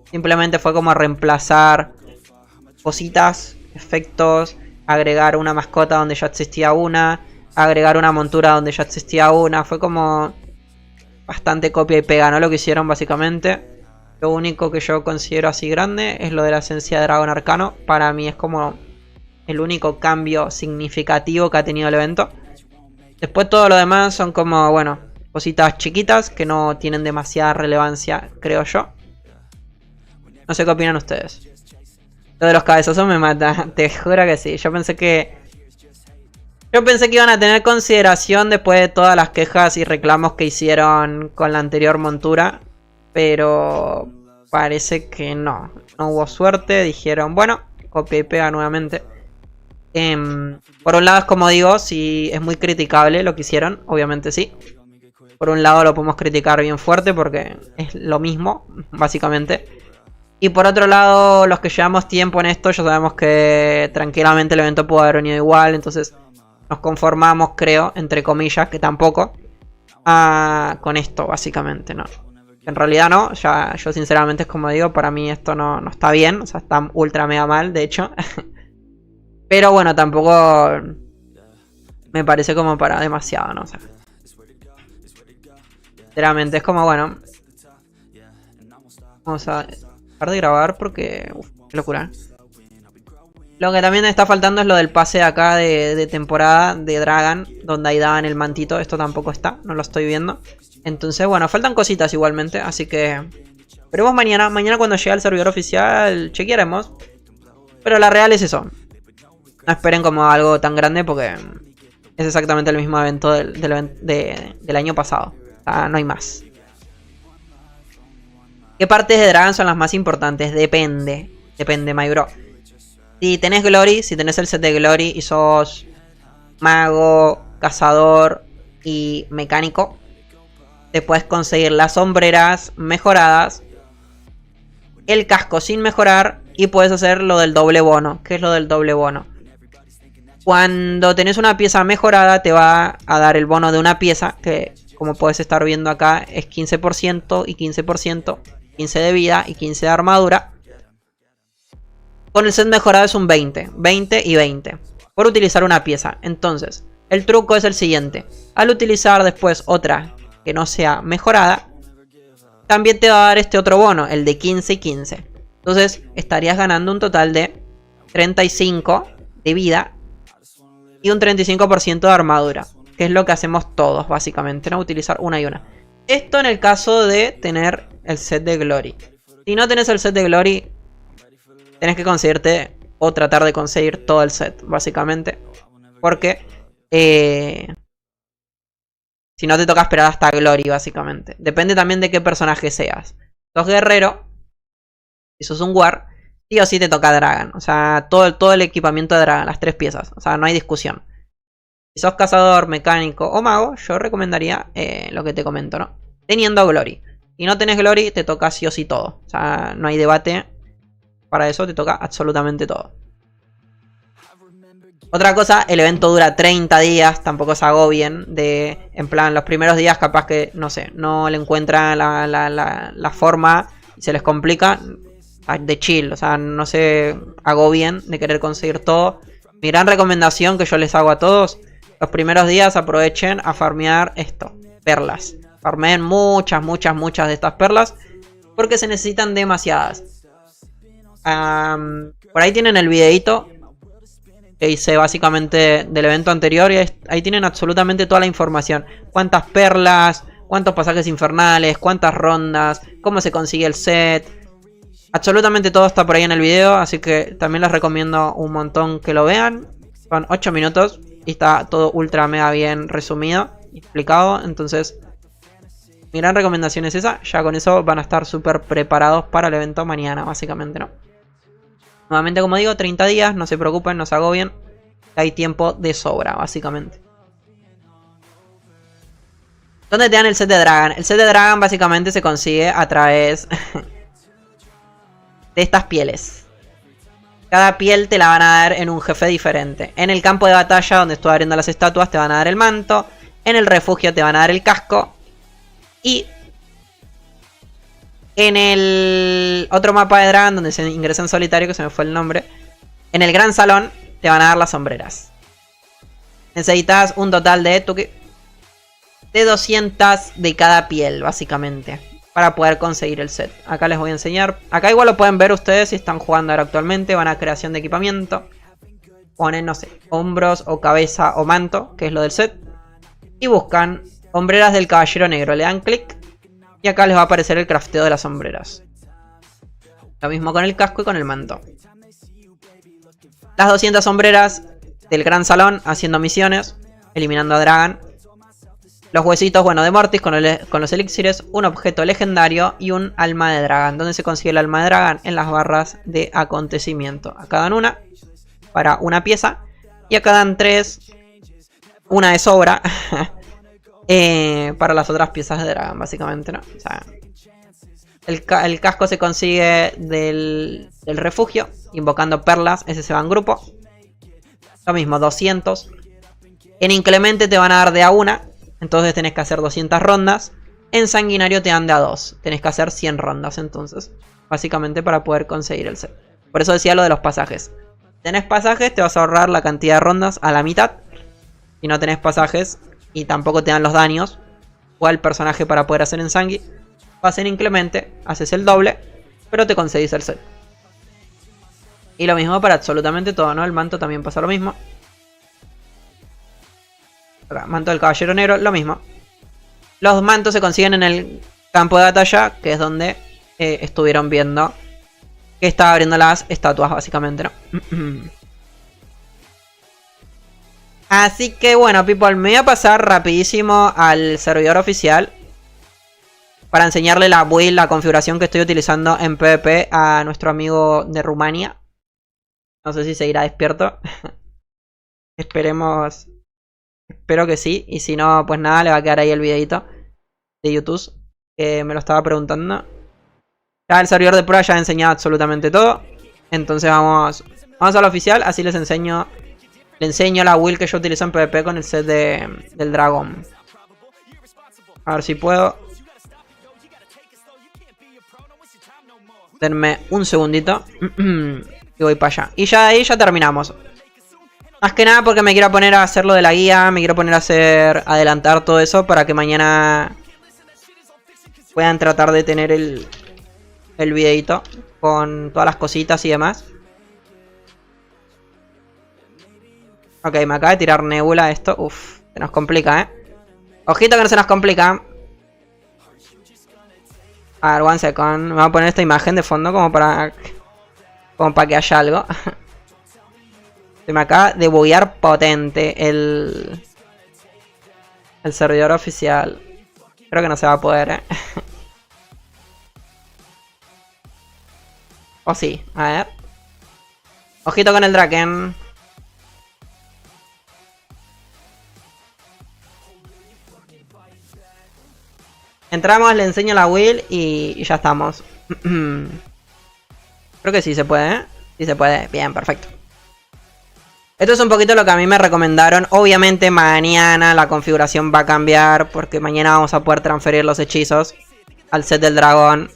Simplemente fue como reemplazar cositas, efectos, agregar una mascota donde ya existía una, agregar una montura donde ya existía una. Fue como bastante copia y pega, ¿no? Lo que hicieron básicamente. Lo único que yo considero así grande es lo de la esencia de dragón arcano. Para mí es como el único cambio significativo que ha tenido el evento. Después todo lo demás son como, bueno, cositas chiquitas que no tienen demasiada relevancia, creo yo. No sé qué opinan ustedes. Lo de los cabezazos me mata, te juro que sí. Yo pensé que iban a tener consideración después de todas las quejas y reclamos que hicieron con la anterior montura. Pero parece que no. No hubo suerte, dijeron, bueno, copia y pega nuevamente. Por un lado es como digo, sí es muy criticable lo que hicieron, obviamente sí. Por un lado lo podemos criticar bien fuerte porque es lo mismo, básicamente. Y por otro lado, los que llevamos tiempo en esto, ya sabemos que tranquilamente el evento pudo haber venido igual. Entonces nos conformamos, creo, entre comillas, que tampoco, con esto, básicamente, ¿no? En realidad no, yo sinceramente es como digo, para mí esto no está bien. O sea, está ultra mega mal, de hecho. Pero bueno, tampoco me parece como para demasiado, ¿no? O sea, sinceramente es como, bueno, vamos a dejar de grabar porque... Uf, qué locura. Lo que también está faltando es lo del pase de acá de temporada de Dragon, donde ahí daban el mantito. Esto tampoco está, no lo estoy viendo. Entonces, bueno, faltan cositas igualmente, así que... veremos mañana. Mañana cuando llegue al servidor oficial chequearemos. Pero la real es eso. No esperen como algo tan grande porque es exactamente el mismo evento del año pasado. O sea, no hay más. ¿Qué partes de Dragon son las más importantes? Depende. Depende, my bro. Si tenés Glory, si tenés el set de Glory y sos mago, cazador y mecánico, te puedes conseguir las sombreras mejoradas, el casco sin mejorar y puedes hacer lo del doble bono. ¿Qué es lo del doble bono? Cuando tenés una pieza mejorada te va a dar el bono de una pieza que, como puedes estar viendo acá, es 15% y 15%, 15 de vida y 15 de armadura. Con el set mejorado es un 20, 20 y 20 por utilizar una pieza. Entonces, el truco es el siguiente. Al utilizar después otra que no sea mejorada, también te va a dar este otro bono, el de 15 y 15. Entonces, estarías ganando un total de 35 de vida y un 35% de armadura, que es lo que hacemos todos, básicamente, ¿no? Utilizar una y una. Esto en el caso de tener el set de Glory. Si no tenés el set de Glory, tenés que conseguirte o tratar de conseguir todo el set, básicamente. Porque si no te toca esperar hasta Glory, básicamente. Depende también de qué personaje seas. Sos guerrero, si sos un war, sí o sí te toca Dragon. O sea, todo el equipamiento de Dragon, las 3 piezas. O sea, no hay discusión. Si sos cazador, mecánico o mago, yo recomendaría lo que te comento, ¿no? Teniendo Glory. Si no tenés Glory, te toca sí o sí todo. O sea, no hay debate. Para eso te toca absolutamente todo. Otra cosa, el evento dura 30 días. Tampoco se agobien. En plan, los primeros días capaz que, no sé, no le encuentran la forma y se les complica. De chill, o sea, no se agobien de querer conseguir todo. Mi gran recomendación que yo les hago a todos: los primeros días aprovechen a farmear esto, perlas. Farmeen muchas de estas perlas, porque se necesitan demasiadas. Por ahí tienen el videito que hice básicamente del evento anterior, y ahí tienen absolutamente toda la información. Cuántas perlas, cuántos pasajes infernales, cuántas rondas, cómo se consigue el set. Absolutamente todo está por ahí en el video, así que también les recomiendo un montón que lo vean. Son 8 minutos y está todo ultra mega bien resumido y explicado. Entonces, mi gran recomendación es esa. Ya con eso van a estar súper preparados para el evento mañana, básicamente, ¿no? Nuevamente, como digo, 30 días, no se preocupen, no se agobien. Hay tiempo de sobra, básicamente. ¿Dónde te dan el set de Dragon? El set de Dragon básicamente se consigue a través de estas pieles. Cada piel te la van a dar en un jefe diferente. En el campo de batalla, donde estoy abriendo las estatuas, te van a dar el manto. En el refugio te van a dar el casco. Y en el otro mapa de Dragon, donde se ingresa en solitario, que se me fue el nombre, en el gran salón te van a dar las sombreras. Necesitas un total de 200 de cada piel, básicamente, para poder conseguir el set. Acá les voy a enseñar. Acá igual lo pueden ver ustedes si están jugando ahora actualmente. Van a creación de equipamiento. Ponen, no sé, hombros o cabeza o manto, que es lo del set. Y buscan hombreras del caballero negro. Le dan clic y acá les va a aparecer el crafteo de las sombreras. Lo mismo con el casco y con el manto. Las 200 sombreras del gran salón haciendo misiones, eliminando a Dragon. Los huesitos, bueno, de Mortis con los elixires, un objeto legendario y un alma de Dragon. ¿Dónde se consigue el alma de Dragon? En las barras de acontecimiento. Acá dan una para una pieza y acá dan 3, una de sobra para las otras piezas de Dragon, básicamente, ¿no? O sea, el casco se consigue del refugio, invocando perlas, ese se va en grupo. Lo mismo, 200. En inclemente te van a dar de a una, entonces tenés que hacer 200 rondas. En sanguinario te dan de a 2, tenés que hacer 100 rondas entonces, básicamente, para poder conseguir el set. Por eso decía lo de los pasajes. Tenés pasajes, te vas a ahorrar la cantidad de rondas a la mitad. si no tenés pasajes y tampoco te dan los daños o el personaje para poder hacer Ensangui, va a ser inclemente, haces el doble, pero te conseguís el set. Y lo mismo para absolutamente todo, ¿no? El manto también pasa lo mismo. Acá, manto del caballero negro, lo mismo. Los mantos se consiguen en el campo de batalla, que es donde estuvieron viendo que estaba abriendo las estatuas, básicamente, ¿no? Así que bueno, people, me voy a pasar rapidísimo al servidor oficial para enseñarle la build, la configuración que estoy utilizando en PvP a nuestro amigo de Rumania. No sé si seguirá despierto. Esperemos. Espero que sí. Y si no, pues nada, le va a quedar ahí el videito de YouTube que me lo estaba preguntando. Ya el servidor de prueba ya ha enseñado absolutamente todo. Entonces vamos al oficial, así les enseño. Le enseño la build que yo utilizo en PvP con el set del dragón. A ver si puedo. Denme un segundito. Y voy para allá. Y ya de ahí ya terminamos. Más que nada porque me quiero poner a hacer lo de la guía. Me quiero poner a adelantar todo eso para que mañana puedan tratar de tener el videito con todas las cositas y demás. Ok, me acaba de tirar Nebula esto. Uf, se nos complica, Ojito que no se nos complica. A ver, one second. Me voy a poner esta imagen de fondo como para que haya algo. Se me acaba de buguear potente el servidor oficial. Creo que no se va a poder, O sí, a ver. Ojito con el Draken. Entramos, le enseño la build y ya estamos. Creo que sí se puede, Sí se puede. Bien, perfecto. Esto es un poquito lo que a mí me recomendaron. Obviamente mañana la configuración va a cambiar porque mañana vamos a poder transferir los hechizos al set del dragón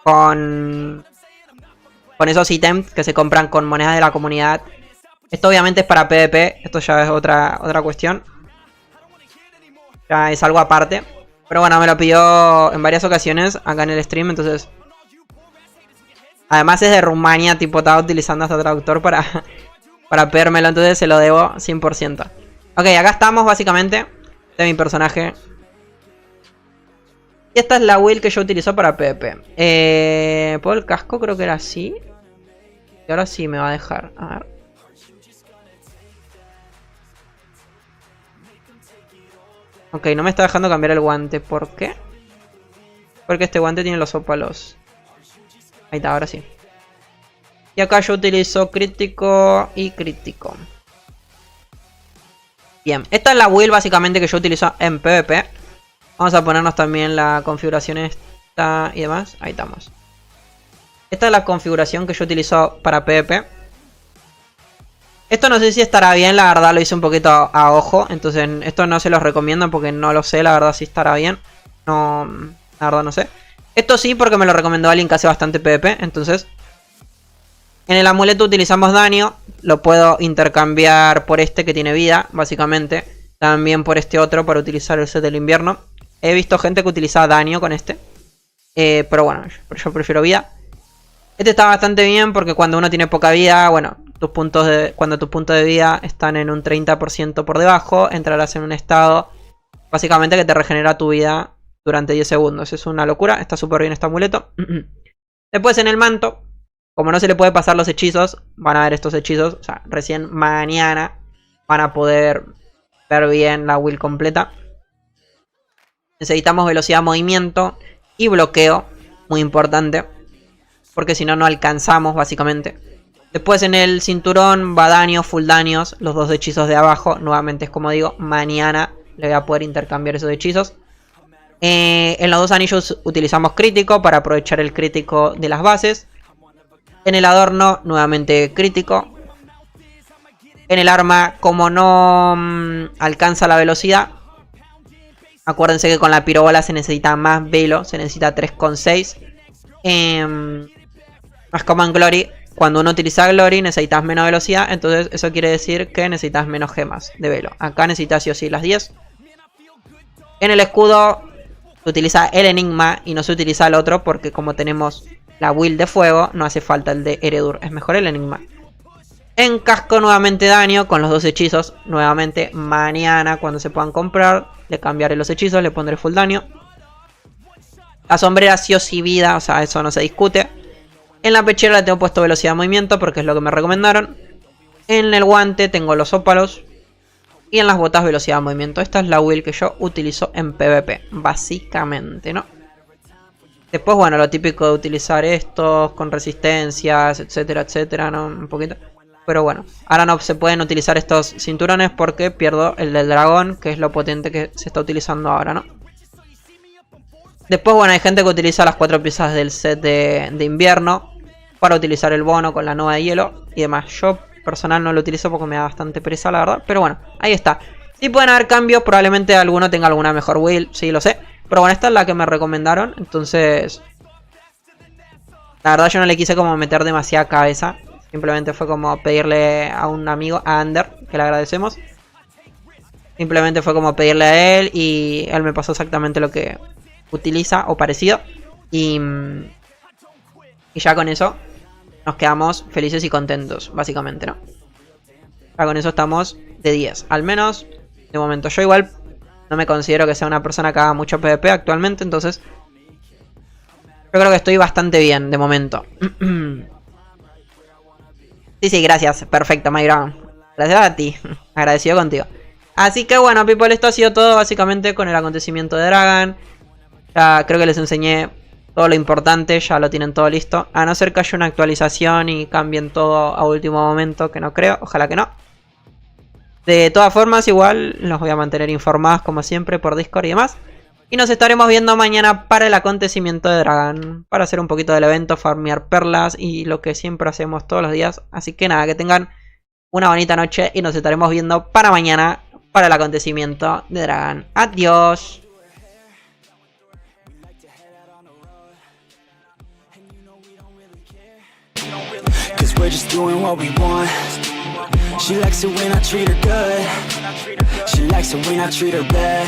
con esos ítems que se compran con monedas de la comunidad. Esto obviamente es para PvP. Esto ya es otra cuestión. Ya es algo aparte. Pero bueno, me lo pidió en varias ocasiones acá en el stream, entonces... Además es de Rumania, tipo estaba utilizando hasta traductor para pedírmelo, entonces se lo debo 100%. Ok, acá estamos básicamente de mi personaje. Y esta es la build que yo utilizo para PvP. ¿Puedo el casco? Creo que era así. Y ahora sí me va a dejar. A ver. Ok, no me está dejando cambiar el guante. ¿Por qué? Porque este guante tiene los ópalos. Ahí está, ahora sí. Y acá yo utilizo crítico y crítico. Bien, esta es la build básicamente que yo utilizo en PvP. Vamos a ponernos también la configuración esta y demás. Ahí estamos. Esta es la configuración que yo utilizo para PvP. Esto no sé si estará bien, la verdad lo hice un poquito a ojo. Entonces esto no se los recomiendo porque no lo sé, la verdad si estará bien. No, la verdad no sé. Esto sí porque me lo recomendó alguien que hace bastante PvP. Entonces en el amuleto utilizamos daño. Lo puedo intercambiar por este que tiene vida, básicamente. También por este otro para utilizar el set del invierno. He visto gente que utiliza daño con este. Pero bueno, yo prefiero vida. Este está bastante bien porque cuando uno tiene poca vida, bueno, cuando tus puntos de vida están en un 30% por debajo, entrarás en un estado básicamente que te regenera tu vida durante 10 segundos. Es una locura, está súper bien este amuleto. Después en el manto, como no se le puede pasar los hechizos, van a ver estos hechizos. O sea, recién mañana van a poder ver bien la build completa. Necesitamos velocidad, movimiento y bloqueo, muy importante. Porque si no, no alcanzamos básicamente. Después en el cinturón va daño, full daños. Los dos hechizos de abajo. Nuevamente es como digo, mañana le voy a poder intercambiar esos hechizos. En los dos anillos utilizamos crítico para aprovechar el crítico de las bases. En el adorno, nuevamente crítico. En el arma, como no alcanza la velocidad. Acuérdense que con la pirobola se necesita más velo. Se necesita 3,6. Más como en Glory cuando uno utiliza Glory necesitas menos velocidad, entonces eso quiere decir que necesitas menos gemas de velo. Acá necesitas sí o sí las 10. En el escudo se utiliza el Enigma y no se utiliza el otro porque como tenemos la build de fuego, no hace falta el de Eredur, es mejor el Enigma. En casco nuevamente daño con los 2 hechizos, nuevamente mañana cuando se puedan comprar, le cambiaré los hechizos, le pondré full daño. La sombrera sí o sí vida, o sea, eso no se discute. En la pechera le tengo puesto velocidad de movimiento porque es lo que me recomendaron. En el guante tengo los ópalos. Y en las botas velocidad de movimiento. Esta es la build que yo utilizo en PvP, básicamente, ¿no? Después, bueno, lo típico de utilizar estos con resistencias, etcétera, etcétera, ¿no? Un poquito. Pero bueno, ahora no se pueden utilizar estos cinturones porque pierdo el del dragón, que es lo potente que se está utilizando ahora, ¿no? Después, bueno, hay gente que utiliza las 4 piezas del set de invierno para utilizar el bono con la nova de hielo y demás. Yo personal no lo utilizo porque me da bastante pereza, la verdad. Pero bueno, ahí está. Si pueden haber cambios, probablemente alguno tenga alguna mejor build, sí, lo sé. Pero bueno, esta es la que me recomendaron, entonces... La verdad yo no le quise como meter demasiada cabeza. Simplemente fue como pedirle a un amigo, a Ander, que le agradecemos. Simplemente fue como pedirle a él y él me pasó exactamente lo que utiliza o parecido. Y ya con eso nos quedamos felices y contentos, básicamente, ¿no? Ya con eso estamos de 10. Al menos de momento. Yo igual no me considero que sea una persona que haga mucho PvP actualmente, entonces yo creo que estoy bastante bien de momento. Sí, gracias. Perfecto, Myron. Gracias a ti. Agradecido contigo. Así que bueno, people, esto ha sido todo básicamente con el acontecimiento de Dragon. Ya creo que les enseñé todo lo importante, ya lo tienen todo listo. A no ser que haya una actualización y cambien todo a último momento, que no creo, ojalá que no. De todas formas, igual los voy a mantener informados como siempre por Discord y demás. Y nos estaremos viendo mañana para el acontecimiento de Dragon. Para hacer un poquito del evento, farmear perlas y lo que siempre hacemos todos los días. Así que nada, que tengan una bonita noche y nos estaremos viendo para mañana para el acontecimiento de Dragon. Adiós. We're just doing what we want. She likes it when I treat her good. She likes it when I treat her bad.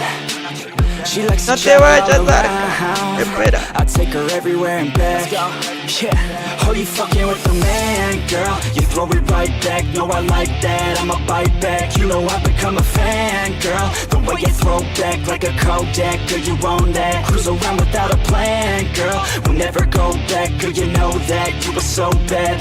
She likes to travel all around. Espera. I take her everywhere and back. Yeah, oh, you fucking with the man, girl. You throw it right back. No, I like that. I'ma bite back. You know I've become a fan, girl. The way you throw back like a Kodak. Girl, you own that. Cruise around without a plan, girl. We'll never go back. Girl, you know that. You were so bad.